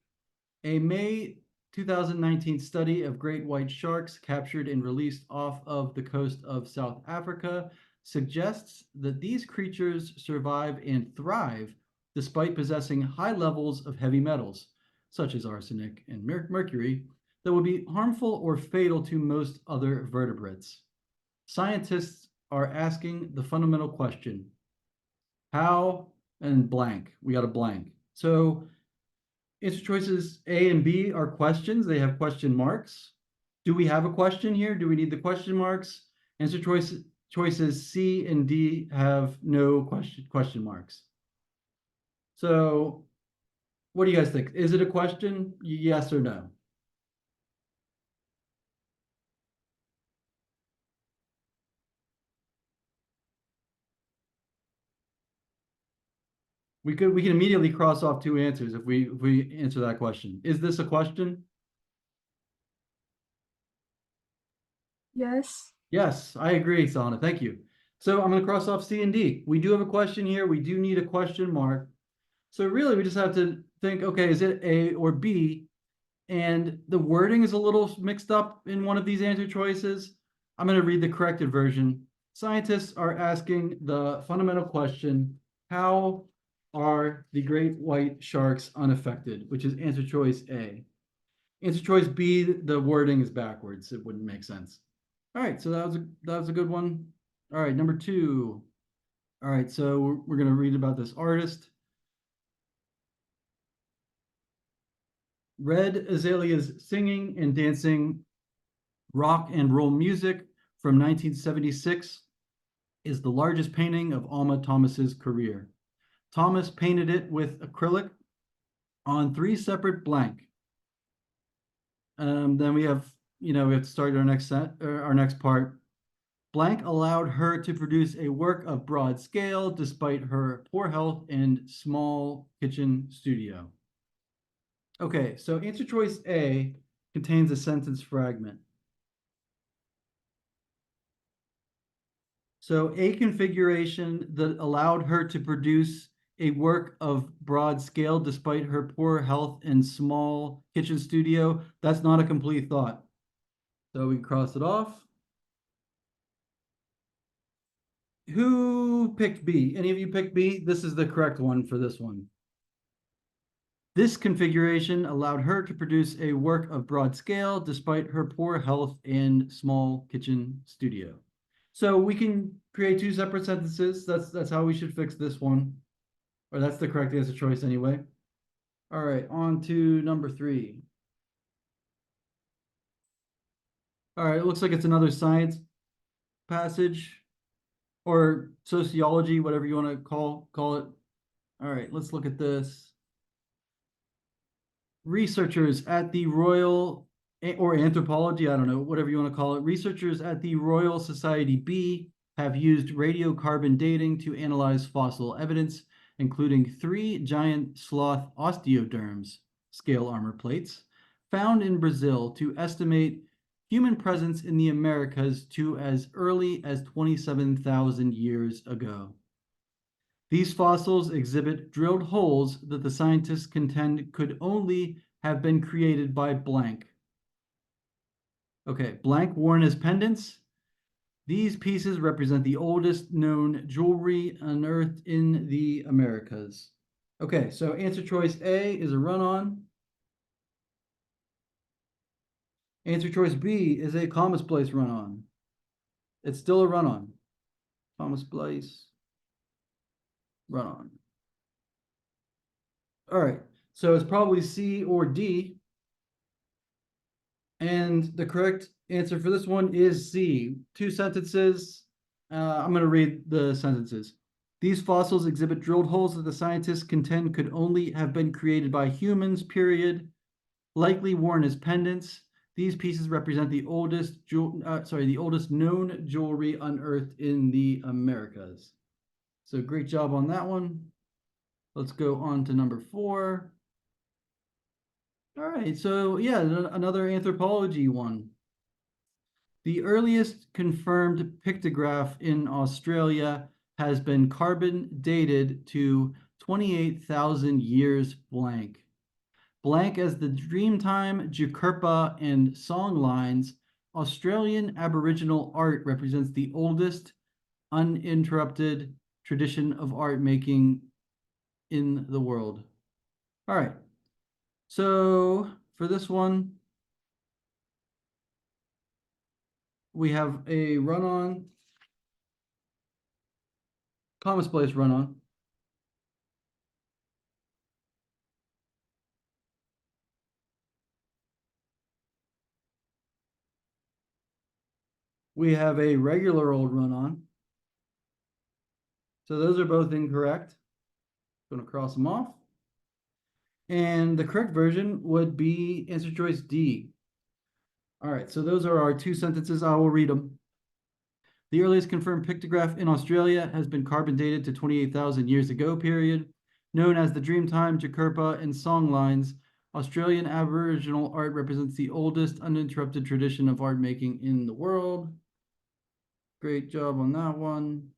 A May 2019 study of great white sharks captured and released off of the coast of South Africa suggests that these creatures survive and thrive despite possessing high levels of heavy metals, such as arsenic and mercury, that would be harmful or fatal to most other vertebrates. Scientists are asking the fundamental question, how and blank, we got a blank. So answer choices A and B are questions. They have question marks. Do we have a question here? Do we need the question marks? Answer choices C and D have no question marks. So what do you guys think? Is it a question? Yes or no? We can immediately cross off 2 answers if we answer that question. Is this a question? Yes. Yes, I agree, Sana. Thank you. So I'm going to cross off C and D. We do have a question here. We do need a question mark. So really, we just have to think, okay, is it A or B? And the wording is a little mixed up in one of these answer choices. I'm going to read the corrected version. Scientists are asking the fundamental question, how are the great white sharks unaffected? Which is answer choice A. Answer choice B, the wording is backwards. It wouldn't make sense. All right, so that was a good one. All right, number 2. All right, so we're going to read about this artist. Red Azalea's singing and dancing rock and roll music from 1976 is the largest painting of Alma Thomas's career. Thomas painted it with acrylic on 3 separate blank. Then we have to start our next part. Blank allowed her to produce a work of broad scale despite her poor health and small kitchen studio. Okay, so answer choice A contains a sentence fragment. So a configuration that allowed her to produce a work of broad scale despite her poor health and small kitchen studio, that's not a complete thought. So we cross it off. Who picked B? Any of you picked B? This is the correct one for this one. This configuration allowed her to produce a work of broad scale despite her poor health and small kitchen studio. So we can create 2 separate sentences. That's how we should fix this one. Or that's the correct answer choice anyway. All right, on to number 3. All right, it looks like it's another science passage or sociology, whatever you want to call it. All right, let's look at this. Researchers at the Royal, or anthropology, I don't know, whatever you want to call it. Researchers at the Royal Society B have used radiocarbon dating to analyze fossil evidence, including 3 giant sloth osteoderms, scale armor plates, found in Brazil to estimate human presence in the Americas to as early as 27,000 years ago. These fossils exhibit drilled holes that the scientists contend could only have been created by blank. Okay, blank worn as pendants. These pieces represent the oldest known jewelry unearthed in the Americas. Okay, so answer choice A is a run-on. Answer choice B is a comma splice run-on. It's still a run-on. Comma splice run-on. All right, so it's probably C or D. And the correct answer for this one is C. Two sentences. I'm going to read the sentences. These fossils exhibit drilled holes that the scientists contend could only have been created by humans, period. Likely worn as pendants. These pieces represent the oldest known jewelry unearthed in the Americas. So great job on that one. Let's go on to number 4. All right, so yeah, another anthropology one. The earliest confirmed pictograph in Australia has been carbon dated to 28,000 years blank. Blank as the Dreamtime, Jacurpa, and song lines, Australian Aboriginal art represents the oldest uninterrupted tradition of art making in the world. All right. So for this one, we have a run-on, comma splice run-on. We have a regular old run-on. So those are both incorrect. Going to cross them off. And the correct version would be answer choice D. All right, so those are our two sentences. I will read them. The earliest confirmed pictograph in Australia has been carbon dated to 28,000 years ago, period. Known as the Dreamtime, Jacurpa, and song lines, Australian Aboriginal art represents the oldest uninterrupted tradition of art making in the world. Great job on that one.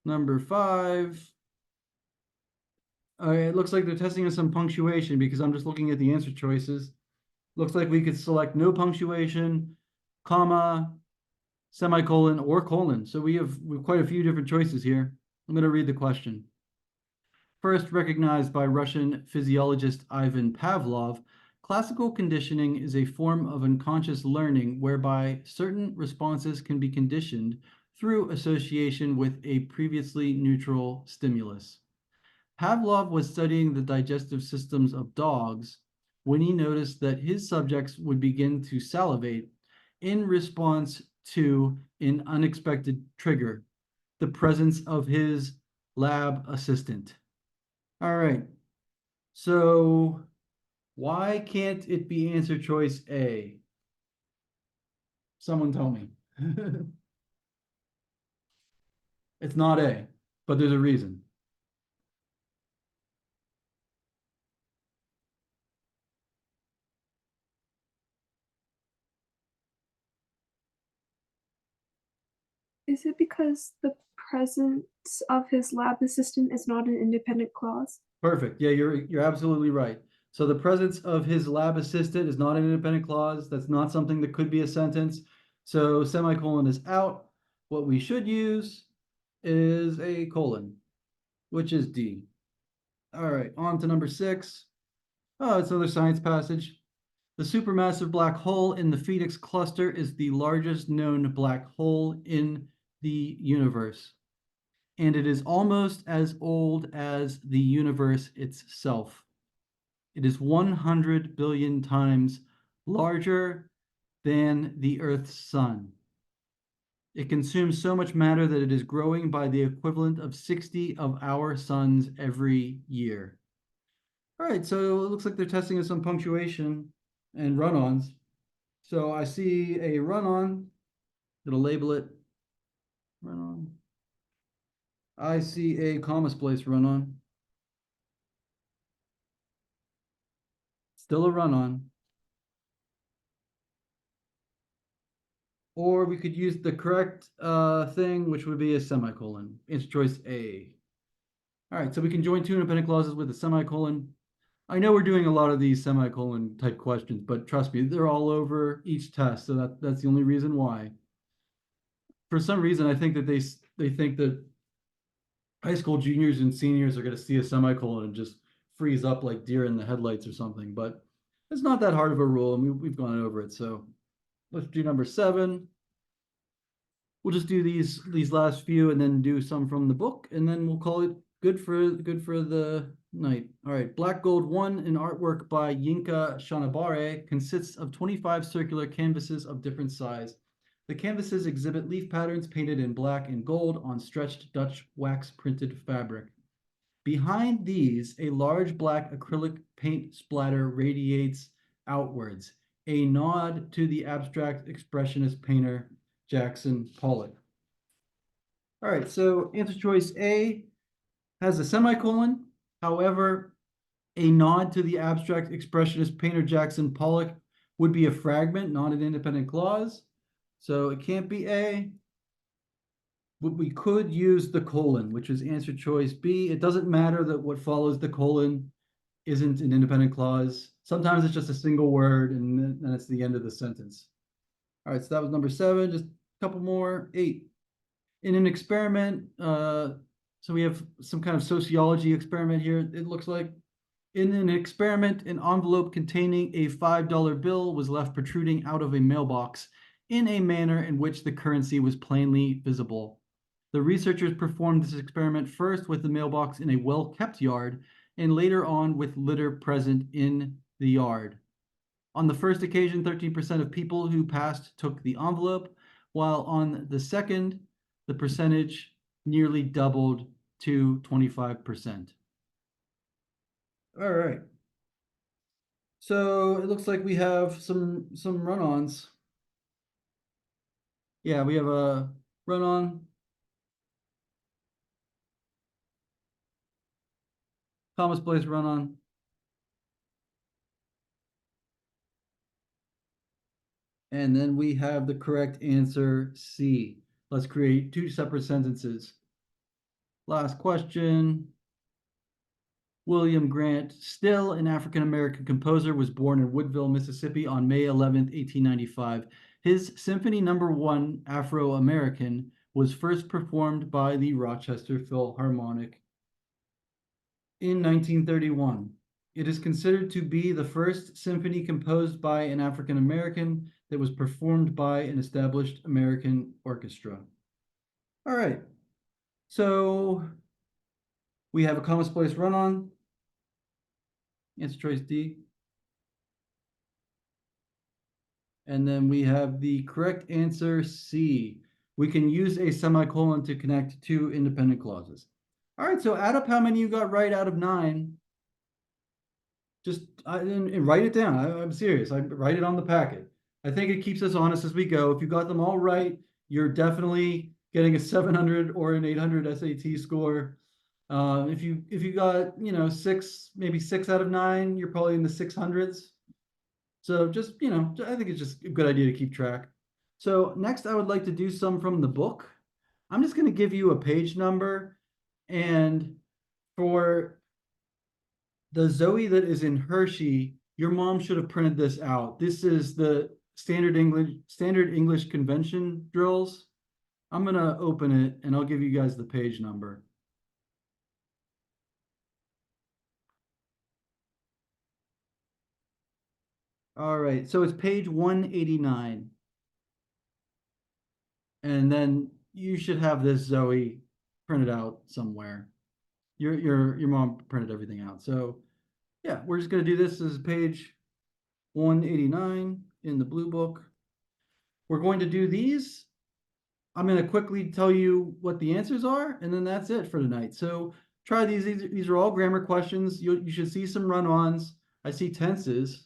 Number 5. All right, it looks like they're testing us on punctuation because I'm just looking at the answer choices. Looks like we could select no punctuation, comma, semicolon, or colon. So we have quite a few different choices here. I'm going to read the question. First recognized by Russian physiologist Ivan Pavlov, classical conditioning is a form of unconscious learning whereby certain responses can be conditioned through association with a previously neutral stimulus. Pavlov was studying the digestive systems of dogs when he noticed that his subjects would begin to salivate in response to an unexpected trigger, the presence of his lab assistant. All right, so why can't it be answer choice A? Someone tell me. It's not A, but there's a reason. Is it because the presence of his lab assistant is not an independent clause? Perfect. Yeah, you're absolutely right. So the presence of his lab assistant is not an independent clause. That's not something that could be a sentence. So semicolon is out. What we should use is a colon, which is D. All right, on to number 6. Oh, it's another science passage. The supermassive black hole in the Phoenix cluster is the largest known black hole in the universe, and it is almost as old as the universe itself. It is 100 billion times larger than the Earth's sun. It consumes so much matter that it is growing by the equivalent of 60 of our suns every year. All right, so it looks like they're testing us on punctuation and run-ons. So I see a run-on. Gonna label it run-on. I see a comma splice run-on. Still a run-on. Or we could use the correct thing, which would be a semicolon. Answer choice A. All right, so we can join two independent clauses with a semicolon. I know we're doing a lot of these semicolon type questions, but trust me, they're all over each test, so that's the only reason why. for some reason, I think that they think that high school juniors and seniors are going to see a semicolon and just freeze up like deer in the headlights or something. But it's not that hard of a rule, and we've gone over it. So let's do number 7. We'll just do these last few and then do some from the book, and then we'll call it good for the night. All right, Black Gold 1, an artwork by Yinka Shanabare, consists of 25 circular canvases of different size. The canvases exhibit leaf patterns painted in black and gold on stretched Dutch wax printed fabric. Behind these, a large black acrylic paint splatter radiates outwards, a nod to the abstract expressionist painter Jackson Pollock. All right, so answer choice A has a semicolon. However, a nod to the abstract expressionist painter Jackson Pollock would be a fragment, not an independent clause. So it can't be A. But we could use the colon, which is answer choice B. It doesn't matter that what follows the colon isn't an independent clause. Sometimes it's just a single word and then it's the end of the sentence. All right, so that was number 7. Just a couple more. 8. In an experiment, so we have some kind of sociology experiment here, it looks like. In an experiment, an envelope containing a $5 bill was left protruding out of a mailbox in a manner in which the currency was plainly visible. The researchers performed this experiment first with the mailbox in a well-kept yard, and later on with litter present in the yard. On the first occasion, 13% of people who passed took the envelope, while on the second, the percentage nearly doubled to 25%. All right. So it looks like we have some run-ons. Yeah, we have a run-on. Thomas Place run-on. And then we have the correct answer, C. Let's create 2 separate sentences. Last question. William Grant Still, an African-American composer, was born in Woodville, Mississippi on May 11th, 1895. His Symphony No. 1, Afro-American, was first performed by the Rochester Philharmonic in 1931. It is considered to be the first symphony composed by an African-American that was performed by an established American orchestra. All right, so we have a comma splice run-on. Answer choice D. And then we have the correct answer, C. We can use a semicolon to connect 2 independent clauses. All right, so add up how many you got right out of 9. Just and write it down. I'm serious. I write it on the packet. I think it keeps us honest as we go. If you got them all right, you're definitely getting a 700 or an 800 SAT score. If you got 6, maybe 6 out of 9, you're probably in the 600s. So just I think it's just a good idea to keep track. So next, I would like to do some from the book. I'm just going to give you a page number, and for the Zoe that is in Hershey, your mom should have printed this out. This is the standard English convention drills. I'm going to open it and I'll give you guys the page number. All right, so it's page 189. And then you should have this Zoe printed out somewhere. Your mom printed everything out. So yeah, we're just going to do this as page 189 in the blue book. We're going to do these. I'm going to quickly tell you what the answers are, and then that's it for tonight. So try these. These are all grammar questions. You should see some run-ons. I see tenses.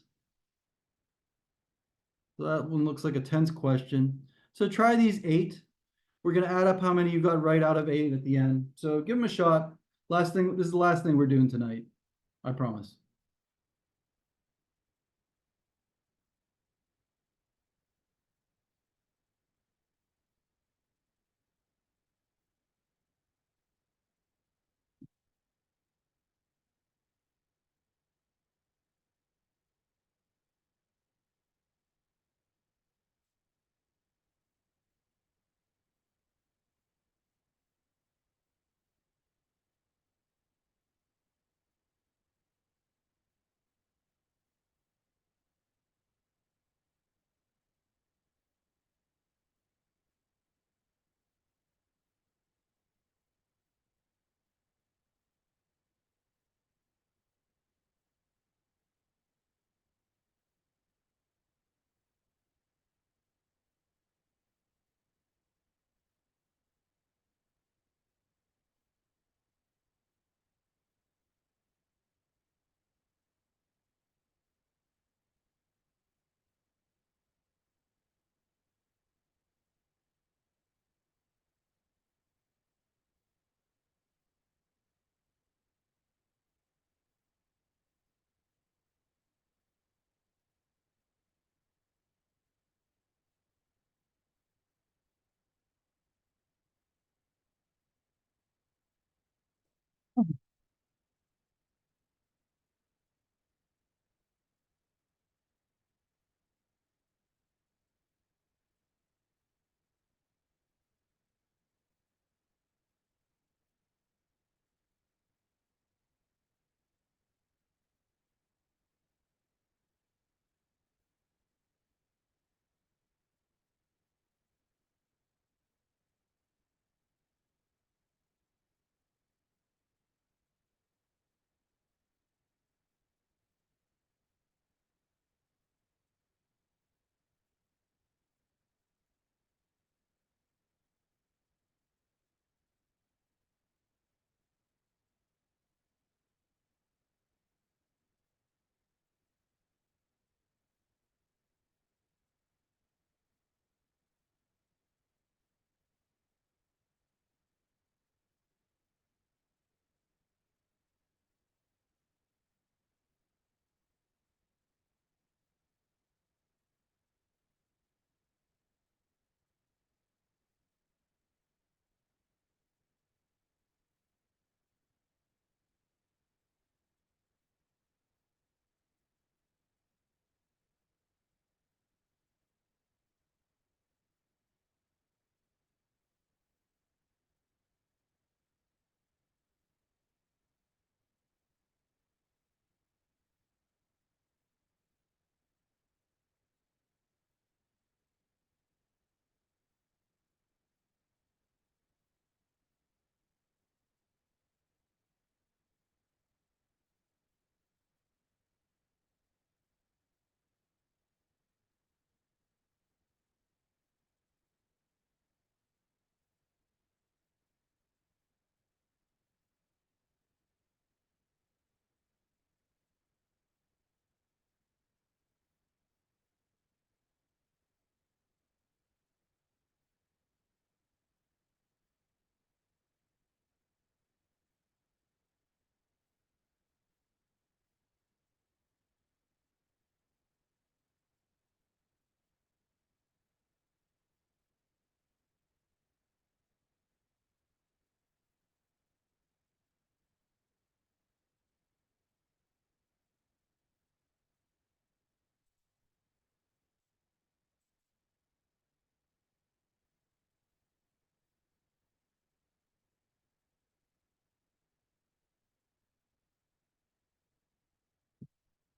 So that one looks like a tense question. So try these 8. We're going to add up how many you got right out of 8 at the end. So give them a shot. This is the last thing we're doing tonight. I promise.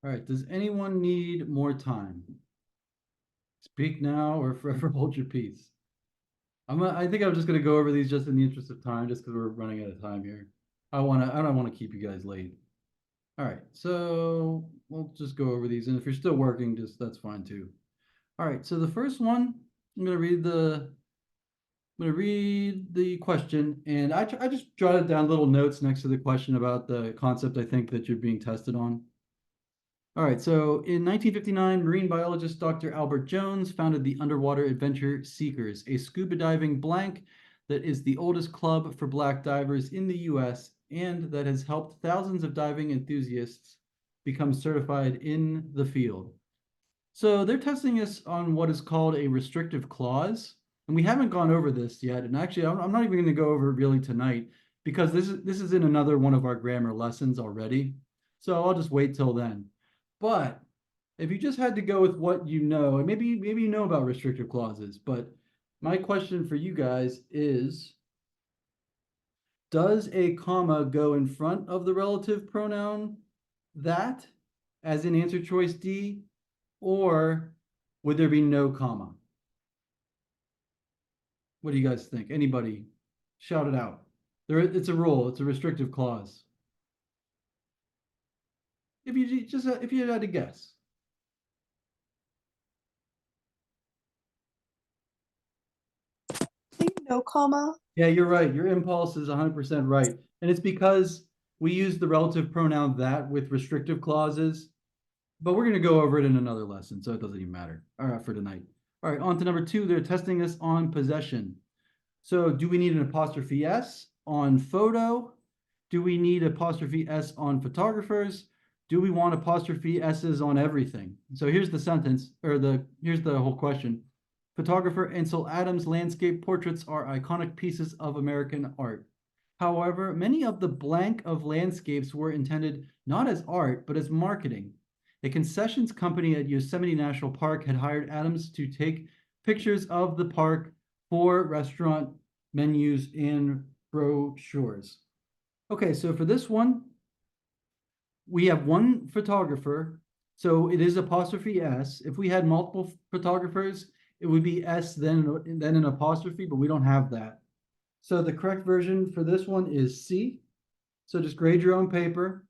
All right, does anyone need more time? Speak now or forever hold your peace. I think I'm just gonna go over these just in the interest of time, just because we're running out of time here. I don't wanna keep you guys late. All right, so we'll just go over these, and if you're still working, just that's fine too. All right, so the first one, I'm gonna read the question, and I just jotted down little notes next to the question about the concept I think that you're being tested on. All right, so in 1959, marine biologist Dr. Albert Jones founded the Underwater Adventure Seekers, a scuba diving blank that is the oldest club for black divers in the US and that has helped thousands of diving enthusiasts become certified in the field. So they're testing us on what is called a restrictive clause, and we haven't gone over this yet. And actually, I'm not even going to go over it really tonight because this is in another one of our grammar lessons already. So I'll just wait till then. But if you just had to go with what you know, and maybe you know about restrictive clauses, but my question for you guys is, does a comma go in front of the relative pronoun that, as in answer choice D, or would there be no comma? What do you guys think? Anybody? Shout it out. It's a rule. It's a restrictive clause. If you had to guess. I think no comma. Yeah, you're right. Your impulse is 100% right. And it's because we use the relative pronoun that with restrictive clauses, but we're going to go over it in another lesson, so it doesn't even matter for tonight. All right, on to number 2. They're testing us on possession. So do we need an apostrophe S on photo? Do we need apostrophe S on photographers? Do we want apostrophe S's on everything? So here's the sentence, or here's the whole question. Photographer Ansel Adams' landscape portraits are iconic pieces of American art. However, many of the blank of landscapes were intended not as art, but as marketing. A concessions company at Yosemite National Park had hired Adams to take pictures of the park for restaurant menus and brochures. Okay, so for this one, we have one photographer, so it is apostrophe S. If we had multiple photographers, it would be S, then an apostrophe, but we don't have that. So the correct version for this one is C. So just grade your own paper.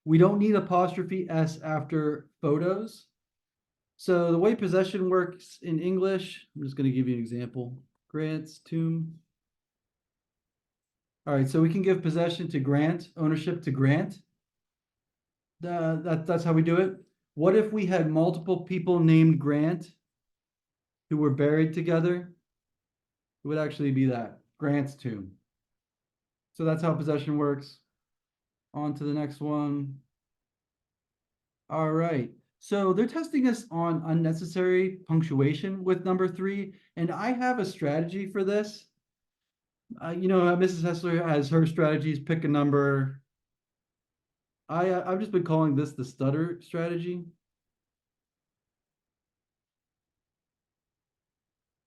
We don't need apostrophe S after photos. So the way possession works in English, I'm just going to give you an example. Grants, tomb. All right, so we can give possession to Grant, ownership to Grant. That's how we do it. What if we had multiple people named Grant who were buried together? It would actually be that, Grant's tomb. So that's how possession works. On to the next one. All right. So they're testing us on unnecessary punctuation with number 3, and I have a strategy for this. Mrs. Hessler has her strategies, pick a number. I've just been calling this the stutter strategy.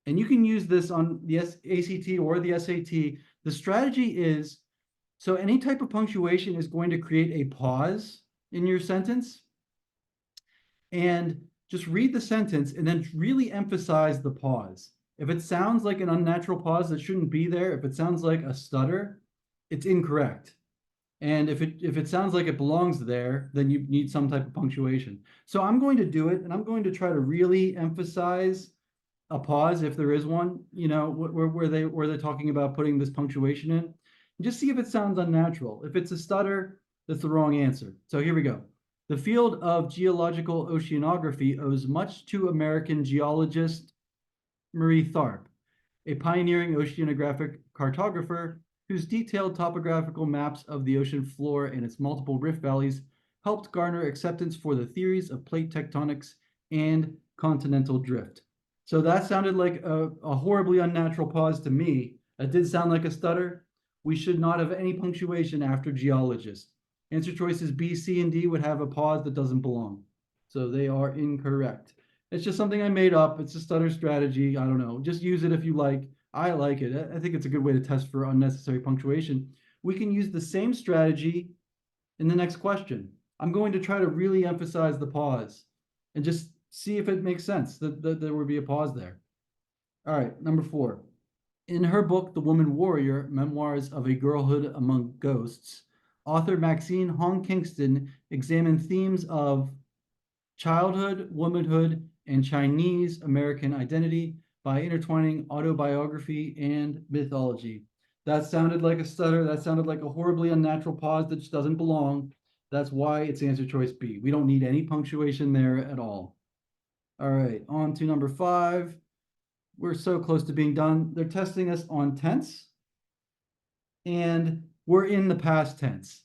And you can use this on the ACT or the SAT. The strategy is, so any type of punctuation is going to create a pause in your sentence. And just read the sentence and then really emphasize the pause. If it sounds like an unnatural pause that shouldn't be there, if it sounds like a stutter, it's incorrect. And if it sounds like it belongs there, then you need some type of punctuation. So I'm going to do it, and I'm going to try to really emphasize a pause if there is one, where they're talking about putting this punctuation in. And just see if it sounds unnatural. If it's a stutter, that's the wrong answer. So here we go. The field of geological oceanography owes much to American geologist Marie Tharp, a pioneering oceanographic cartographer whose detailed topographical maps of the ocean floor and its multiple rift valleys helped garner acceptance for the theories of plate tectonics and continental drift. So that sounded like a horribly unnatural pause to me. That did sound like a stutter. We should not have any punctuation after geologist. Answer choices B, C, and D would have a pause that doesn't belong. So they are incorrect. It's just something I made up. It's a stutter strategy. I don't know. Just use it if you like. I like it. I think it's a good way to test for unnecessary punctuation. We can use the same strategy in the next question. I'm going to try to really emphasize the pause and just see if it makes sense that there would be a pause there. All right, number 4. In her book, The Woman Warrior, Memoirs of a Girlhood Among Ghosts, author Maxine Hong Kingston examined themes of childhood, womanhood, and Chinese American identity by intertwining autobiography and mythology. That sounded like a stutter. That sounded like a horribly unnatural pause that just doesn't belong. That's why it's answer choice B. We don't need any punctuation there at all. All right, on to number 5. We're so close to being done. They're testing us on tense, and we're in the past tense.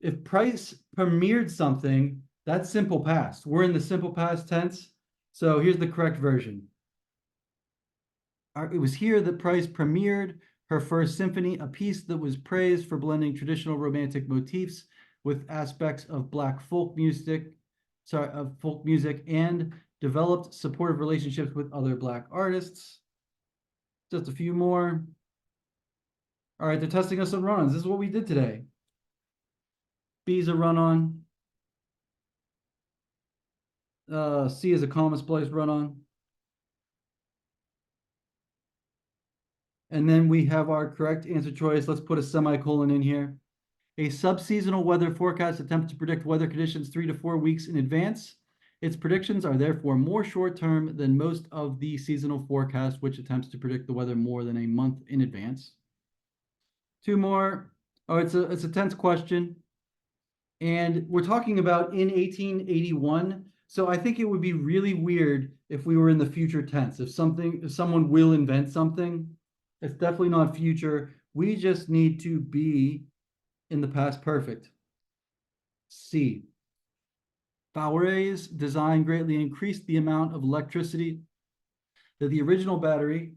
If Price premiered something, that's simple past. We're in the simple past tense. So here's the correct version. It was here that Price premiered her first symphony, a piece that was praised for blending traditional romantic motifs with aspects of Black folk music, and developed supportive relationships with other Black artists. Just a few more. All right, they're testing us on run-ons. This is what we did today. B is a run-on. C is a comma splice run-on. And then we have our correct answer choice. Let's put a semicolon in here. A subseasonal weather forecast attempts to predict weather conditions 3 to 4 weeks in advance. Its predictions are therefore more short-term than most of the seasonal forecasts, which attempts to predict the weather more than a month in advance. 2 more. Oh, it's a tense question. And we're talking about in 1881. So I think it would be really weird if we were in the future tense. If someone will invent something, it's definitely not future. We just need to be in the past perfect. C. Fauré's design greatly increased the amount of electricity that the original battery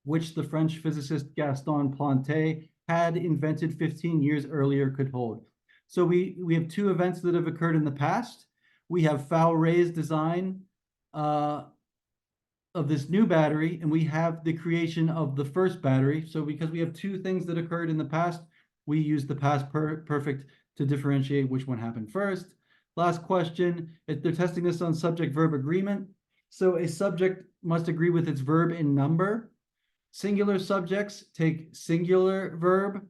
which the French physicist Gaston Planté had invented 15 years earlier, could hold. So we have two events that have occurred in the past. We have Fowler's design of this new battery, and we have the creation of the first battery. So because we have two things that occurred in the past, we use the past perfect to differentiate which one happened first. Last question, if they're testing this on subject-verb agreement. So a subject must agree with its verb in number. Singular subjects take singular verb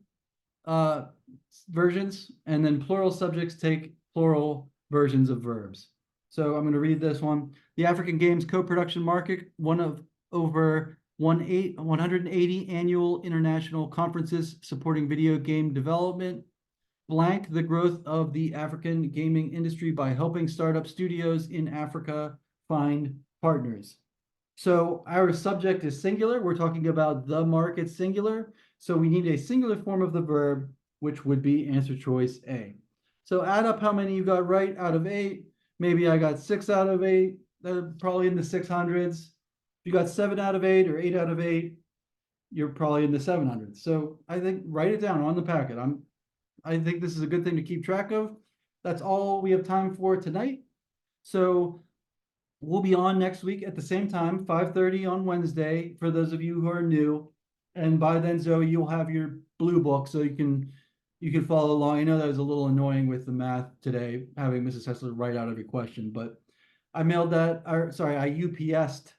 versions, and then plural subjects take plural versions of verbs. So I'm going to read this one. The African Games co-production market, one of over 180 annual international conferences supporting video game development, blank the growth of the African gaming industry by helping startup studios in Africa find partners. So our subject is singular. We're talking about the market singular. So we need a singular form of the verb, which would be answer choice A. So add up how many you got right out of 8. Maybe I got 6 out of 8. They're probably in the 600s. If you got 7 out of 8 or 8 out of 8, you're probably in the 700s. So I think write it down on the packet. I think this is a good thing to keep track of. That's all we have time for tonight. So we'll be on next week at the same time, 5:30 on Wednesday, for those of you who are new. And by then, Zoe, you'll have your blue book so you can follow along. I know that was a little annoying with the math today, having Mrs. Hessler write out every question, but I mailed that, or sorry, I UPS'd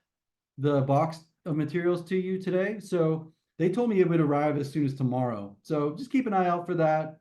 the box of materials to you today. So they told me it would arrive as soon as tomorrow. So just keep an eye out for that.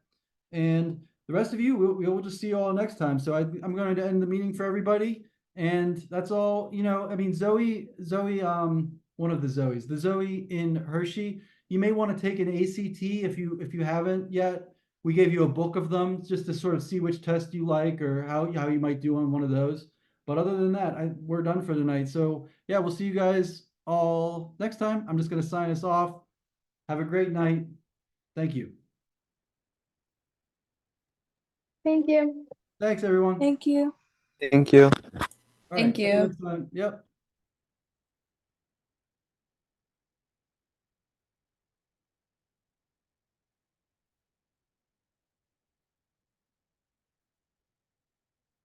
And the rest of you, we'll just see you all next time. So I'm going to end the meeting for everybody. And that's all, I mean, Zoe, one of the Zoes, the Zoe in Hershey, you may want to take an ACT if you haven't yet. We gave you a book of them just to sort of see which test you like or how you might do on one of those. But other than that, we're done for tonight. So yeah, we'll see you guys all next time. I'm just going to sign us off. Have a great night. Thank you. Thank you. Thanks, everyone. Thank you. Thank you. All right, see you next time. Yep.